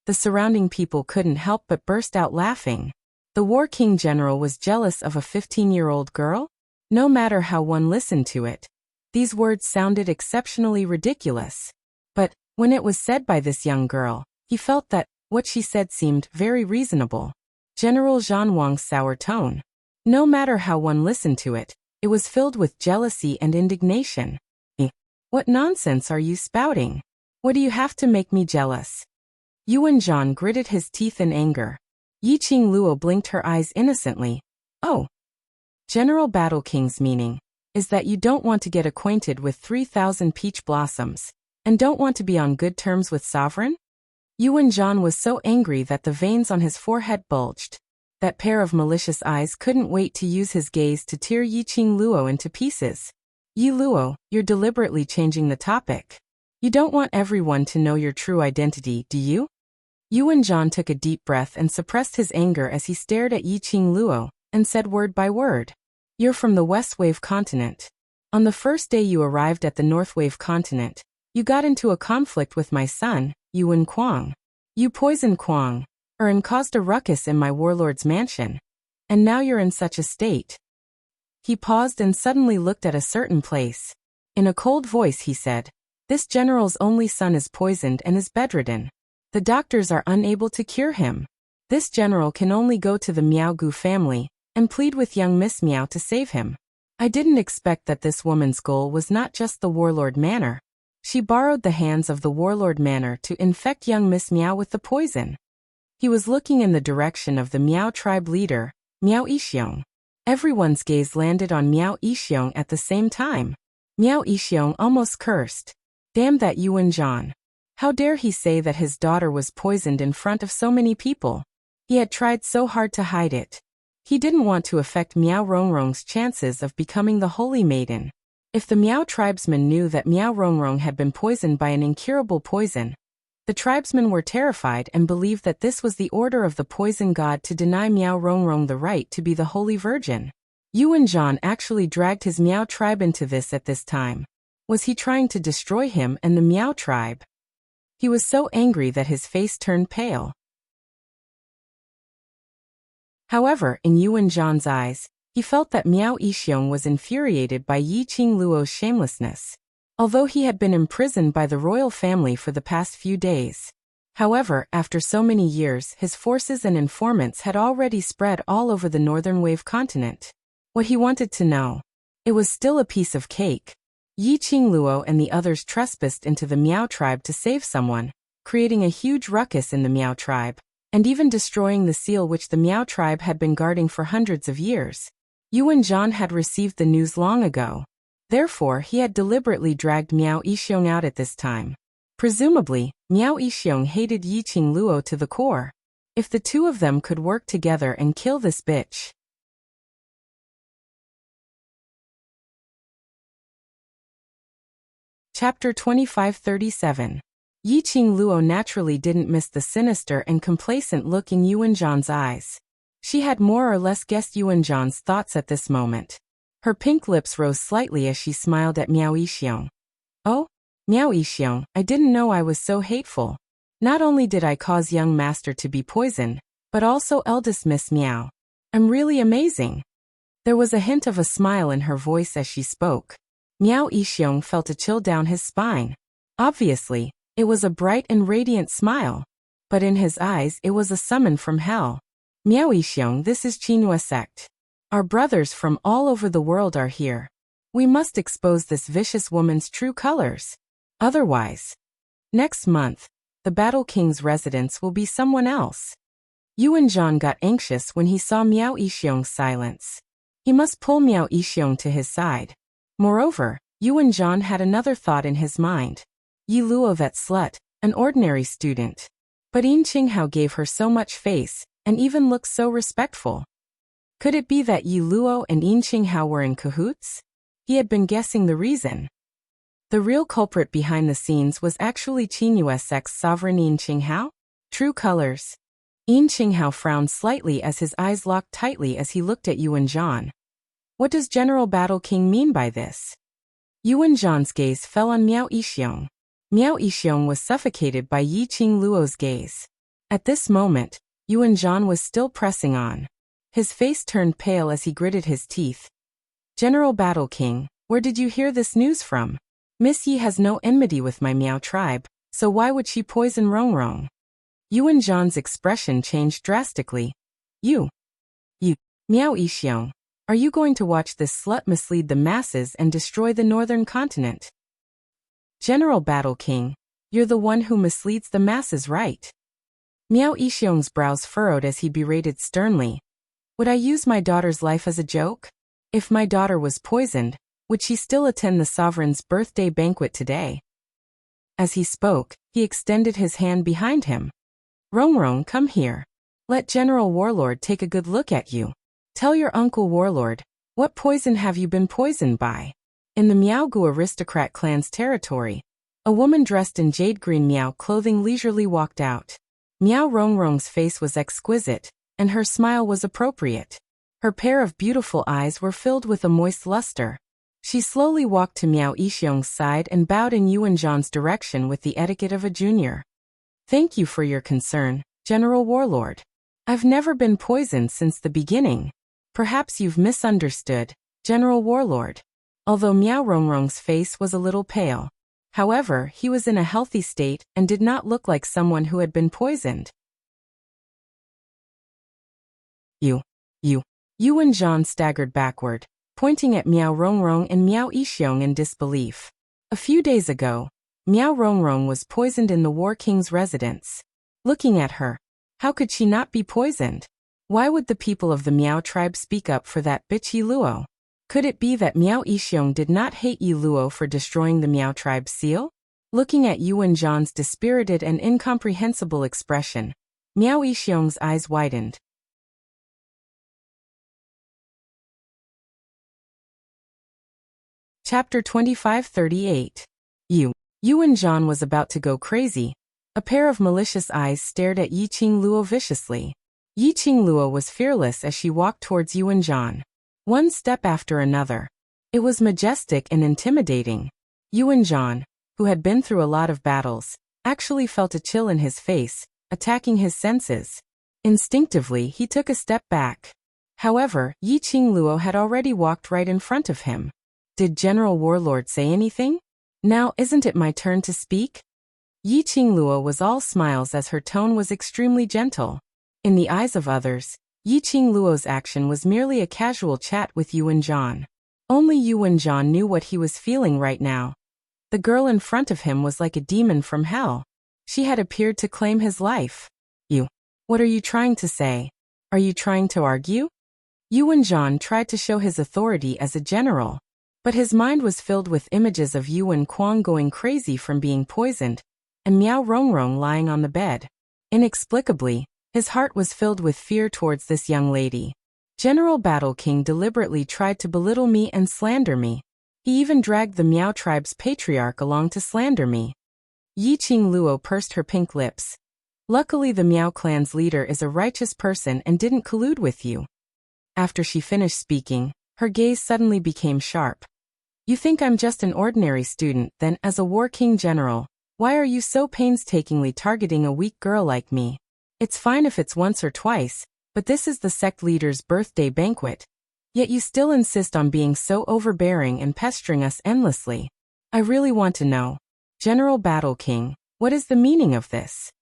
The surrounding people couldn't help but burst out laughing. The War King General was jealous of a 15-year-old girl? No matter how one listened to it, these words sounded exceptionally ridiculous. But when it was said by this young girl, he felt that what she said seemed very reasonable. General Zhan Wang's sour tone. No matter how one listened to it, it was filled with jealousy and indignation. What nonsense are you spouting? What do you have to make me jealous? Yuan Zhan gritted his teeth in anger. Yiqing Luo blinked her eyes innocently. Oh. General Battle King's meaning is that you don't want to get acquainted with 3,000 peach blossoms, and don't want to be on good terms with sovereign? Yuan Zhan was so angry that the veins on his forehead bulged. That pair of malicious eyes couldn't wait to use his gaze to tear Yiqing Luo into pieces. Yi Luo, you're deliberately changing the topic. You don't want everyone to know your true identity, do you? Yuan Zhan took a deep breath and suppressed his anger as he stared at Yiqing Luo, and said word by word. You're from the West Wave continent. On the first day you arrived at the North Wave continent, you got into a conflict with my son, Yuan Kuang. You poisoned Kuang, and caused a ruckus in my warlord's mansion. And now you're in such a state. He paused and suddenly looked at a certain place. In a cold voice he said, this general's only son is poisoned and is bedridden. The doctors are unable to cure him. This general can only go to the Miao Gu family and plead with young Miss Miao to save him. I didn't expect that this woman's goal was not just the warlord manor. She borrowed the hands of the warlord manor to infect young Miss Miao with the poison. He was looking in the direction of the Miao tribe leader, Miao Yixiong. Everyone's gaze landed on Miao Yixiong at the same time. Miao Yixiong almost cursed. Damn that Yuan Zhan. How dare he say that his daughter was poisoned in front of so many people? He had tried so hard to hide it. He didn't want to affect Miao Rongrong's chances of becoming the Holy Maiden. If the Miao tribesmen knew that Miao Rongrong had been poisoned by an incurable poison, the tribesmen were terrified and believed that this was the order of the poison god to deny Miao Rongrong the right to be the Holy Virgin. Yuan Zhan actually dragged his Miao tribe into this at this time. Was he trying to destroy him and the Miao tribe? He was so angry that his face turned pale. However, in Yuan Zhan's eyes, he felt that Miao Yixiong was infuriated by Yiqing Luo's shamelessness. Although he had been imprisoned by the royal family for the past few days. However, after so many years, his forces and informants had already spread all over the Northern Wave continent. What he wanted to know. It was still a piece of cake. Yiqing Luo and the others trespassed into the Miao tribe to save someone, creating a huge ruckus in the Miao tribe, and even destroying the seal which the Miao tribe had been guarding for hundreds of years. Yuan Zhan had received the news long ago. Therefore, he had deliberately dragged Miao Yixiong out at this time. Presumably, Miao Yixiong hated Yiqing Luo to the core. If the two of them could work together and kill this bitch. Chapter 2537. Yiqing Luo naturally didn't miss the sinister and complacent look in Yuan Zhan's eyes. She had more or less guessed Yuan Zhan's thoughts at this moment. Her pink lips rose slightly as she smiled at Miao Yixiong. Oh? Miao Yixiong, I didn't know I was so hateful. Not only did I cause young master to be poisoned, but also eldest Miss Miao. I'm really amazing. There was a hint of a smile in her voice as she spoke. Miao Yixiong felt a chill down his spine. Obviously, it was a bright and radiant smile. But in his eyes it was a summon from hell. Miao Yixiong, this is Qinhua sect. Our brothers from all over the world are here. We must expose this vicious woman's true colors. Otherwise, next month, the Battle King's residence will be someone else. Yuan Zhan got anxious when he saw Miao Yixiong's silence. He must pull Miao Yixiong to his side. Moreover, Yuan Zhan had another thought in his mind. Yi Luo, that slut, An ordinary student. But Yin Qinghao gave her so much face, and even looked so respectful. Could it be that Yi Luo and Yin Qinghao were in cahoots? He had been guessing the reason. The real culprit behind the scenes was actually Qinyu's ex-sovereign Yin Qinghao? True colors. Yin Qinghao frowned slightly as his eyes locked tightly as he looked at Yuan Zhan. What does General Battle King mean by this? Yuan Zhan's gaze fell on Miao Yixiong. Miao Yixiong was suffocated by Yi Qingluo's gaze. At this moment, Yuan Zhan was still pressing on. His face turned pale as he gritted his teeth. General Battle King, where did you hear this news from? Miss Yi has no enmity with my Miao tribe, so why would she poison Rongrong? Yuan Zhan's expression changed drastically. You, Miao Yixiong, are you going to watch this slut mislead the masses and destroy the northern continent? General Battle King, you're the one who misleads the masses, right? Miao Yixiong's brows furrowed as he berated sternly. Would I use my daughter's life as a joke? If my daughter was poisoned, would she still attend the sovereign's birthday banquet today? As he spoke, he extended his hand behind him. Rongrong, come here. Let General Warlord take a good look at you. Tell your uncle Warlord, what poison have you been poisoned by? In the Miaogu aristocrat clan's territory, a woman dressed in jade green Miao clothing leisurely walked out. Miao Rongrong's face was exquisite, and her smile was appropriate. Her pair of beautiful eyes were filled with a moist luster. She slowly walked to Miao Yixiong's side and bowed in Yuan Zhan's direction with the etiquette of a junior. Thank you for your concern, General Warlord. I've never been poisoned since the beginning. Perhaps you've misunderstood, General Warlord. Although Miao Rongrong's face was a little pale. However, he was in a healthy state and did not look like someone who had been poisoned. Yuan Zhan staggered backward, pointing at Miao Rongrong and Miao Yixiong in disbelief. A few days ago, Miao Rongrong was poisoned in the War King's residence. Looking at her, how could she not be poisoned? Why would the people of the Miao tribe speak up for that bitch Yi Luo? Could it be that Miao Yixiong did not hate Yi Luo for destroying the Miao tribe's seal? Looking at Yuan Zhan's dispirited and incomprehensible expression, Miao Yixiong's eyes widened. Chapter 2538. Yuan Zhan was about to go crazy. A pair of malicious eyes stared at Yi Qingluo viciously. Yi Qingluo was fearless as she walked towards Yuan Zhan. One step after another. It was majestic and intimidating. Yuan Zhan, who had been through a lot of battles, actually felt a chill in his face, attacking his senses. Instinctively, he took a step back. However, Yi Qingluo had already walked right in front of him. Did General Warlord say anything? Now isn't it my turn to speak? Yi Qingluo was all smiles as her tone was extremely gentle. In the eyes of others, Yi Qingluo's action was merely a casual chat with Yuan Zhan. Only Yuan Zhan knew what he was feeling right now. The girl in front of him was like a demon from hell. She had appeared to claim his life. What are you trying to say? Are you trying to argue? Yuan Zhan tried to show his authority as a general. But his mind was filled with images of Yuan Kuang going crazy from being poisoned, and Miao Rongrong lying on the bed. Inexplicably, his heart was filled with fear towards this young lady. General Battle King deliberately tried to belittle me and slander me. He even dragged the Miao tribe's patriarch along to slander me. Yi Qingluo pursed her pink lips. Luckily the Miao clan's leader is a righteous person and didn't collude with you. After she finished speaking, her gaze suddenly became sharp. You think I'm just an ordinary student, then as a War King general, why are you so painstakingly targeting a weak girl like me? It's fine if it's once or twice, but this is the sect leader's birthday banquet. Yet you still insist on being so overbearing and pestering us endlessly. I really want to know. General Battle King, what is the meaning of this?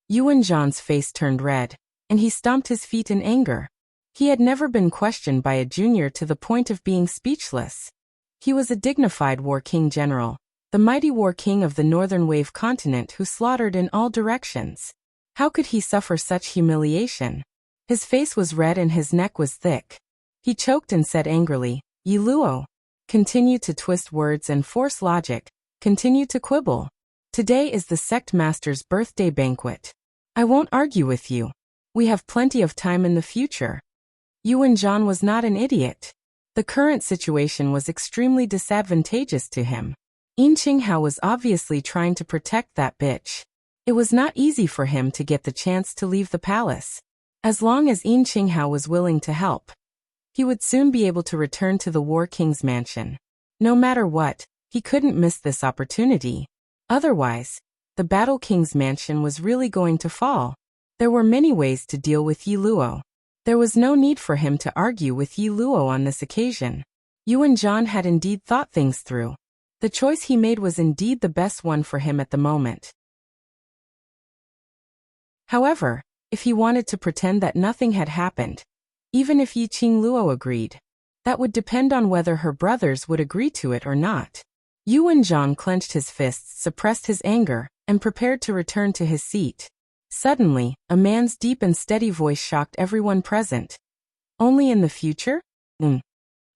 Yuan Zhan's face turned red, and he stomped his feet in anger. He had never been questioned by a junior to the point of being speechless. He was a dignified War King general, the mighty War King of the Northern Wave continent who slaughtered in all directions. How could he suffer such humiliation? His face was red and his neck was thick. He choked and said angrily, Yi Luo. Continue to twist words and force logic. Continue to quibble. Today is the sect master's birthday banquet. I won't argue with you. We have plenty of time in the future. Yuan Zhan was not an idiot. The current situation was extremely disadvantageous to him. Yin Qinghao was obviously trying to protect that bitch. It was not easy for him to get the chance to leave the palace. As long as Yin Qinghao was willing to help, he would soon be able to return to the War King's mansion. No matter what, he couldn't miss this opportunity. Otherwise, the Battle King's mansion was really going to fall. There were many ways to deal with Yi Luo. There was no need for him to argue with Yi Luo on this occasion. Yuan Zhan had indeed thought things through. The choice he made was indeed the best one for him at the moment. However, if he wanted to pretend that nothing had happened, even if Yi Qingluo agreed, that would depend on whether her brothers would agree to it or not. Yuan Zhan clenched his fists, suppressed his anger, and prepared to return to his seat. Suddenly, a man's deep and steady voice shocked everyone present. Only in the future?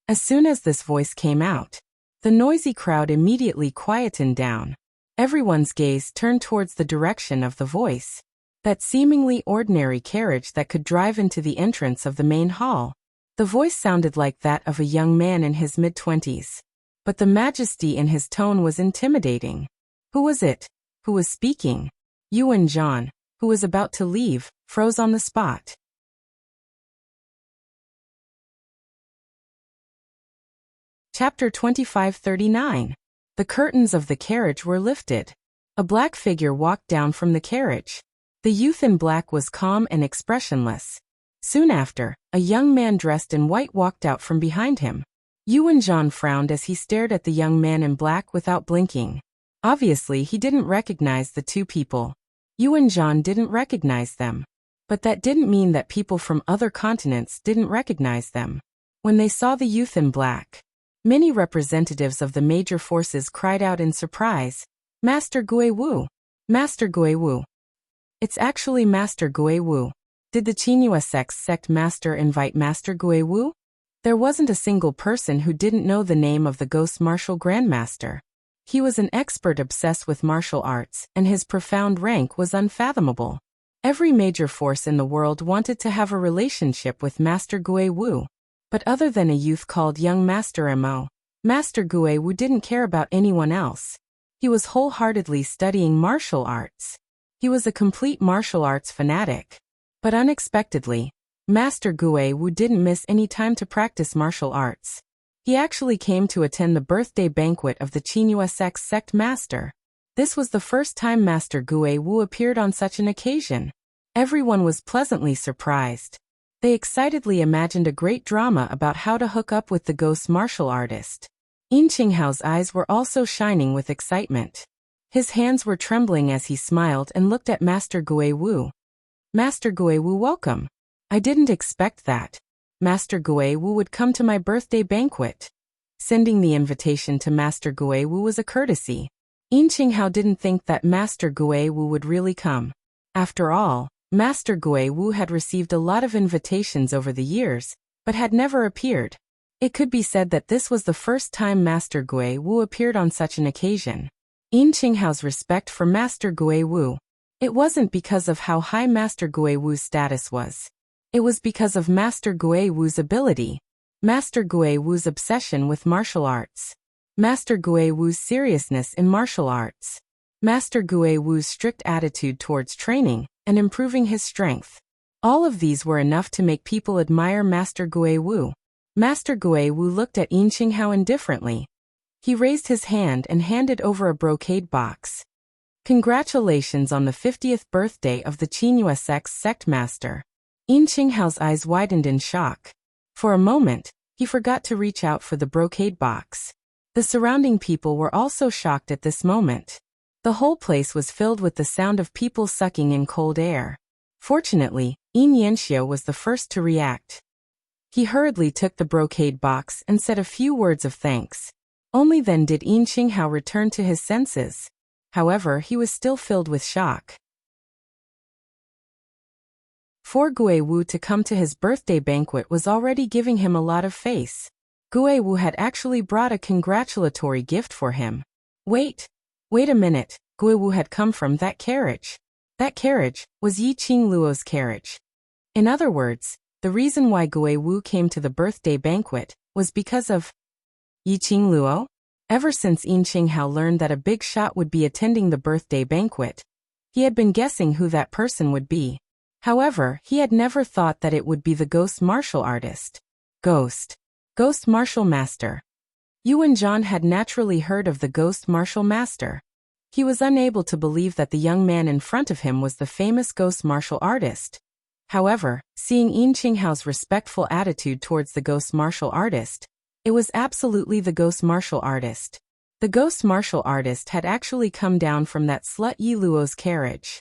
As soon as this voice came out, the noisy crowd immediately quietened down. Everyone's gaze turned towards the direction of the voice. That seemingly ordinary carriage that could drive into the entrance of the main hall. The voice sounded like that of a young man in his mid-20s. But the majesty in his tone was intimidating. Who was it? Who was speaking? Yuan Zhan, who was about to leave, froze on the spot. Chapter 2539. The curtains of the carriage were lifted. A black figure walked down from the carriage. The youth in black was calm and expressionless. Soon after, a young man dressed in white walked out from behind him. Yuan Zhan frowned as he stared at the young man in black without blinking. Obviously, he didn't recognize the two people. Yuan Zhan didn't recognize them. But that didn't mean that people from other continents didn't recognize them. When they saw the youth in black, many representatives of the major forces cried out in surprise, "Master Gui Wu! Master Gui Wu! It's actually Master Gui Wu. Did the Qinghua sect master invite Master Gui Wu?" There wasn't a single person who didn't know the name of the Ghost Martial Grandmaster. He was an expert obsessed with martial arts, and his profound rank was unfathomable. Every major force in the world wanted to have a relationship with Master Gui Wu. But other than a youth called Young Master Mo, Master Gui Wu didn't care about anyone else. He was wholeheartedly studying martial arts. He was a complete martial arts fanatic. But unexpectedly, Master Gui Wu didn't miss any time to practice martial arts. He actually came to attend the birthday banquet of the Qinghua sect master. This was the first time Master Gui Wu appeared on such an occasion. Everyone was pleasantly surprised. They excitedly imagined a great drama about how to hook up with the ghost martial artist. Yin Qinghao's eyes were also shining with excitement. His hands were trembling as he smiled and looked at Master Gui Wu. "Master Gui Wu, welcome. I didn't expect that. Master Gui Wu would come to my birthday banquet." Sending the invitation to Master Gui Wu was a courtesy. Yin Qinghao didn't think that Master Gui Wu would really come. After all, Master Gui Wu had received a lot of invitations over the years, but had never appeared. It could be said that this was the first time Master Gui Wu appeared on such an occasion. Yin Qinghao's respect for Master Gui Wu. It wasn't because of how high Master Gui Wu's status was. It was because of Master Gui Wu's ability, Master Gui Wu's obsession with martial arts, Master Gui Wu's seriousness in martial arts, Master Gui Wu's strict attitude towards training and improving his strength. All of these were enough to make people admire Master Gui Wu. Master Gui Wu looked at Yin Qinghao indifferently. He raised his hand and handed over a brocade box. "Congratulations on the 50th birthday of the Qinghua sect master." Yin Qinghao's eyes widened in shock. For a moment, he forgot to reach out for the brocade box. The surrounding people were also shocked at this moment. The whole place was filled with the sound of people sucking in cold air. Fortunately, Yin Yanxiu was the first to react. He hurriedly took the brocade box and said a few words of thanks. Only then did Yin Qinghao return to his senses. However, he was still filled with shock. For Gui Wu to come to his birthday banquet was already giving him a lot of face. Gui Wu had actually brought a congratulatory gift for him. Wait a minute, Guiwu had come from that carriage. That carriage was Yi Qingluo's carriage. In other words, the reason why Guiwu came to the birthday banquet was because of Yi Qingluo. Ever since Yin Qinghao learned that a big shot would be attending the birthday banquet, he had been guessing who that person would be. However, he had never thought that it would be the ghost martial artist. Ghost martial master. Yuan Zhan had naturally heard of the ghost martial master. He was unable to believe that the young man in front of him was the famous ghost martial artist. However, seeing Yin Qinghao's respectful attitude towards the ghost martial artist, it was absolutely the ghost martial artist. The ghost martial artist had actually come down from that slut Yi Luo's carriage.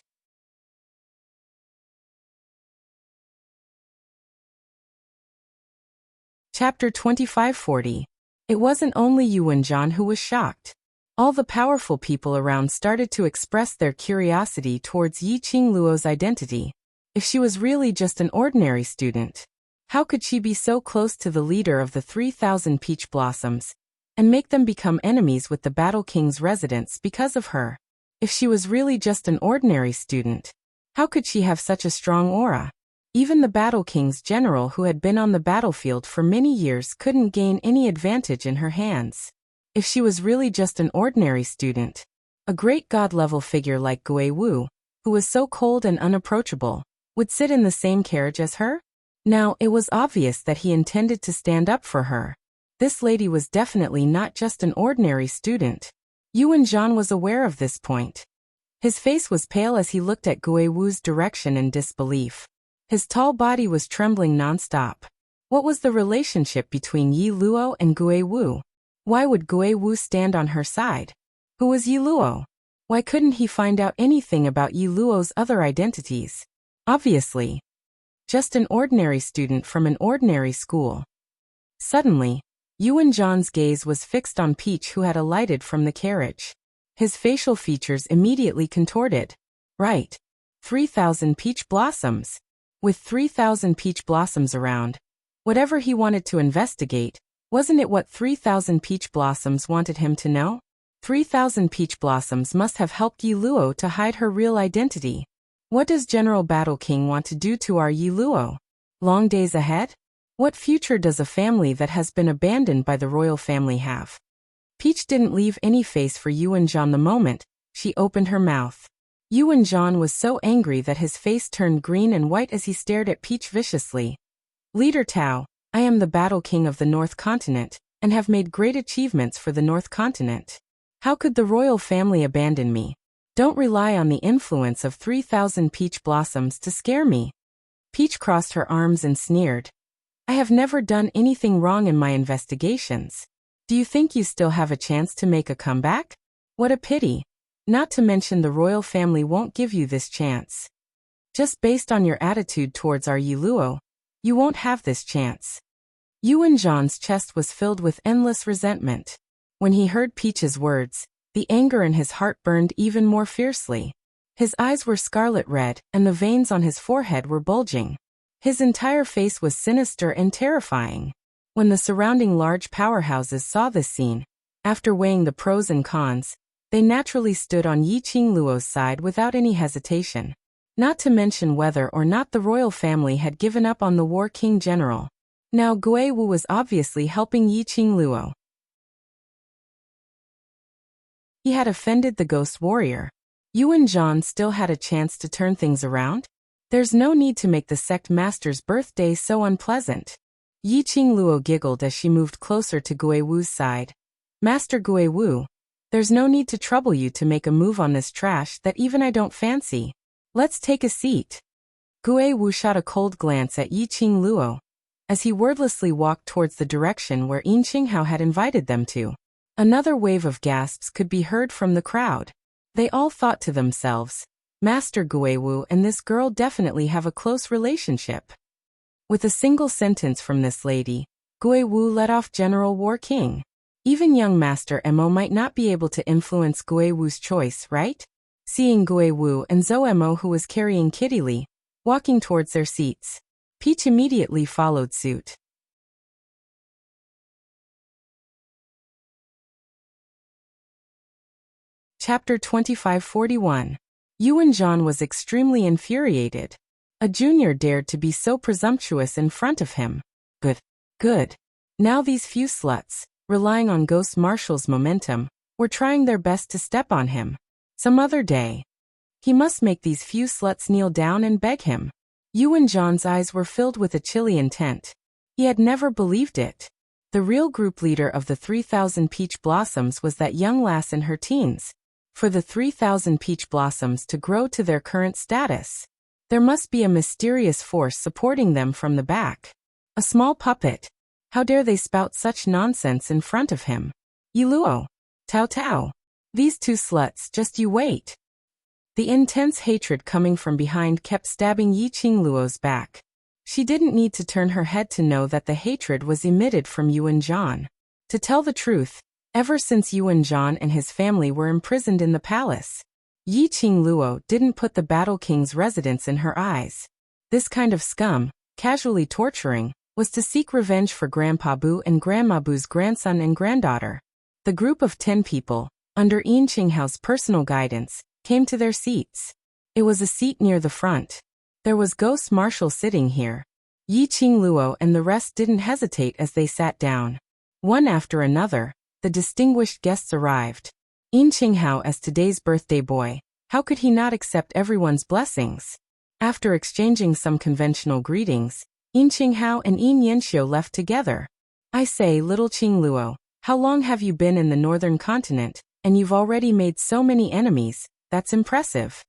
Chapter 2540. It wasn't only Yuan Zhan who was shocked. All the powerful people around started to express their curiosity towards Yi Qingluo's identity. If she was really just an ordinary student, how could she be so close to the leader of the 3,000 peach blossoms and make them become enemies with the Battle King's residents because of her? If she was really just an ordinary student, how could she have such a strong aura? Even the Battle King's general who had been on the battlefield for many years couldn't gain any advantage in her hands. If she was really just an ordinary student, a great god-level figure like Guiwu, who was so cold and unapproachable, would sit in the same carriage as her? Now, it was obvious that he intended to stand up for her. This lady was definitely not just an ordinary student. Yuan Zhan was aware of this point. His face was pale as he looked at Guiwu's direction in disbelief. His tall body was trembling non-stop. What was the relationship between Yi Luo and Guiwu? Why would Guiwu stand on her side? Who was Yi Luo? Why couldn't he find out anything about Yi Luo's other identities? Obviously, just an ordinary student from an ordinary school. Suddenly, Yuan Zhan's gaze was fixed on Peach, who had alighted from the carriage. His facial features immediately contorted. Right. 3,000 peach blossoms. With 3,000 peach blossoms around, whatever he wanted to investigate, wasn't it what 3,000 peach blossoms wanted him to know? 3,000 peach blossoms must have helped Yi Luo to hide her real identity. What does General Battle King want to do to our Yi Luo? Long days ahead? What future does a family that has been abandoned by the royal family have? Peach didn't leave any face for Yuan Zhan the moment she opened her mouth. Yuan Zhan was so angry that his face turned green and white as he stared at Peach viciously. Leader Tao, I am the Battle King of the North Continent, and have made great achievements for the North Continent. How could the royal family abandon me? Don't rely on the influence of 3,000 peach blossoms to scare me. Peach crossed her arms and sneered. I have never done anything wrong in my investigations. Do you think you still have a chance to make a comeback? What a pity. Not to mention the royal family won't give you this chance. Just based on your attitude towards our Yi Luo, you won't have this chance. Yuan Zhan's chest was filled with endless resentment. When he heard Peach's words, the anger in his heart burned even more fiercely. His eyes were scarlet red, and the veins on his forehead were bulging. His entire face was sinister and terrifying. When the surrounding large powerhouses saw this scene, after weighing the pros and cons, they naturally stood on Yi Qingluo's side without any hesitation. Not to mention whether or not the royal family had given up on the War King General. Now Guiwu was obviously helping Yi Qingluo. He had offended the ghost warrior. Yuan Zhan still had a chance to turn things around? There's no need to make the sect master's birthday so unpleasant. Yi Qingluo giggled as she moved closer to Guiwu's side. Master Guiwu, there's no need to trouble you to make a move on this trash that even I don't fancy. Let's take a seat. Guiwu shot a cold glance at Yi Qingluo as he wordlessly walked towards the direction where Yin Qinghao had invited them to. Another wave of gasps could be heard from the crowd. They all thought to themselves, Master Guiwu and this girl definitely have a close relationship. With a single sentence from this lady, Guiwu let off General War King. Even young Master Mo might not be able to influence Guiwu's choice, right? Seeing Guiwu and Zhou Mo, who was carrying Kitty Li, walking towards their seats, Peach immediately followed suit. Chapter 2541. Yuan Zhan was extremely infuriated. A junior dared to be so presumptuous in front of him. Good. Now these few sluts, relying on Ghost Marshal's momentum, were trying their best to step on him. Some other day, he must make these few sluts kneel down and beg him. Yuan Zhan's eyes were filled with a chilly intent. He had never believed it. The real group leader of the 3,000 peach blossoms was that young lass in her teens. For the 3,000 peach blossoms to grow to their current status, there must be a mysterious force supporting them from the back. A small puppet. How dare they spout such nonsense in front of him? Yiluo. Tao. These two sluts, just you wait. The intense hatred coming from behind kept stabbing Yi Qingluo's back. She didn't need to turn her head to know that the hatred was emitted from Yuan Zhan. To tell the truth, ever since Yuan Zhan and his family were imprisoned in the palace, Yi Qingluo didn't put the Battle King's residence in her eyes. This kind of scum, casually torturing, was to seek revenge for Grandpa Bu and Grandma Bu's grandson and granddaughter. The group of 10 people, under Yin Qinghao's personal guidance, came to their seats. It was a seat near the front. There was Ghost Marshal sitting here. Yi Qingluo and the rest didn't hesitate as they sat down. One after another, the distinguished guests arrived. Yin Qinghao as today's birthday boy, how could he not accept everyone's blessings? After exchanging some conventional greetings, Yin Qinghao and Yin Yanxiu left together. I say, little Qingluo, how long have you been in the northern continent, and you've already made so many enemies? That's impressive.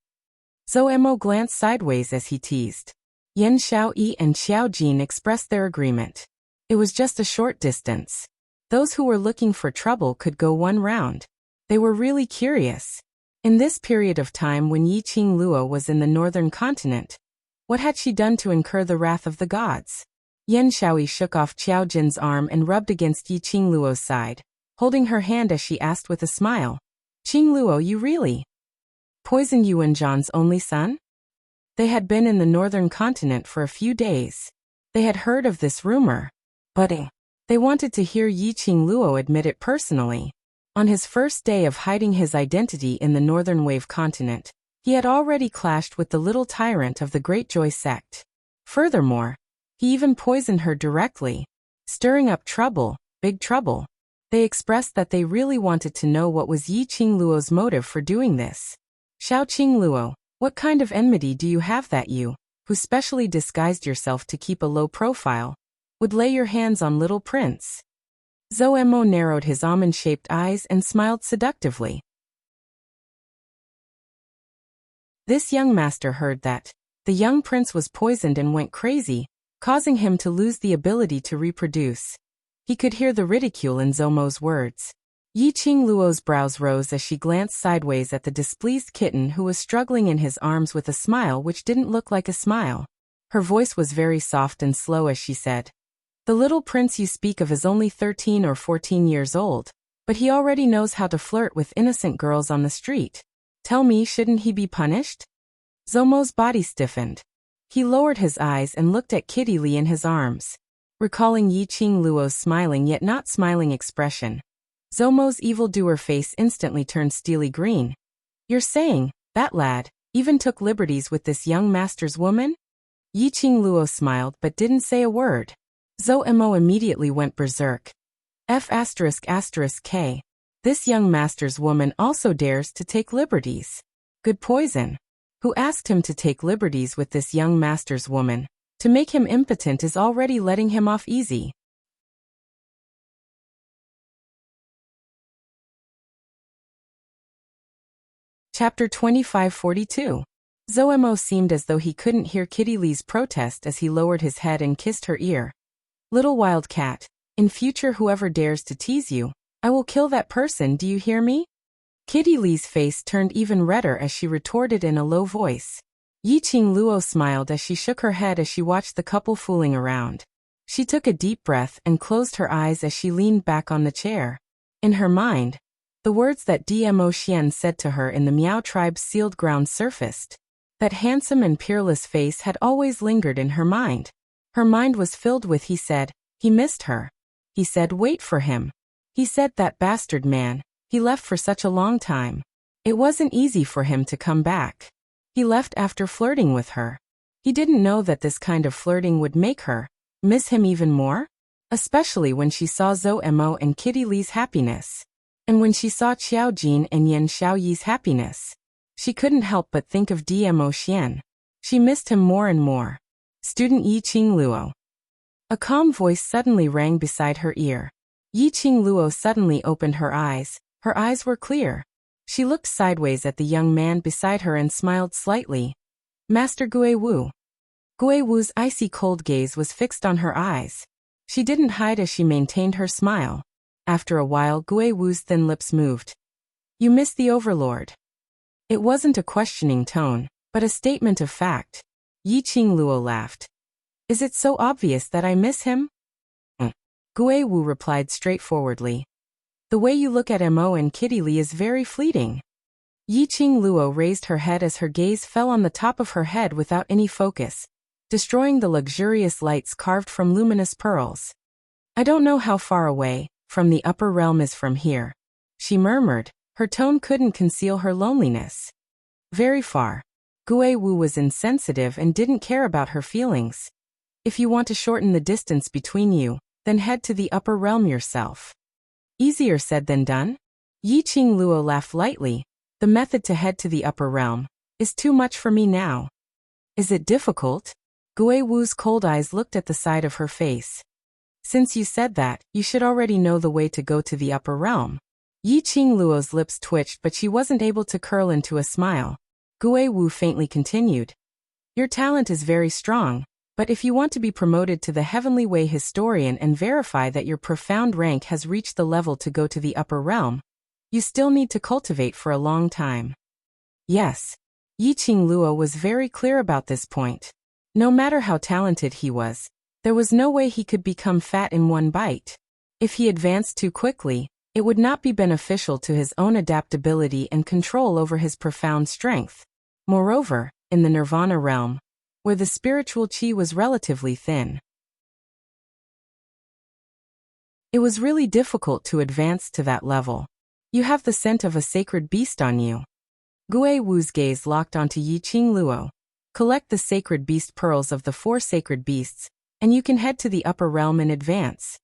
Zhou Mo glanced sideways as he teased. Yan Xiaoyi and Xiao Jin expressed their agreement. It was just a short distance. Those who were looking for trouble could go one round. They were really curious. In this period of time when Yi Qingluo was in the northern continent, what had she done to incur the wrath of the gods? Yan Xiaoyi shook off Xiao Jin's arm and rubbed against Yi Qingluo's side, holding her hand as she asked with a smile. Qingluo, you really poisoned Yuan Zhan's only son? They had been in the northern continent for a few days. They had heard of this rumor, but they wanted to hear Yi Qingluo admit it personally. On his first day of hiding his identity in the Northern Wave continent, he had already clashed with the little tyrant of the Great Joy sect. Furthermore, he even poisoned her directly, stirring up trouble, big trouble. They expressed that they really wanted to know what was Yi Qingluo's motive for doing this. Xiao Qingluo, what kind of enmity do you have that you, who specially disguised yourself to keep a low profile, would lay your hands on little prince? Zhou Mo narrowed his almond-shaped eyes and smiled seductively. This young master heard that the young prince was poisoned and went crazy, causing him to lose the ability to reproduce. He could hear the ridicule in Zhou Mo's words. Yi Qingluo's brows rose as she glanced sideways at the displeased kitten who was struggling in his arms with a smile which didn't look like a smile. Her voice was very soft and slow as she said, "The little prince you speak of is only 13 or 14 years old, but he already knows how to flirt with innocent girls on the street. Tell me, shouldn't he be punished?" Zhou Mo's body stiffened. He lowered his eyes and looked at Kitty Lee in his arms. Recalling Yi Qingluo's smiling yet not smiling expression, Zhou Mo's evildoer face instantly turned steely green. "You're saying, that lad even took liberties with this young master's woman?" Yi Qingluo smiled but didn't say a word. Zhou Mo immediately went berserk. F***K. This young master's woman also dares to take liberties. Good poison. Who asked him to take liberties with this young master's woman? To make him impotent is already letting him off easy. Chapter 2542. Zhou Mo seemed as though he couldn't hear Kitty Lee's protest as he lowered his head and kissed her ear. "Little wild cat, in future whoever dares to tease you, I will kill that person, do you hear me?" Kitty Lee's face turned even redder as she retorted in a low voice. Yi Qingluo smiled as she shook her head as she watched the couple fooling around. She took a deep breath and closed her eyes as she leaned back on the chair. In her mind, the words that Dmo Xian said to her in the Miao tribe's sealed ground surfaced. That handsome and peerless face had always lingered in her mind. Her mind was filled with he said, he missed her. He said wait for him. He said that bastard man, he left for such a long time. It wasn't easy for him to come back. He left after flirting with her. He didn't know that this kind of flirting would make her miss him even more, especially when she saw Zhou Mo and Kitty Li's happiness. And when she saw Qiao Jin and Yan Xiaoyi's happiness. She couldn't help but think of Dmo Xian. She missed him more and more. Student Yiqing Luo. A calm voice suddenly rang beside her ear. Yiqing Luo suddenly opened her eyes. Her eyes were clear. She looked sideways at the young man beside her and smiled slightly. Master Gui Wu. Gui Wu's icy cold gaze was fixed on her eyes. She didn't hide as she maintained her smile. After a while, Gui Wu's thin lips moved. You miss the Overlord. It wasn't a questioning tone, but a statement of fact. Yiqing Luo laughed. Is it so obvious that I miss him? Gui Wu replied straightforwardly. The way you look at Mo and Kitty Li is very fleeting. Yiqing Luo raised her head as her gaze fell on the top of her head without any focus, destroying the luxurious lights carved from luminous pearls. I don't know how far away from the upper realm is from here, she murmured. Her tone couldn't conceal her loneliness. Very far. Gui Wu was insensitive and didn't care about her feelings. If you want to shorten the distance between you, then head to the upper realm yourself. Easier said than done? Yiqing Luo laughed lightly. The method to head to the upper realm is too much for me now. Is it difficult? Gui Wu's cold eyes looked at the side of her face. Since you said that, you should already know the way to go to the upper realm. Yiqing Luo's lips twitched, but she wasn't able to curl into a smile. Gui Wu faintly continued. Your talent is very strong, but if you want to be promoted to the Heavenly Way Historian and verify that your profound rank has reached the level to go to the upper realm, you still need to cultivate for a long time. Yes. Yiqing Luo was very clear about this point. No matter how talented he was, there was no way he could become fat in one bite. If he advanced too quickly, it would not be beneficial to his own adaptability and control over his profound strength. Moreover, in the Nirvana realm, where the spiritual qi was relatively thin, it was really difficult to advance to that level. You have the scent of a sacred beast on you. Gui Wu's gaze locked onto Yiqing Luo. Collect the sacred beast pearls of the 4 sacred beasts, and you can head to the upper realm in advance.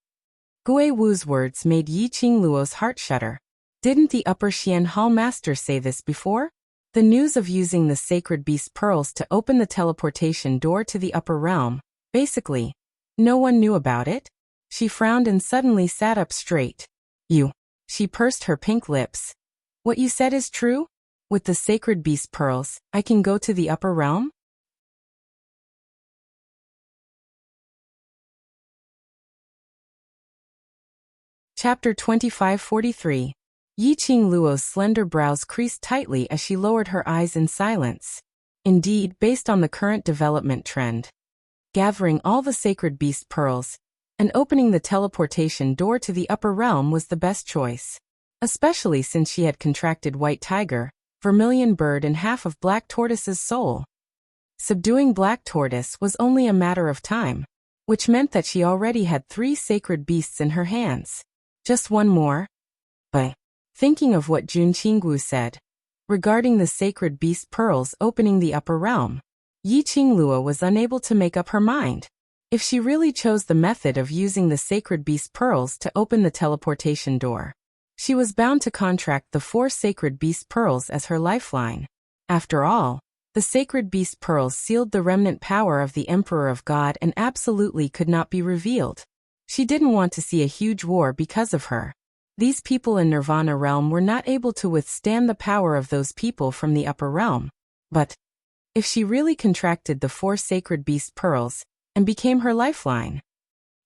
Gui Wu's words made Yiqing Luo's heart shudder. Didn't the upper Xian Hall master say this before? The news of using the sacred beast pearls to open the teleportation door to the upper realm, basically, no one knew about it? She frowned and suddenly sat up straight. You. She pursed her pink lips. What you said is true? With the sacred beast pearls, I can go to the upper realm? Chapter 2543. Yiqing Luo's slender brows creased tightly as she lowered her eyes in silence. Indeed, based on the current development trend, gathering all the sacred beast pearls and opening the teleportation door to the upper realm was the best choice. Especially since she had contracted white tiger, vermilion bird and half of black tortoise's soul. Subduing black tortoise was only a matter of time, which meant that she already had 3 sacred beasts in her hands. Just one more? But, thinking of what Jun Qinggu said regarding the sacred beast pearls opening the upper realm, Yiqing Luo was unable to make up her mind. If she really chose the method of using the sacred beast pearls to open the teleportation door, she was bound to contract the 4 sacred beast pearls as her lifeline. After all, the sacred beast pearls sealed the remnant power of the Emperor of God and absolutely could not be revealed. She didn't want to see a huge war because of her. These people in Nirvana realm were not able to withstand the power of those people from the upper realm. But if she really contracted the 4 sacred beast pearls and became her lifeline,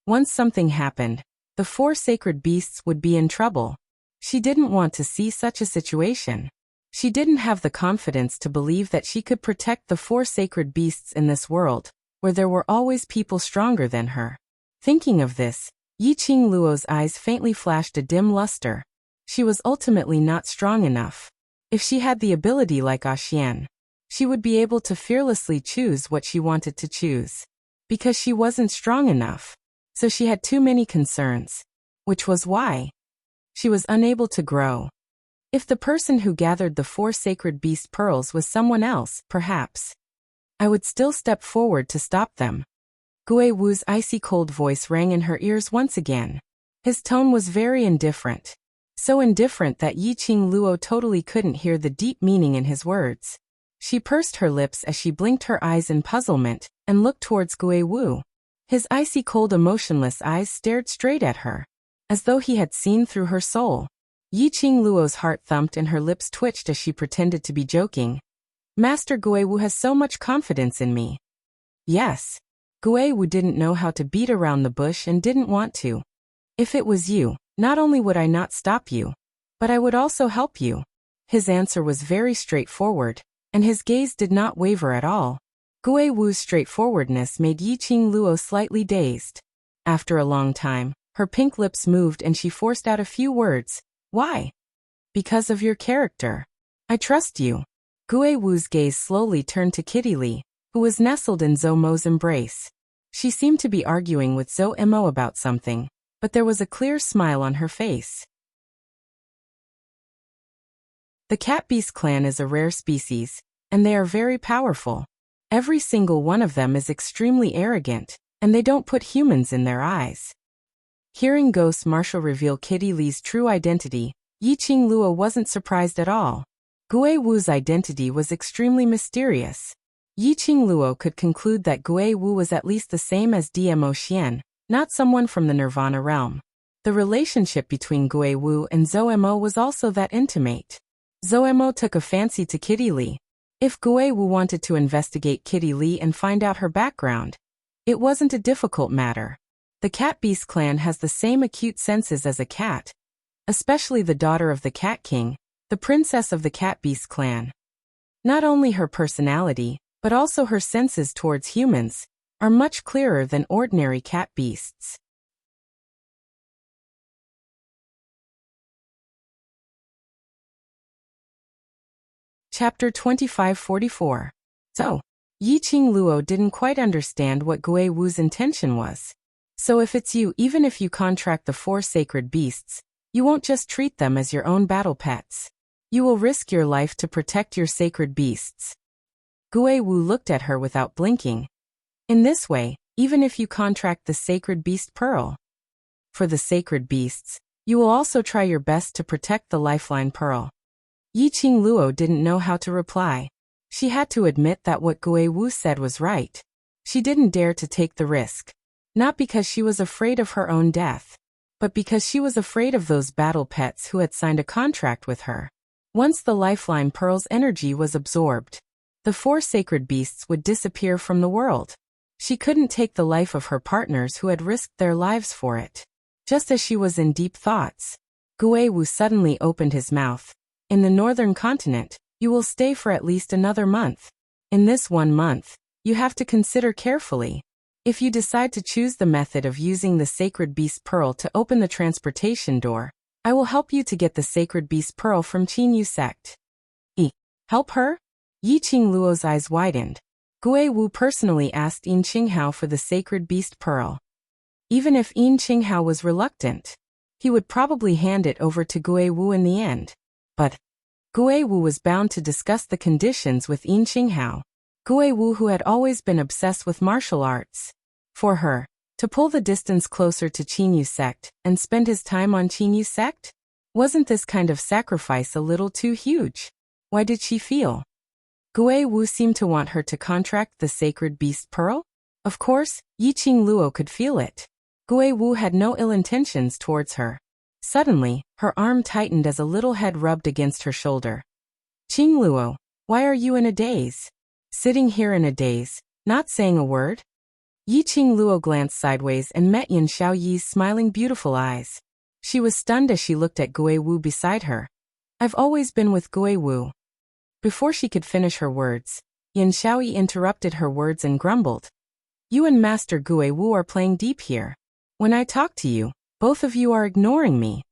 once something happened, the 4 sacred beasts would be in trouble. She didn't want to see such a situation. She didn't have the confidence to believe that she could protect the 4 sacred beasts in this world, where there were always people stronger than her. Thinking of this, Yiqing Luo's eyes faintly flashed a dim luster. She was ultimately not strong enough. If she had the ability like Xian, she would be able to fearlessly choose what she wanted to choose. Because she wasn't strong enough. So she had too many concerns. Which was why she was unable to grow. If the person who gathered the 4 sacred beast pearls was someone else, perhaps I would still step forward to stop them. Gui Wu's icy cold voice rang in her ears once again. His tone was very indifferent. So indifferent that Yiqing Luo totally couldn't hear the deep meaning in his words. She pursed her lips as she blinked her eyes in puzzlement, and looked towards Gui Wu. His icy cold emotionless eyes stared straight at her, as though he had seen through her soul. Yiqing Luo's heart thumped and her lips twitched as she pretended to be joking. Master Gui Wu has so much confidence in me. Yes. Gui Wu didn't know how to beat around the bush and didn't want to. If it was you, not only would I not stop you, but I would also help you. His answer was very straightforward, and his gaze did not waver at all. Gui Wu's straightforwardness made Yiqing Luo slightly dazed. After a long time, her pink lips moved and she forced out a few words. Why? Because of your character. I trust you. Gui Wu's gaze slowly turned to Kitty Li, who was nestled in Zhou Mo's embrace. She seemed to be arguing with Zhou Mo about something, but there was a clear smile on her face. The cat beast clan is a rare species, and they are very powerful. Every single one of them is extremely arrogant, and they don't put humans in their eyes. Hearing Ghost Marshal reveal Kitty Li's true identity, Yiqing Luo wasn't surprised at all. Gui Wu's identity was extremely mysterious. Yiqing Luo could conclude that Gui Wu was at least the same as Dmo Xian, not someone from the Nirvana realm. The relationship between Gui Wu and Zhou Mo was also that intimate. Zhou Mo took a fancy to Kitty Li. If Gui Wu wanted to investigate Kitty Li and find out her background, it wasn't a difficult matter. The Cat Beast clan has the same acute senses as a cat, especially the daughter of the Cat King, the princess of the Cat Beast clan. Not only her personality, but also her senses towards humans, are much clearer than ordinary cat beasts. Chapter 2544. So, Yiqing Luo didn't quite understand what Gui Wu's intention was. So if it's you, even if you contract the 4 sacred beasts, you won't just treat them as your own battle pets. You will risk your life to protect your sacred beasts. Gui Wu looked at her without blinking. In this way, even if you contract the sacred beast pearl, for the sacred beasts, you will also try your best to protect the lifeline pearl. Yiqing Luo didn't know how to reply. She had to admit that what Gui Wu said was right. She didn't dare to take the risk. Not because she was afraid of her own death, but because she was afraid of those battle pets who had signed a contract with her. Once the lifeline pearl's energy was absorbed, the 4 sacred beasts would disappear from the world. She couldn't take the life of her partners who had risked their lives for it. Just as she was in deep thoughts, Gui Wu suddenly opened his mouth. In the northern continent, you will stay for at least another month. In this 1 month, you have to consider carefully. If you decide to choose the method of using the Sacred Beast Pearl to open the transportation door, I will help you to get the Sacred Beast Pearl from Qinyu sect. Help her? Yiqing Luo's eyes widened. Gui Wu personally asked Yin Qinghao for the Sacred Beast Pearl. Even if Yin Qinghao was reluctant, he would probably hand it over to Gui Wu in the end. But Gui Wu was bound to discuss the conditions with Yin Qinghao. Gui Wu, who had always been obsessed with martial arts. For her, to pull the distance closer to Qinyu sect and spend his time on Qinyu sect? Wasn't this kind of sacrifice a little too huge? Why did she feel Gui Wu seemed to want her to contract the Sacred Beast Pearl? Of course, Yiqing Luo could feel it. Gui Wu had no ill intentions towards her. Suddenly, her arm tightened as a little head rubbed against her shoulder. Qing Luo, why are you in a daze? Sitting here in a daze, not saying a word? Yiqing Luo glanced sideways and met Yin Xiaoyi's smiling beautiful eyes. She was stunned as she looked at Gui Wu beside her. I've always been with Gui Wu. Before she could finish her words, Yin Xiaoyi interrupted her words and grumbled. You and Master Gui Wu are playing deep here. When I talk to you, both of you are ignoring me.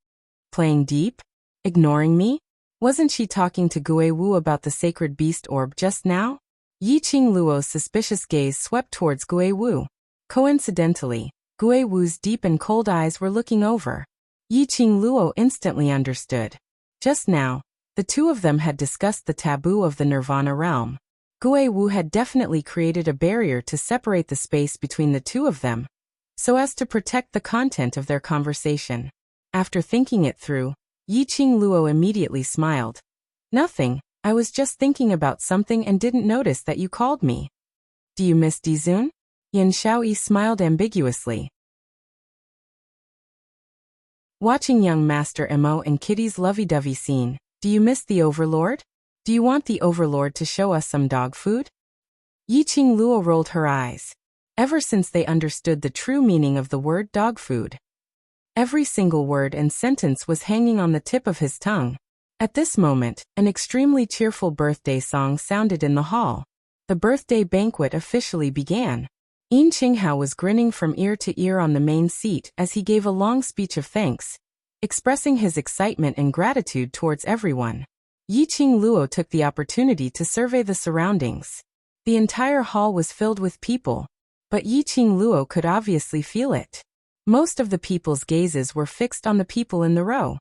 Playing deep? Ignoring me? Wasn't she talking to Gui Wu about the Sacred Beast Orb just now? Yiqing Luo's suspicious gaze swept towards Gui Wu. Coincidentally, Gui Wu's deep and cold eyes were looking over. Yiqing Luo instantly understood. Just now, The two of them had discussed the taboo of the Nirvana realm. Gui Wu had definitely created a barrier to separate the space between the two of them, so as to protect the content of their conversation. After thinking it through, Yiqing Luo immediately smiled. Nothing, I was just thinking about something and didn't notice that you called me. Do you miss Dizun? Yan Xiaoyi smiled ambiguously. Watching young Master Mo and Kitty's lovey-dovey scene, do you miss the Overlord? Do you want the Overlord to show us some dog food? Yiqing Luo rolled her eyes. Ever since they understood the true meaning of the word dog food, every single word and sentence was hanging on the tip of his tongue. At this moment, an extremely cheerful birthday song sounded in the hall. The birthday banquet officially began. Yin Qinghao was grinning from ear to ear on the main seat as he gave a long speech of thanks, expressing his excitement and gratitude towards everyone. Yiqing Luo took the opportunity to survey the surroundings. The entire hall was filled with people, but Yiqing Luo could obviously feel it. Most of the people's gazes were fixed on the people in the row.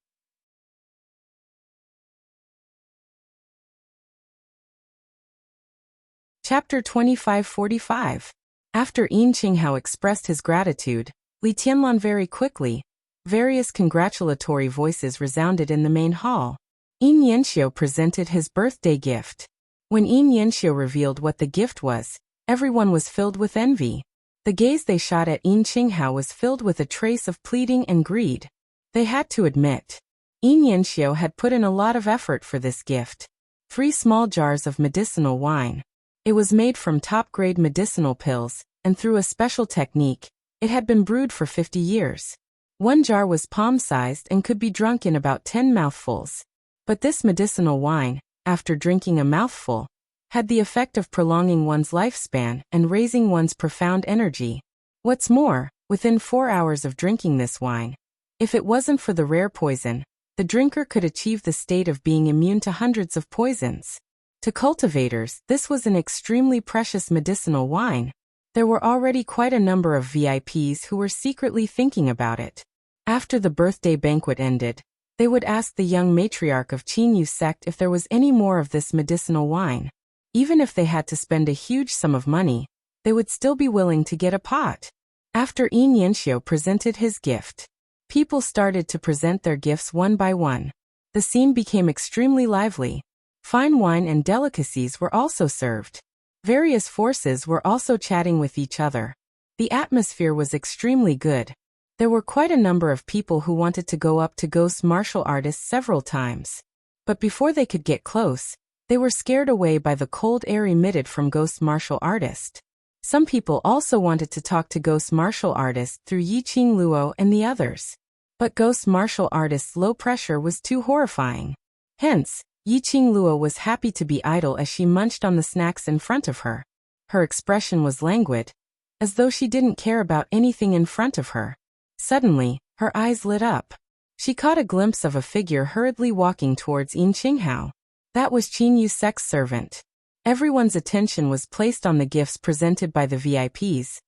Chapter 2545. After Yin Qinghao expressed his gratitude, Li Tianlan very quickly, various congratulatory voices resounded in the main hall. Yin Yanxiu presented his birthday gift. When Yin Yanxiu revealed what the gift was, everyone was filled with envy. The gaze they shot at Yin Qinghao was filled with a trace of pleading and greed. They had to admit, Yin Yanxiu had put in a lot of effort for this gift. 3 small jars of medicinal wine. It was made from top-grade medicinal pills, and through a special technique, it had been brewed for 50 years. 1 jar was palm-sized and could be drunk in about 10 mouthfuls. But this medicinal wine, after drinking a mouthful, had the effect of prolonging one's lifespan and raising one's profound energy. What's more, within 4 hours of drinking this wine, if it wasn't for the rare poison, the drinker could achieve the state of being immune to hundreds of poisons. To cultivators, this was an extremely precious medicinal wine. There were already quite a number of VIPs who were secretly thinking about it. After the birthday banquet ended, they would ask the young matriarch of Qinyu sect if there was any more of this medicinal wine. Even if they had to spend a huge sum of money, they would still be willing to get a pot. After Yin Yanxiu presented his gift, people started to present their gifts one by one. The scene became extremely lively. Fine wine and delicacies were also served. Various forces were also chatting with each other. The atmosphere was extremely good. There were quite a number of people who wanted to go up to ghost martial artists several times. But before they could get close, they were scared away by the cold air emitted from ghost martial artist. Some people also wanted to talk to ghost martial artist through Yiqing Luo and the others. But ghost martial artist's low pressure was too horrifying. Hence, Yiqing Luo was happy to be idle as she munched on the snacks in front of her. Her expression was languid, as though she didn't care about anything in front of her. Suddenly, her eyes lit up. She caught a glimpse of a figure hurriedly walking towards Yin Qinghao. That was Qin Yu's sex servant. Everyone's attention was placed on the gifts presented by the VIPs,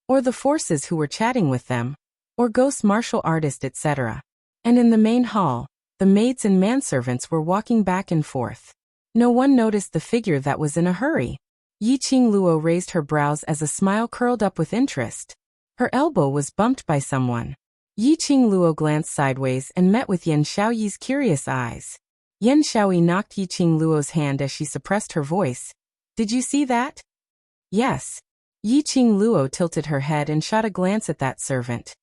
or the forces who were chatting with them, or ghost martial artist, etc. And in the main hall, the maids and manservants were walking back and forth. No one noticed the figure that was in a hurry. Yiqing Luo raised her brows as a smile curled up with interest. Her elbow was bumped by someone. Yiqing Luo glanced sideways and met with Yan Xiaoyi's curious eyes. Yan Xiaoyi knocked Yiqing Luo's hand as she suppressed her voice. Did you see that? Yes. Yiqing Luo tilted her head and shot a glance at that servant.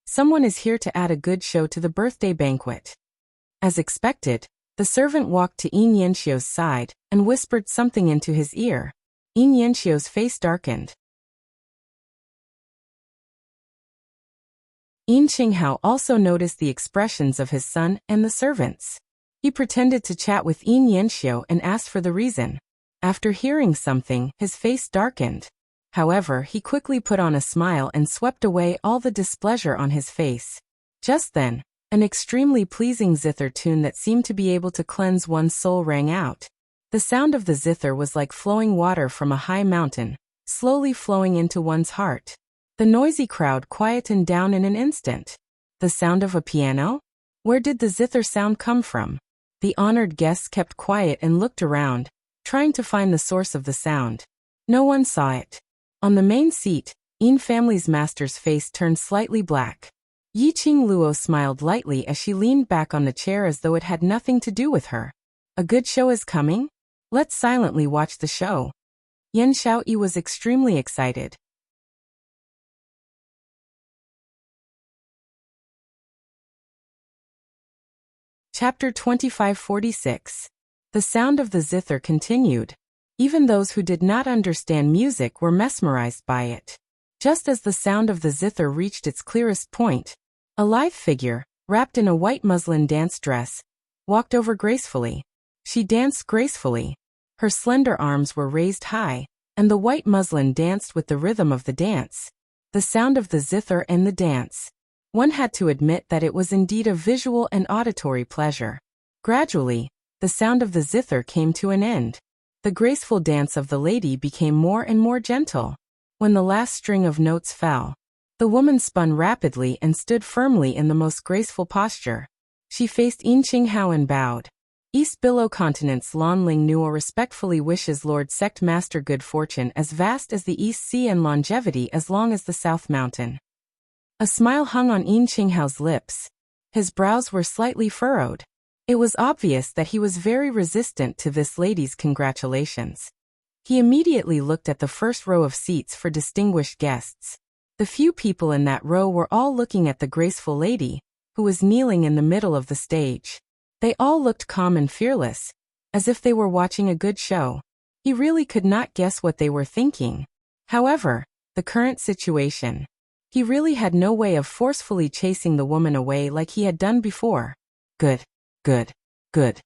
Someone is here to add a good show to the birthday banquet. As expected, the servant walked to Yin Yanxiu's side and whispered something into his ear. Yin Yanxiu's face darkened. Yin Qinghao also noticed the expressions of his son and the servants. He pretended to chat with Yin Yanxiu and asked for the reason. After hearing something, his face darkened. However, he quickly put on a smile and swept away all the displeasure on his face. Just then, an extremely pleasing zither tune that seemed to be able to cleanse one's soul rang out. The sound of the zither was like flowing water from a high mountain, slowly flowing into one's heart. The noisy crowd quietened down in an instant. The sound of a piano? Where did the zither sound come from? The honored guests kept quiet and looked around, trying to find the source of the sound. No one saw it. On the main seat, Yin family's master's face turned slightly black. Yiqing Luo smiled lightly as she leaned back on the chair as though it had nothing to do with her. A good show is coming? Let's silently watch the show. Yan Xiaoyi was extremely excited. Chapter 2546. The sound of the zither continued. Even those who did not understand music were mesmerized by it. Just as the sound of the zither reached its clearest point, a lithe figure, wrapped in a white muslin dance dress, walked over gracefully. She danced gracefully. Her slender arms were raised high, and the white muslin danced with the rhythm of the dance. The sound of the zither and the dance. One had to admit that it was indeed a visual and auditory pleasure. Gradually, the sound of the zither came to an end. The graceful dance of the lady became more and more gentle. When the last string of notes fell, the woman spun rapidly and stood firmly in the most graceful posture. She faced Yin Qinghao and bowed. East Billow Continent's Lan Ling Nuo respectfully wishes Lord Sect Master good fortune as vast as the East Sea and longevity as long as the South Mountain. A smile hung on Yin Qinghao's lips. His brows were slightly furrowed. It was obvious that he was very resistant to this lady's congratulations. He immediately looked at the first row of seats for distinguished guests. The few people in that row were all looking at the graceful lady, who was kneeling in the middle of the stage. They all looked calm and fearless, as if they were watching a good show. He really could not guess what they were thinking. However, the current situation. He really had no way of forcefully chasing the woman away like he had done before. Good, good, good.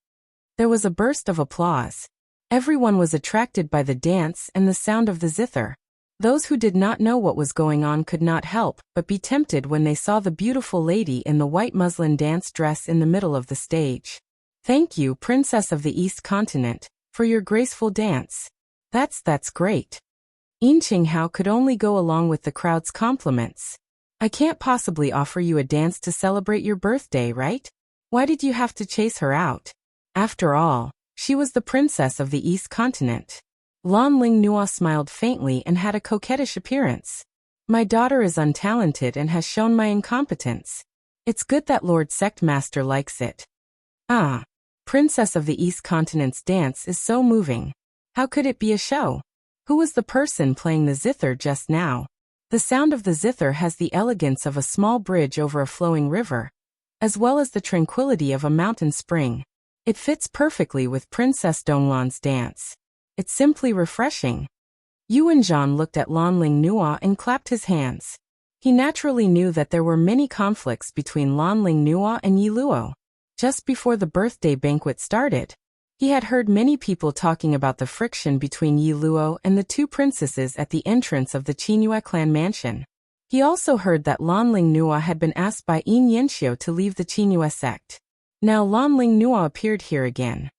There was a burst of applause. Everyone was attracted by the dance and the sound of the zither. Those who did not know what was going on could not help but be tempted when they saw the beautiful lady in the white muslin dance dress in the middle of the stage. Thank you, Princess of the East Continent, for your graceful dance. That's great. Yin Qinghao could only go along with the crowd's compliments. I can't possibly offer you a dance to celebrate your birthday, right? Why did you have to chase her out? After all, she was the princess of the East Continent. Lan Ling Nuo smiled faintly and had a coquettish appearance. My daughter is untalented and has shown my incompetence. It's good that Lord Sect Master likes it. Ah, Princess of the East Continent's dance is so moving. How could it be a show? Who was the person playing the zither just now? The sound of the zither has the elegance of a small bridge over a flowing river, as well as the tranquility of a mountain spring. It fits perfectly with Princess Donglan's dance. It's simply refreshing. Yuan Zhan looked at Lan Ling Nuo and clapped his hands. He naturally knew that there were many conflicts between Lan Ling Nuo and Yi Luo. Just before the birthday banquet started, he had heard many people talking about the friction between Yi Luo and the two princesses at the entrance of the Qingyue clan mansion. He also heard that Lan Ling Nuo had been asked by Yin Yanxiu to leave the Qingyue sect. Now Lan Ling Nuo appeared here again.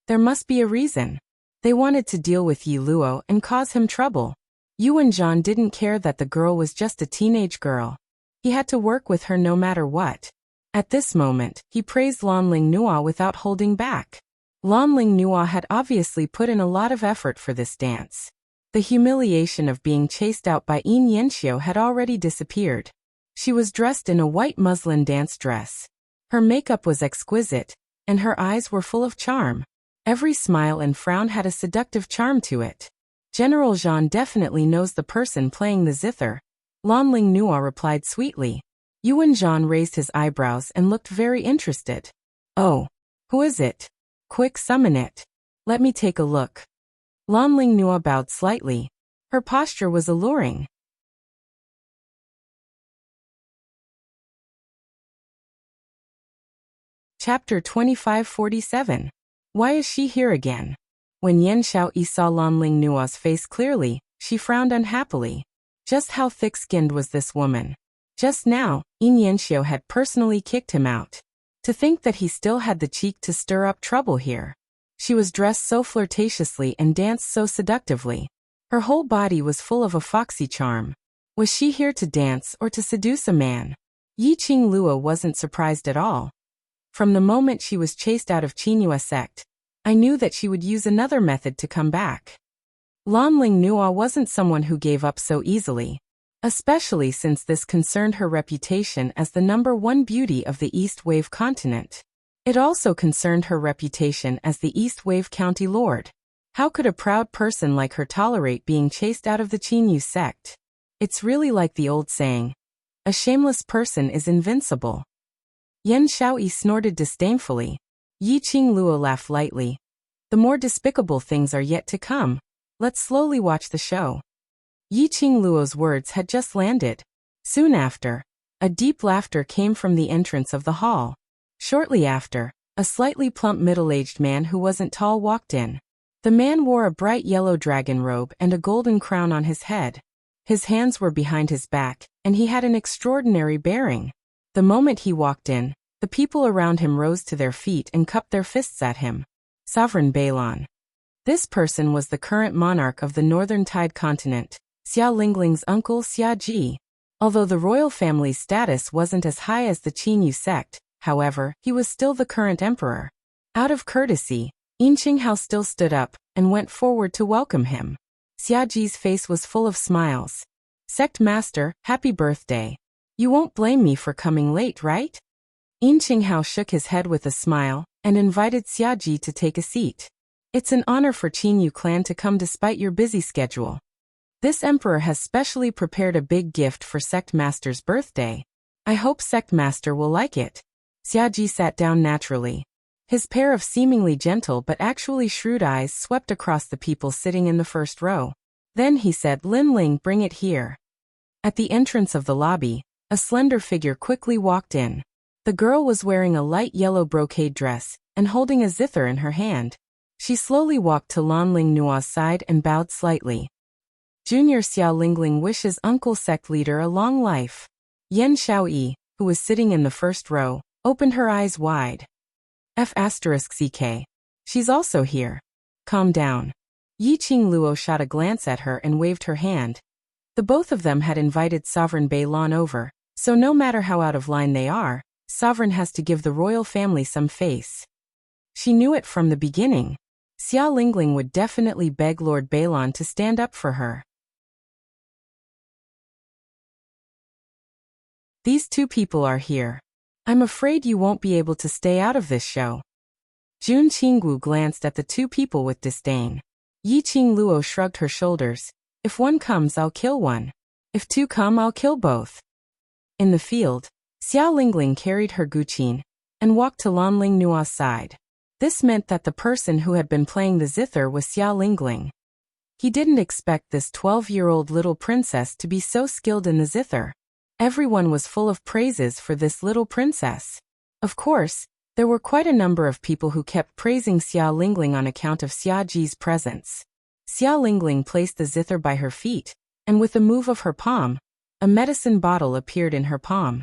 There must be a reason. They wanted to deal with Yi Luo and cause him trouble. Yuan Zhan didn't care that the girl was just a teenage girl. He had to work with her no matter what. At this moment, he praised Lan Ling Nuo without holding back. Lan Ling Nuo had obviously put in a lot of effort for this dance. The humiliation of being chased out by Yin Yanxiu had already disappeared. She was dressed in a white muslin dance dress. Her makeup was exquisite, and her eyes were full of charm. Every smile and frown had a seductive charm to it. General Zhan definitely knows the person playing the zither. Lan Ling Nuo replied sweetly. Yuan Zhan raised his eyebrows and looked very interested. Oh, who is it? Quick, summon it. Let me take a look. Lan Ling Nuo bowed slightly. Her posture was alluring. Chapter 2547. Why is she here again? When Yan Xiaoyi saw Lan Ling Nuo's face clearly, she frowned unhappily. Just how thick-skinned was this woman? Just now, Yin Yanxiu had personally kicked him out. To think that he still had the cheek to stir up trouble here. She was dressed so flirtatiously and danced so seductively. Her whole body was full of a foxy charm. Was she here to dance or to seduce a man? Yi Qingluo wasn't surprised at all. From the moment she was chased out of Qinghua sect, I knew that she would use another method to come back. Lanling Nua wasn't someone who gave up so easily, especially since this concerned her reputation as the #1 beauty of the East Wave continent. It also concerned her reputation as the East Wave County Lord. How could a proud person like her tolerate being chased out of the Qinyu sect? It's really like the old saying, a shameless person is invincible. Yan Shaoyi snorted disdainfully. Yi Qingluo laughed lightly. The more despicable things are yet to come. Let's slowly watch the show. Yi Qingluo's words had just landed. Soon after, a deep laughter came from the entrance of the hall. Shortly after, a slightly plump middle-aged man who wasn't tall walked in. The man wore a bright yellow dragon robe and a golden crown on his head. His hands were behind his back, and he had an extraordinary bearing. The moment he walked in, the people around him rose to their feet and cupped their fists at him. Sovereign Balon. This person was the current monarch of the Northern Tide continent, Xia Lingling's uncle Xia Ji. Although the royal family's status wasn't as high as the Qinyu sect, however, he was still the current emperor. Out of courtesy, Yin Qinghao still stood up and went forward to welcome him. Xia Ji's face was full of smiles. Sect Master, happy birthday. You won't blame me for coming late, right? Yin Qinghao shook his head with a smile and invited Xia Ji to take a seat. It's an honor for Qinyu clan to come despite your busy schedule. This emperor has specially prepared a big gift for Sect Master's birthday. I hope Sect Master will like it. Xia Ji sat down naturally. His pair of seemingly gentle but actually shrewd eyes swept across the people sitting in the first row. Then he said, Lin Ling, bring it here. At the entrance of the lobby, a slender figure quickly walked in. The girl was wearing a light yellow brocade dress and holding a zither in her hand. She slowly walked to Lanling Nua's side and bowed slightly. Junior Xia Lingling wishes Uncle Sect Leader a long life. Yan Shaoyi, who was sitting in the first row, opened her eyes wide. F***CK. She's also here. Calm down. Yi Qingluo shot a glance at her and waved her hand. The both of them had invited Sovereign Balon over, so no matter how out of line they are, Sovereign has to give the royal family some face. She knew it from the beginning. Xia Lingling would definitely beg Lord Balon to stand up for her. These two people are here. I'm afraid you won't be able to stay out of this show. Jun Qinggu glanced at the two people with disdain. Yi Qingluo shrugged her shoulders. If one comes, I'll kill one. If two come, I'll kill both. In the field, Xia Lingling carried her guqin and walked to Lanling Nua's side. This meant that the person who had been playing the zither was Xia Lingling. He didn't expect this 12-year-old little princess to be so skilled in the zither. Everyone was full of praises for this little princess. Of course, there were quite a number of people who kept praising Xia Lingling on account of Xia Ji's presence. Xia Lingling placed the zither by her feet, and with a move of her palm, a medicine bottle appeared in her palm.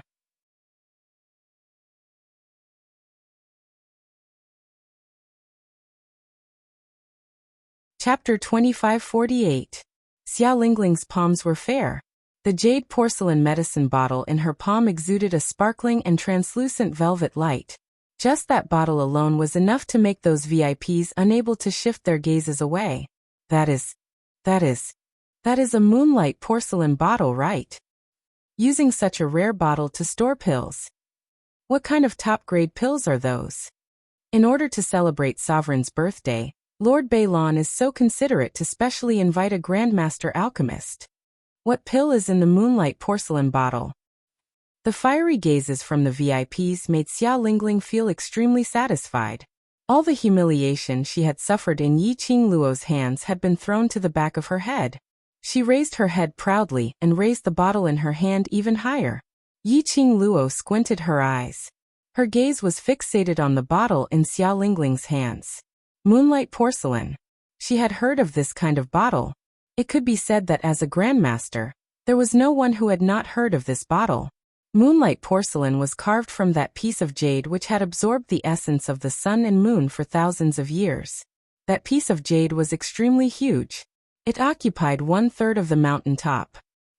Chapter 2548. Xia Lingling's palms were fair. The jade porcelain medicine bottle in her palm exuded a sparkling and translucent velvet light. Just that bottle alone was enough to make those VIPs unable to shift their gazes away. That is a moonlight porcelain bottle, right? Using such a rare bottle to store pills. What kind of top-grade pills are those? In order to celebrate Sovereign's birthday, Lord Balon is so considerate to specially invite a Grandmaster alchemist. What pill is in the moonlight porcelain bottle? The fiery gazes from the VIPs made Xia Lingling feel extremely satisfied. All the humiliation she had suffered in Yi Qingluo's hands had been thrown to the back of her head. She raised her head proudly and raised the bottle in her hand even higher. Yi Qingluo squinted her eyes. Her gaze was fixated on the bottle in Xia Lingling's hands. Moonlight porcelain. She had heard of this kind of bottle. It could be said that as a grandmaster, there was no one who had not heard of this bottle. Moonlight porcelain was carved from that piece of jade which had absorbed the essence of the sun and moon for thousands of years. That piece of jade was extremely huge. It occupied 1/3 of the mountain top.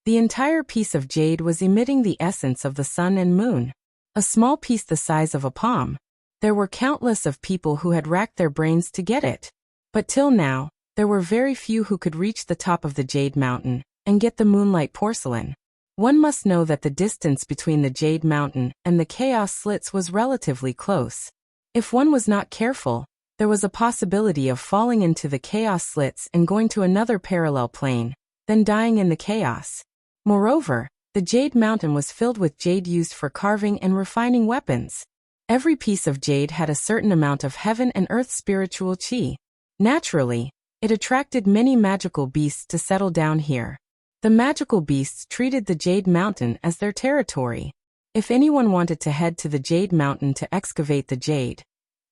The entire piece of jade was emitting the essence of the sun and moon. A small piece the size of a palm. There were countless of people who had racked their brains to get it. But till now, there were very few who could reach the top of the jade mountain and get the moonlight porcelain. One must know that the distance between the jade mountain and the chaos slits was relatively close. If one was not careful, there was a possibility of falling into the chaos slits and going to another parallel plane, then dying in the chaos. Moreover, the jade mountain was filled with jade used for carving and refining weapons. Every piece of jade had a certain amount of heaven and earth spiritual chi. Naturally, it attracted many magical beasts to settle down here. The magical beasts treated the jade mountain as their territory. If anyone wanted to head to the jade mountain to excavate the jade,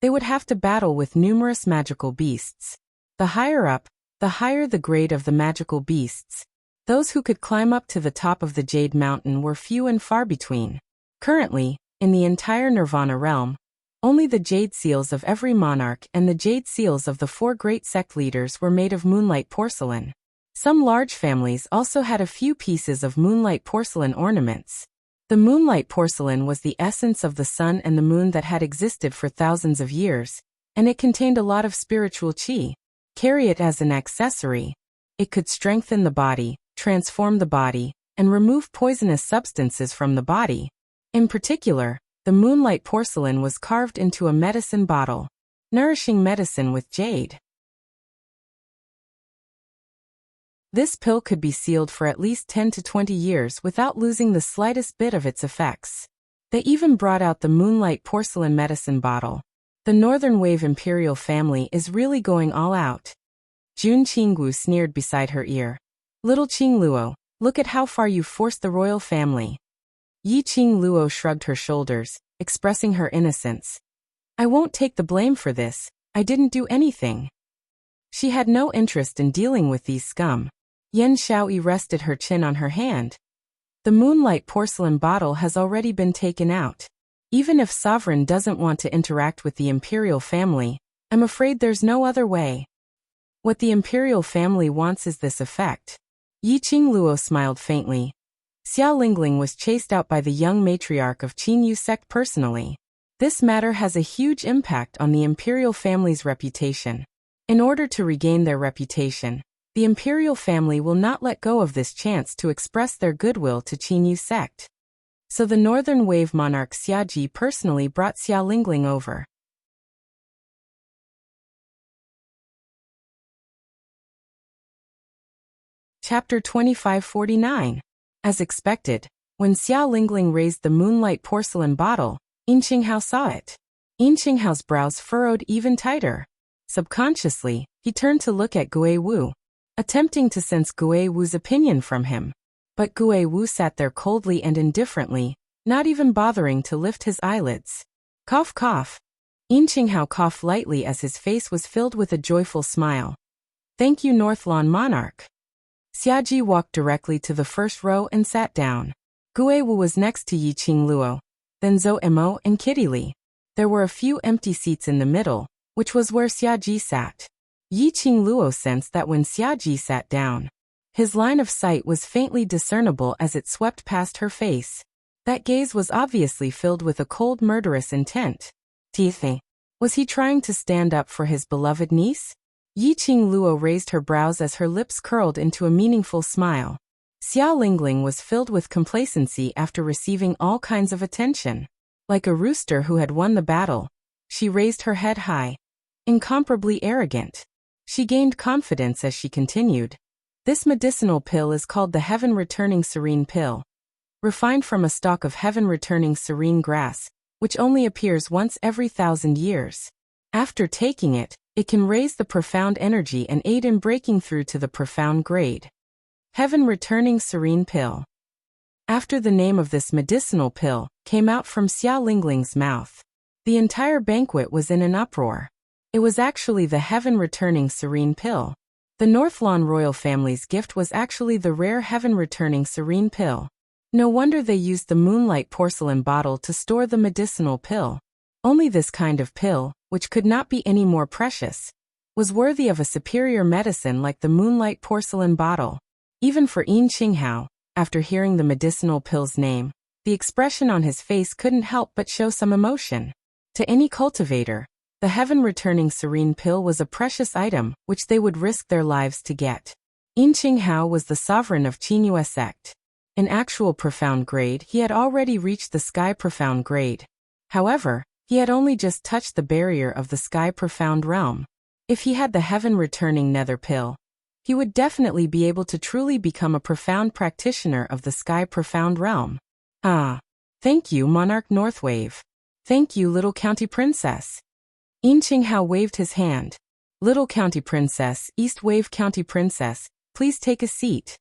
they would have to battle with numerous magical beasts. The higher up, the higher the grade of the magical beasts. Those who could climb up to the top of the jade mountain were few and far between. Currently, in the entire Nirvana realm, only the jade seals of every monarch and the jade seals of the 4 great sect leaders were made of moonlight porcelain. Some large families also had a few pieces of moonlight porcelain ornaments. The moonlight porcelain was the essence of the sun and the moon that had existed for thousands of years, and it contained a lot of spiritual chi. Carry it as an accessory. It could strengthen the body, transform the body, and remove poisonous substances from the body. In particular, the moonlight porcelain was carved into a medicine bottle, nourishing medicine with jade. This pill could be sealed for at least 10 to 20 years without losing the slightest bit of its effects. They even brought out the moonlight porcelain medicine bottle. The Northern Wave Imperial family is really going all out. Jun Qinggu sneered beside her ear. Little Qingluo, look at how far you've forced the royal family. Yi Qingluo shrugged her shoulders, expressing her innocence. I won't take the blame for this, I didn't do anything. She had no interest in dealing with these scum. Yen Xiaoyi rested her chin on her hand. The moonlight porcelain bottle has already been taken out. Even if Sovereign doesn't want to interact with the imperial family, I'm afraid there's no other way. What the imperial family wants is this effect. Yi Qingluo smiled faintly. Xiao Lingling was chased out by the young matriarch of Qingyu sect personally. This matter has a huge impact on the imperial family's reputation. In order to regain their reputation, the imperial family will not let go of this chance to express their goodwill to Qingyu sect. So the Northern Wave monarch Xiaji personally brought Xiao Lingling over. Chapter 2549. As expected, when Xiao Lingling raised the moonlight porcelain bottle, Yin Qinghao saw it. Yin Qinghao's brows furrowed even tighter. Subconsciously, he turned to look at Gui Wu, attempting to sense Gui Wu's opinion from him. But Gui Wu sat there coldly and indifferently, not even bothering to lift his eyelids. Cough cough. Yin Qinghao coughed lightly as his face was filled with a joyful smile. Thank you, Northlawn monarch. Xiaji walked directly to the first row and sat down. Gui Wu was next to Yi Qingluo, then Zhou Emo and Kitty Li. There were a few empty seats in the middle, which was where Xiaji sat. Yi Qingluo sensed that when Xiaji sat down, his line of sight was faintly discernible as it swept past her face. That gaze was obviously filled with a cold murderous intent. Teethy. Was he trying to stand up for his beloved niece? Yi Qingluo raised her brows as her lips curled into a meaningful smile. Xiao Lingling was filled with complacency after receiving all kinds of attention. Like a rooster who had won the battle, she raised her head high. Incomparably arrogant. She gained confidence as she continued. This medicinal pill is called the Heaven Returning Serene Pill. Refined from a stalk of Heaven Returning Serene grass, which only appears once every 1,000 years. After taking it, it can raise the profound energy and aid in breaking through to the profound grade. Heaven Returning Serene Pill. After the name of this medicinal pill came out from Xiao Lingling's mouth, the entire banquet was in an uproar. It was actually the Heaven Returning Serene Pill. The Northlawn royal family's gift was actually the rare Heaven Returning Serene Pill. No wonder they used the moonlight porcelain bottle to store the medicinal pill. Only this kind of pill, which could not be any more precious, was worthy of a superior medicine like the moonlight porcelain bottle. Even for Yin Qinghao, After hearing the medicinal pill's name, the expression on his face couldn't help but show some emotion. To any cultivator, the heaven-returning serene pill was a precious item which they would risk their lives to get. Yin Qinghao was the sovereign of Qinghua sect. In actual profound grade, he had already reached the sky profound grade. However, he had only just touched the barrier of the sky profound realm. If he had the heaven-returning nether pill, he would definitely be able to truly become a profound practitioner of the sky profound realm. Ah. Thank you, Monarch Northwave. Thank you, Little County Princess. Yin Qinghao waved his hand. Little County Princess, East Wave County Princess, please take a seat.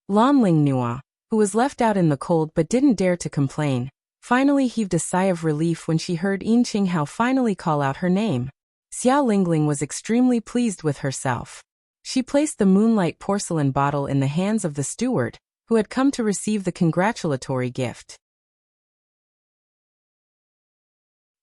Lan Ling Nua, who was left out in the cold but didn't dare to complain, finally heaved a sigh of relief when she heard Yin Qinghao finally call out her name. Xia Lingling was extremely pleased with herself. She placed the moonlight porcelain bottle in the hands of the steward, who had come to receive the congratulatory gift.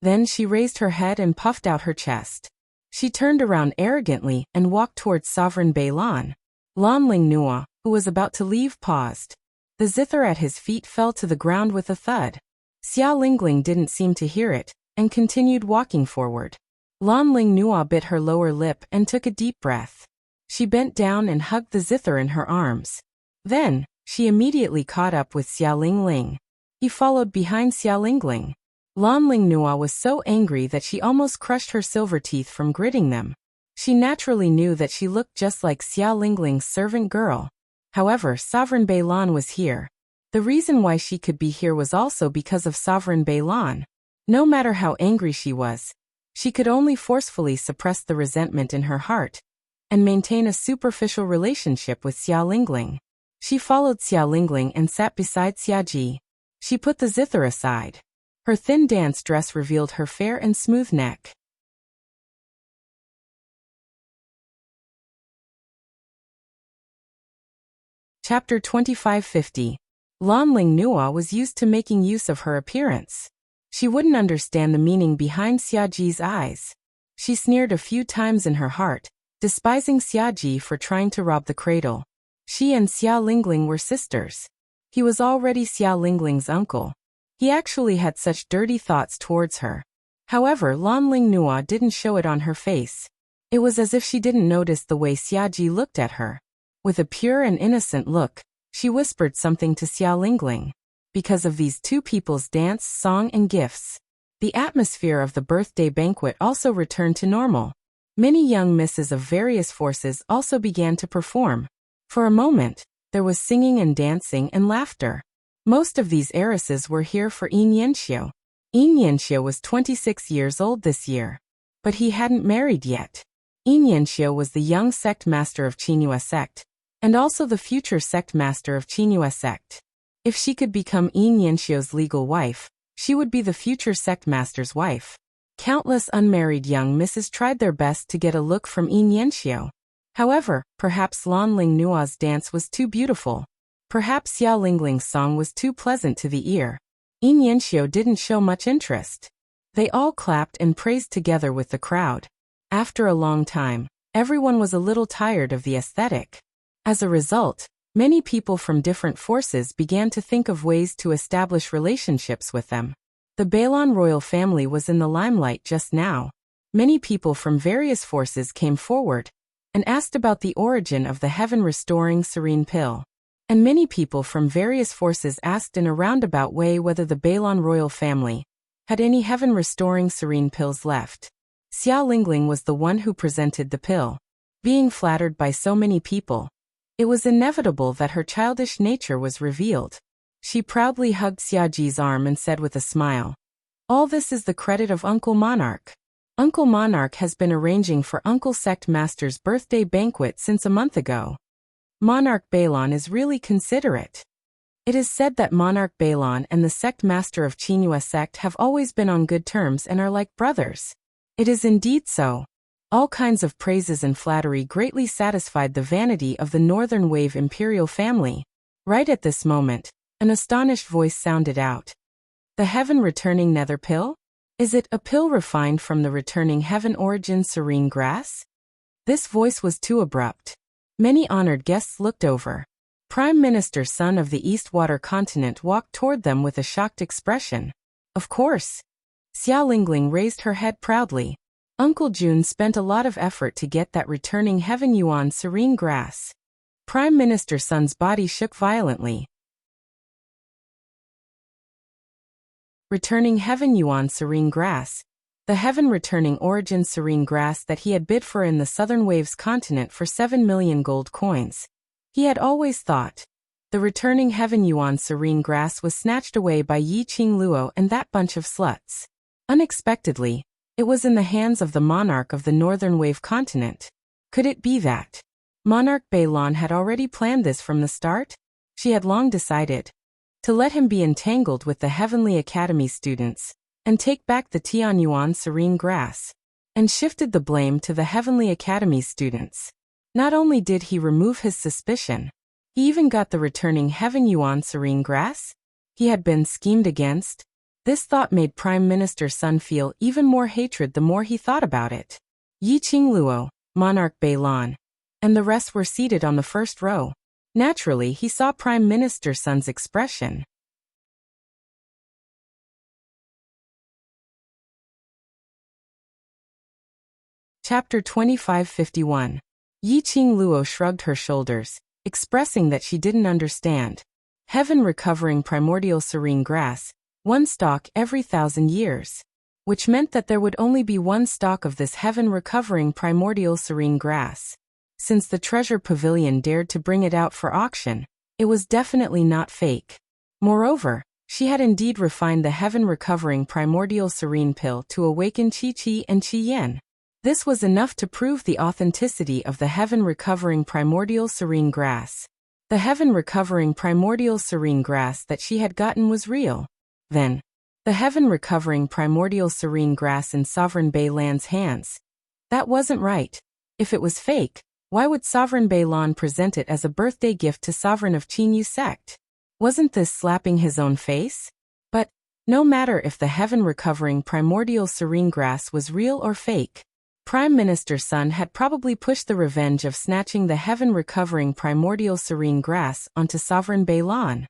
Then she raised her head and puffed out her chest. She turned around arrogantly and walked towards Sovereign Beilan. Lan Ling Nua, who was about to leave, paused. The zither at his feet fell to the ground with a thud. Xia Lingling didn't seem to hear it, and continued walking forward. Lan Ling Nua bit her lower lip and took a deep breath. She bent down and hugged the zither in her arms. Then, she immediately caught up with Xia Lingling. He followed behind Xia Lingling. Lan Ling Nua was so angry that she almost crushed her silver teeth from gritting them. She naturally knew that she looked just like Xia Lingling's servant girl. However, Sovereign Beilan was here. The reason why she could be here was also because of Sovereign Beilan. No matter how angry she was, she could only forcefully suppress the resentment in her heart and maintain a superficial relationship with Xia Lingling. She followed Xia Lingling and sat beside Xia Ji. She put the zither aside. Her thin dance dress revealed her fair and smooth neck. Chapter 2550. Lan Ling Nua was used to making use of her appearance. She wouldn't understand the meaning behind Xia Ji's eyes. She sneered a few times in her heart, despising Xia Ji for trying to rob the cradle. She and Xia Lingling were sisters. He was already Xia Lingling's uncle. He actually had such dirty thoughts towards her. However, Lan Ling Nua didn't show it on her face. It was as if she didn't notice the way Xia Ji looked at her. With a pure and innocent look, she whispered something to Xia Lingling. Because of these two people's dance, song and gifts, the atmosphere of the birthday banquet also returned to normal. Many young misses of various forces also began to perform. For a moment, there was singing and dancing and laughter. Most of these heiresses were here for Yin Yanxiu. Yin Yanxiu was 26 years old this year. But he hadn't married yet. Yin Yanxiu was the young sect master of Qinghua sect, and also the future sect master of Qinghua sect. If she could become Yin Yanxiu's legal wife, she would be the future sect master's wife. Countless unmarried young misses tried their best to get a look from Yin Yanxiu. However, perhaps Lan Ling Nua's dance was too beautiful. Perhaps Xia Lingling's song was too pleasant to the ear. Yin Yanxiu didn't show much interest. They all clapped and praised together with the crowd. After a long time, everyone was a little tired of the aesthetic. As a result, many people from different forces began to think of ways to establish relationships with them. The Beilan royal family was in the limelight just now. Many people from various forces came forward and asked about the origin of the heaven-restoring serene pill. And many people from various forces asked in a roundabout way whether the Beilan royal family had any heaven-restoring serene pills left. Xia Lingling was the one who presented the pill. Being flattered by so many people, it was inevitable that her childish nature was revealed. She proudly hugged Xia Ji's arm and said with a smile, "All this is the credit of Uncle Monarch. Uncle Monarch has been arranging for Uncle Sect Master's birthday banquet since a month ago. Monarch Beilan is really considerate. It is said that Monarch Beilan and the Sect Master of Qinghua sect have always been on good terms and are like brothers." It is indeed so. All kinds of praises and flattery greatly satisfied the vanity of the Northern Wave imperial family. Right at this moment, an astonished voice sounded out. "The heaven-returning nether pill? Is it a pill refined from the returning heaven origin serene grass?" This voice was too abrupt. Many honored guests looked over. Prime Minister Sun of the Eastwater continent walked toward them with a shocked expression. Of course. Xiao Lingling raised her head proudly. Uncle Jun spent a lot of effort to get that returning Heaven Yuan serene grass. Prime Minister Sun's body shook violently. Returning Heaven Yuan serene grass. The heaven returning origin serene grass that he had bid for in the Southern Waves continent for 7 million gold coins. He had always thought. The returning Heaven Yuan serene grass was snatched away by Yi Qing Luo and that bunch of sluts. Unexpectedly, it was in the hands of the monarch of the Northern Wave continent. Could it be that Monarch Beilan had already planned this from the start? She had long decided to let him be entangled with the Heavenly Academy students and take back the Tianyuan serene grass, and shifted the blame to the Heavenly Academy students. Not only did he remove his suspicion, he even got the returning Heaven Yuan serene grass he had been schemed against. This thought made Prime Minister Sun feel even more hatred the more he thought about it. Yi Qing Luo, Monarch Beilan, and the rest were seated on the first row. Naturally, he saw Prime Minister Sun's expression. Chapter 2551. Yi Qing Luo shrugged her shoulders, expressing that she didn't understand. Heaven recovering primordial serene grass, one stalk every 1,000 years. Which meant that there would only be one stalk of this heaven recovering primordial serene grass. Since the treasure pavilion dared to bring it out for auction, it was definitely not fake. Moreover, she had indeed refined the heaven recovering primordial serene pill to awaken Qi Qi and Qi Yen. This was enough to prove the authenticity of the heaven recovering primordial serene grass. The heaven recovering primordial serene grass that she had gotten was real. Then, the heaven recovering primordial serene grass in Sovereign Beilan's hands. That wasn't right. If it was fake, why would Sovereign Beilan present it as a birthday gift to Sovereign of Qinyu sect? Wasn't this slapping his own face? But, no matter if the heaven recovering primordial serene grass was real or fake, Prime Minister Sun had probably pushed the revenge of snatching the heaven recovering primordial serene grass onto Sovereign Beilan.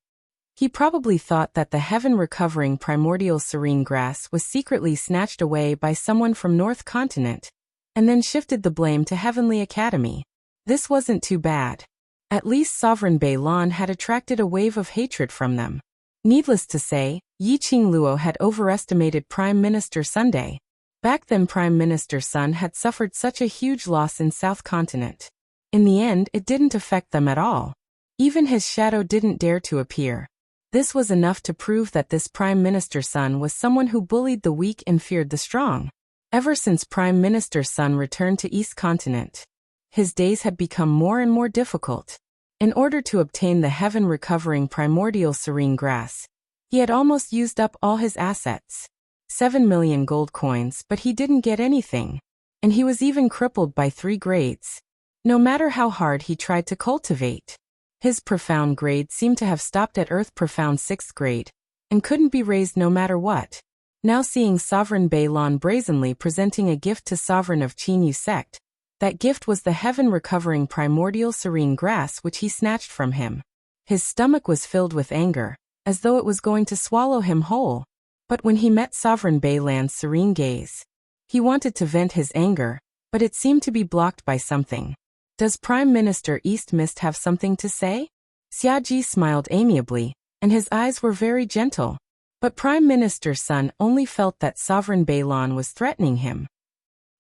He probably thought that the heaven recovering primordial serene grass was secretly snatched away by someone from North Continent, and then shifted the blame to Heavenly Academy. This wasn't too bad. At least Sovereign Beilan had attracted a wave of hatred from them. Needless to say, Yi Qing Luo had overestimated Prime Minister Sunday. Back then Prime Minister Sun had suffered such a huge loss in South Continent. In the end, it didn't affect them at all. Even his shadow didn't dare to appear. This was enough to prove that this Prime Minister Sun was someone who bullied the weak and feared the strong. Ever since Prime Minister Sun returned to East Continent, his days had become more and more difficult. In order to obtain the heaven recovering primordial serene grass, he had almost used up all his assets. 7 million gold coins, but he didn't get anything. And he was even crippled by 3 grades. No matter how hard he tried to cultivate, his profound grade seemed to have stopped at Earth Profound 6th grade, and couldn't be raised no matter what. Now seeing Sovereign Beilan brazenly presenting a gift to Sovereign of Qinyu sect, that gift was the heaven recovering primordial serene grass which he snatched from him. His stomach was filled with anger, as though it was going to swallow him whole. But when he met Sovereign Beilan's serene gaze, he wanted to vent his anger, but it seemed to be blocked by something. Does Prime Minister East Mist have something to say? Xiaoji smiled amiably, and his eyes were very gentle. But Prime Minister Sun only felt that Sovereign Beilan was threatening him.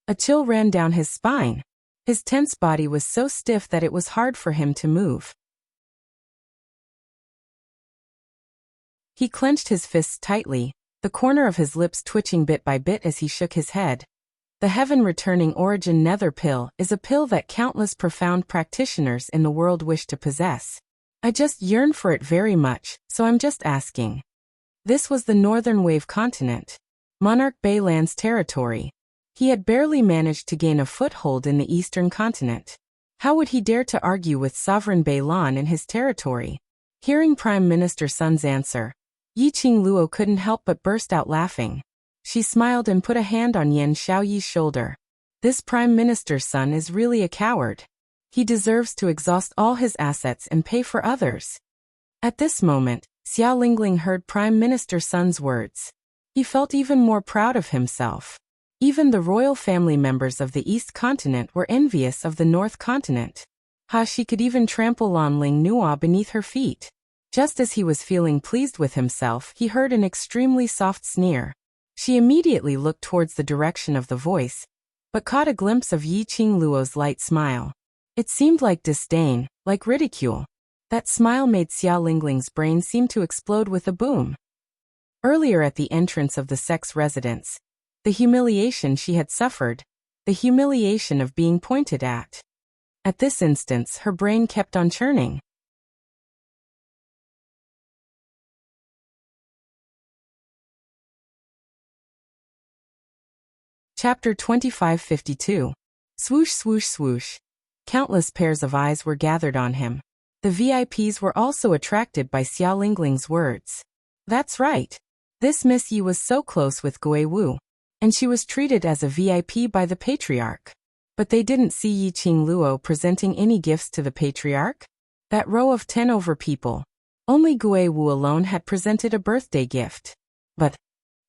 A chill ran down his spine. His tense body was so stiff that it was hard for him to move. He clenched his fists tightly, the corner of his lips twitching bit by bit as he shook his head. The heaven-returning origin nether pill is a pill that countless profound practitioners in the world wish to possess. I just yearn for it very much, so I'm just asking. This was the Northern Wave continent, Monarch Beilan's territory. He had barely managed to gain a foothold in the Eastern continent. How would he dare to argue with Sovereign Beilan in his territory? Hearing Prime Minister Sun's answer, Yi Qing Luo couldn't help but burst out laughing. She smiled and put a hand on Yan Xiaoyi's shoulder. This Prime Minister Sun is really a coward. He deserves to exhaust all his assets and pay for others. At this moment, Xiao Lingling heard Prime Minister Sun's words. He felt even more proud of himself. Even the royal family members of the East Continent were envious of the North Continent. She could even trample Lanling Nua beneath her feet. Just as he was feeling pleased with himself, he heard an extremely soft sneer. She immediately looked towards the direction of the voice, but caught a glimpse of Yi Qingluo's light smile. It seemed like disdain, like ridicule. That smile made Xiao Lingling's brain seem to explode with a boom. Earlier at the entrance of the sex residence, the humiliation she had suffered, the humiliation of being pointed at. At this instance, her brain kept on churning. Chapter 2552. Swoosh, swoosh, swoosh. Countless pairs of eyes were gathered on him. The VIPs were also attracted by Xiao Lingling's words. That's right. This Miss Yi was so close with Gui Wu, and she was treated as a VIP by the patriarch. But they didn't see Yi Qingluo presenting any gifts to the patriarch. That row of 10 over people. Only Gui Wu alone had presented a birthday gift. But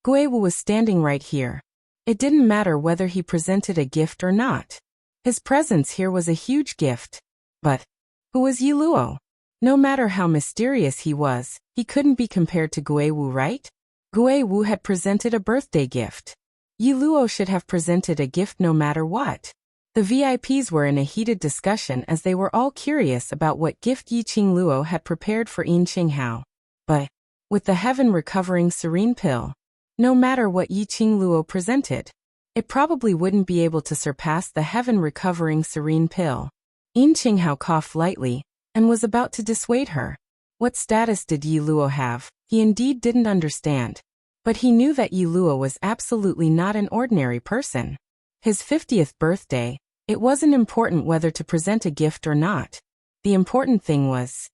Gui Wu was standing right here. It didn't matter whether he presented a gift or not. His presence here was a huge gift. But who was Yi Luo? No matter how mysterious he was, he couldn't be compared to Gui Wu, right? Gui Wu had presented a birthday gift. Yi Luo should have presented a gift no matter what. The VIPs were in a heated discussion as they were all curious about what gift Yi Qingluo had prepared for Yin Qinghao. But with the heaven recovering serene pill, no matter what Yi Qingluo presented, it probably wouldn't be able to surpass the heaven recovering serene pill. Yin Qinghao coughed lightly and was about to dissuade her. What status did Yi Luo have? He indeed didn't understand. But he knew that Yi Luo was absolutely not an ordinary person. His 50th birthday, it wasn't important whether to present a gift or not. The important thing was,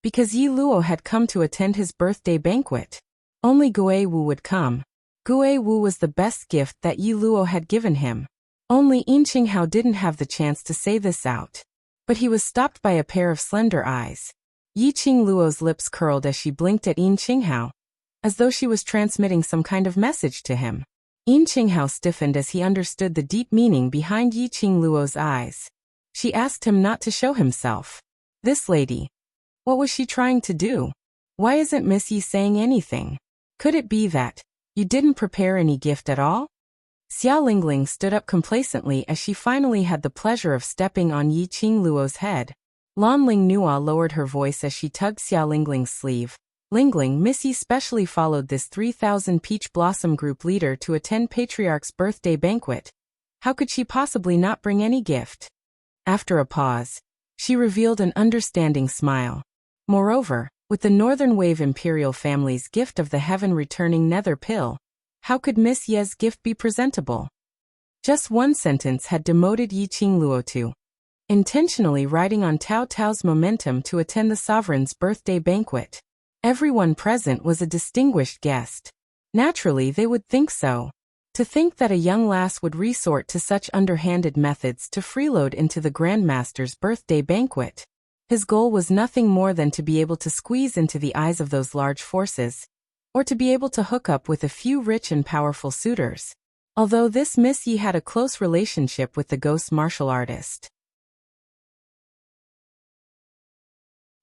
because Yi Luo had come to attend his birthday banquet, only Gui Wu would come. Gui Wu was the best gift that Yi Luo had given him. Only Yin Qinghao didn't have the chance to say this out. But he was stopped by a pair of slender eyes. Yi Qingluo's lips curled as she blinked at Yin Qinghao, as though she was transmitting some kind of message to him. Yin Qinghao stiffened as he understood the deep meaning behind Yi Qingluo's eyes. She asked him not to show himself. This lady. What was she trying to do? Why isn't Miss Yi saying anything? Could it be that you didn't prepare any gift at all? Xiao Lingling stood up complacently as she finally had the pleasure of stepping on Yi Qingluo's head. Lanling Nua lowered her voice as she tugged Xiao Lingling's sleeve. Lingling, Miss Yi specially followed this 3,000 Peach Blossom Group leader to attend Patriarch's birthday banquet. How could she possibly not bring any gift? After a pause, she revealed an understanding smile. Moreover, with the Northern Wave Imperial family's gift of the heaven-returning nether pill, how could Miss Ye's gift be presentable? Just one sentence had demoted Yi Qingluo to intentionally riding on Tao Tao's momentum to attend the sovereign's birthday banquet. Everyone present was a distinguished guest. Naturally, they would think so. To think that a young lass would resort to such underhanded methods to freeload into the Grandmaster's birthday banquet. His goal was nothing more than to be able to squeeze into the eyes of those large forces, or to be able to hook up with a few rich and powerful suitors. Although this Miss Yi had a close relationship with the ghost martial artist.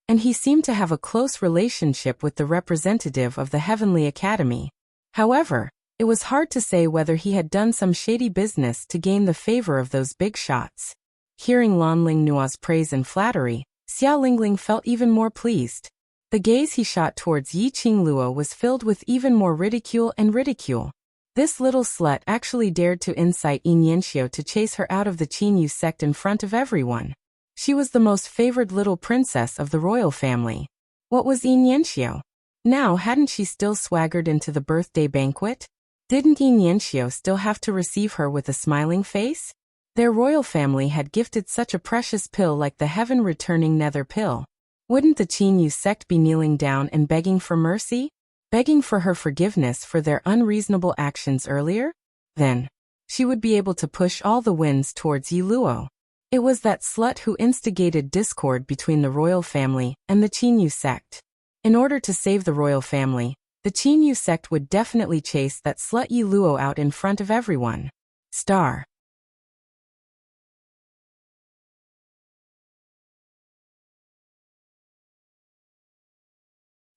And he seemed to have a close relationship with the representative of the Heavenly Academy. However, it was hard to say whether he had done some shady business to gain the favor of those big shots. Hearing Lanling Nua's praise and flattery, Xiao Lingling felt even more pleased. The gaze he shot towards Yi Qingluo was filled with even more ridicule and ridicule. This little slut actually dared to incite Yin Yanxiu to chase her out of the Qinyu sect in front of everyone. She was the most favored little princess of the royal family. What was Yin Yanxiu? Now, hadn't she still swaggered into the birthday banquet? Didn't Yin Yanxiu still have to receive her with a smiling face? Their royal family had gifted such a precious pill like the heaven-returning nether pill. Wouldn't the Qinyu sect be kneeling down and begging for mercy? Begging for her forgiveness for their unreasonable actions earlier? Then she would be able to push all the winds towards Yi Luo. It was that slut who instigated discord between the royal family and the Qinyu sect. In order to save the royal family, the Qinyu sect would definitely chase that slut Yi Luo out in front of everyone. Star.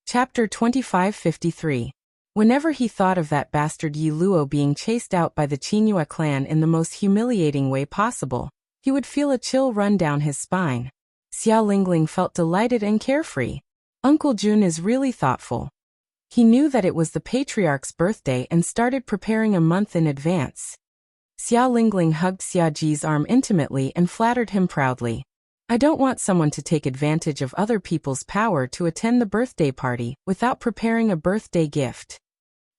Chapter 2553. Whenever he thought of that bastard Yi Luo being chased out by the Qinyu clan in the most humiliating way possible, he would feel a chill run down his spine. Xiao Lingling felt delighted and carefree. Uncle Jun is really thoughtful. He knew that it was the patriarch's birthday and started preparing a month in advance. Xiao Lingling hugged Xia Ji's arm intimately and flattered him proudly. I don't want someone to take advantage of other people's power to attend the birthday party without preparing a birthday gift.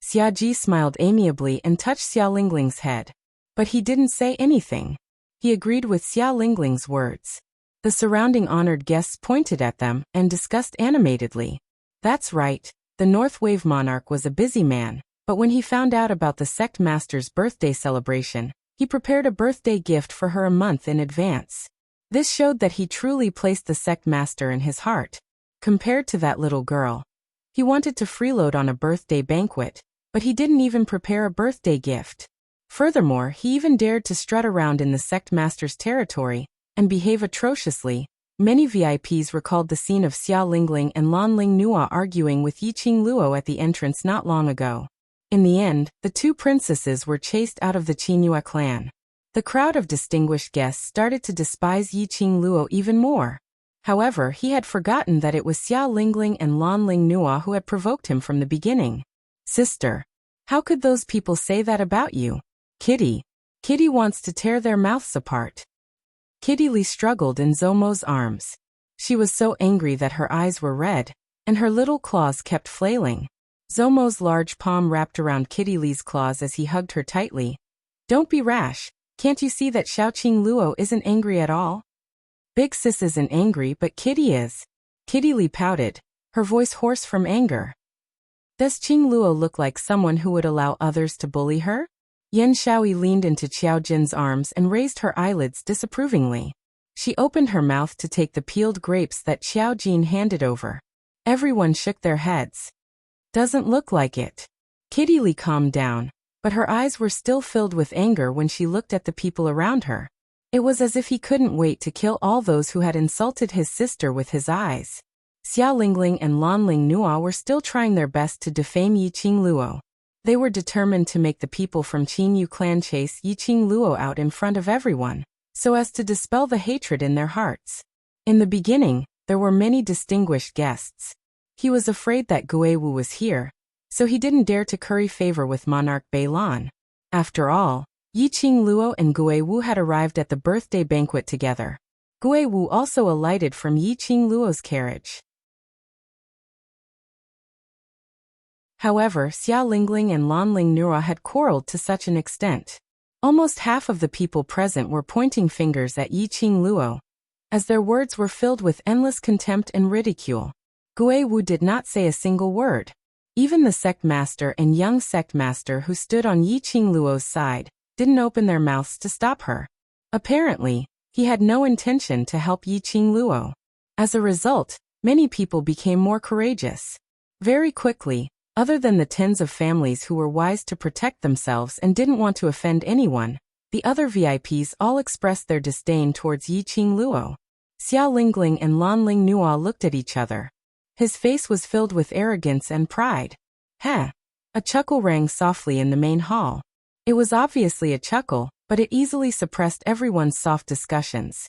Xia Ji smiled amiably and touched Xiao Lingling's head. But he didn't say anything. He agreed with Xiao Lingling's words. The surrounding honored guests pointed at them and discussed animatedly. That's right, the North Wave monarch was a busy man, but when he found out about the sect master's birthday celebration, he prepared a birthday gift for her a month in advance. This showed that he truly placed the sect master in his heart. Compared to that little girl, he wanted to freeload on a birthday banquet, but he didn't even prepare a birthday gift. Furthermore, he even dared to strut around in the sect master's territory and behave atrociously. Many VIPs recalled the scene of Xiao Lingling and Lan Ling Nua arguing with Yiqing Luo at the entrance not long ago. In the end, the two princesses were chased out of the Qinyu clan. The crowd of distinguished guests started to despise Yiqing Luo even more. However, he had forgotten that it was Xiao Lingling and Lan Ling Nua who had provoked him from the beginning. Sister, how could those people say that about you? Kitty wants to tear their mouths apart. Kitty Lee struggled in Zomo's arms. She was so angry that her eyes were red, and her little claws kept flailing. Zomo's large palm wrapped around Kitty Lee's claws as he hugged her tightly. Don't be rash. Can't you see that Xiaoqing Luo isn't angry at all? Big sis isn't angry, but Kitty is. Kitty Lee pouted, her voice hoarse from anger. Does Qing Luo look like someone who would allow others to bully her? Yan Shaoyi leaned into Qiao Jin's arms and raised her eyelids disapprovingly. She opened her mouth to take the peeled grapes that Qiao Jin handed over. Everyone shook their heads. Doesn't look like it. Kitty Lee calmed down, but her eyes were still filled with anger when she looked at the people around her. It was as if he couldn't wait to kill all those who had insulted his sister with his eyes. Xiao Lingling and Lan Ling Nua were still trying their best to defame Yiqing Luo. They were determined to make the people from Qinyu clan chase Yiqing Luo out in front of everyone, so as to dispel the hatred in their hearts. In the beginning, there were many distinguished guests. He was afraid that Guiwu was here, so he didn't dare to curry favor with Monarch Beilan. After all, Yiqing Luo and Guiwu had arrived at the birthday banquet together. Guiwu also alighted from Yiqing Luo's carriage. However, Xiao Lingling and Lan Ling Nura had quarreled to such an extent. Almost half of the people present were pointing fingers at Yiqing Luo, as their words were filled with endless contempt and ridicule. Guiwu did not say a single word. Even the sect master and young sect master who stood on Yiqing Luo's side didn't open their mouths to stop her. Apparently, he had no intention to help Yiqing Luo. As a result, many people became more courageous. Very quickly, other than the tens of families who were wise to protect themselves and didn't want to offend anyone, the other VIPs all expressed their disdain towards Yiqing Luo. Xiao Lingling and Lan Ling Nua looked at each other. His face was filled with arrogance and pride. Heh! A chuckle rang softly in the main hall. It was obviously a chuckle, but it easily suppressed everyone's soft discussions.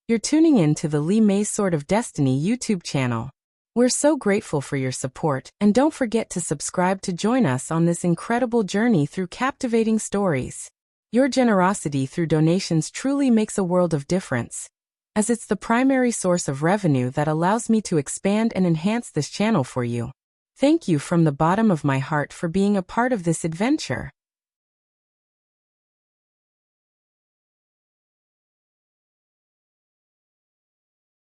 You're tuning in to the Li Mei Sword of Destiny YouTube channel. We're so grateful for your support, and don't forget to subscribe to join us on this incredible journey through captivating stories. Your generosity through donations truly makes a world of difference, as it's the primary source of revenue that allows me to expand and enhance this channel for you. Thank you from the bottom of my heart for being a part of this adventure.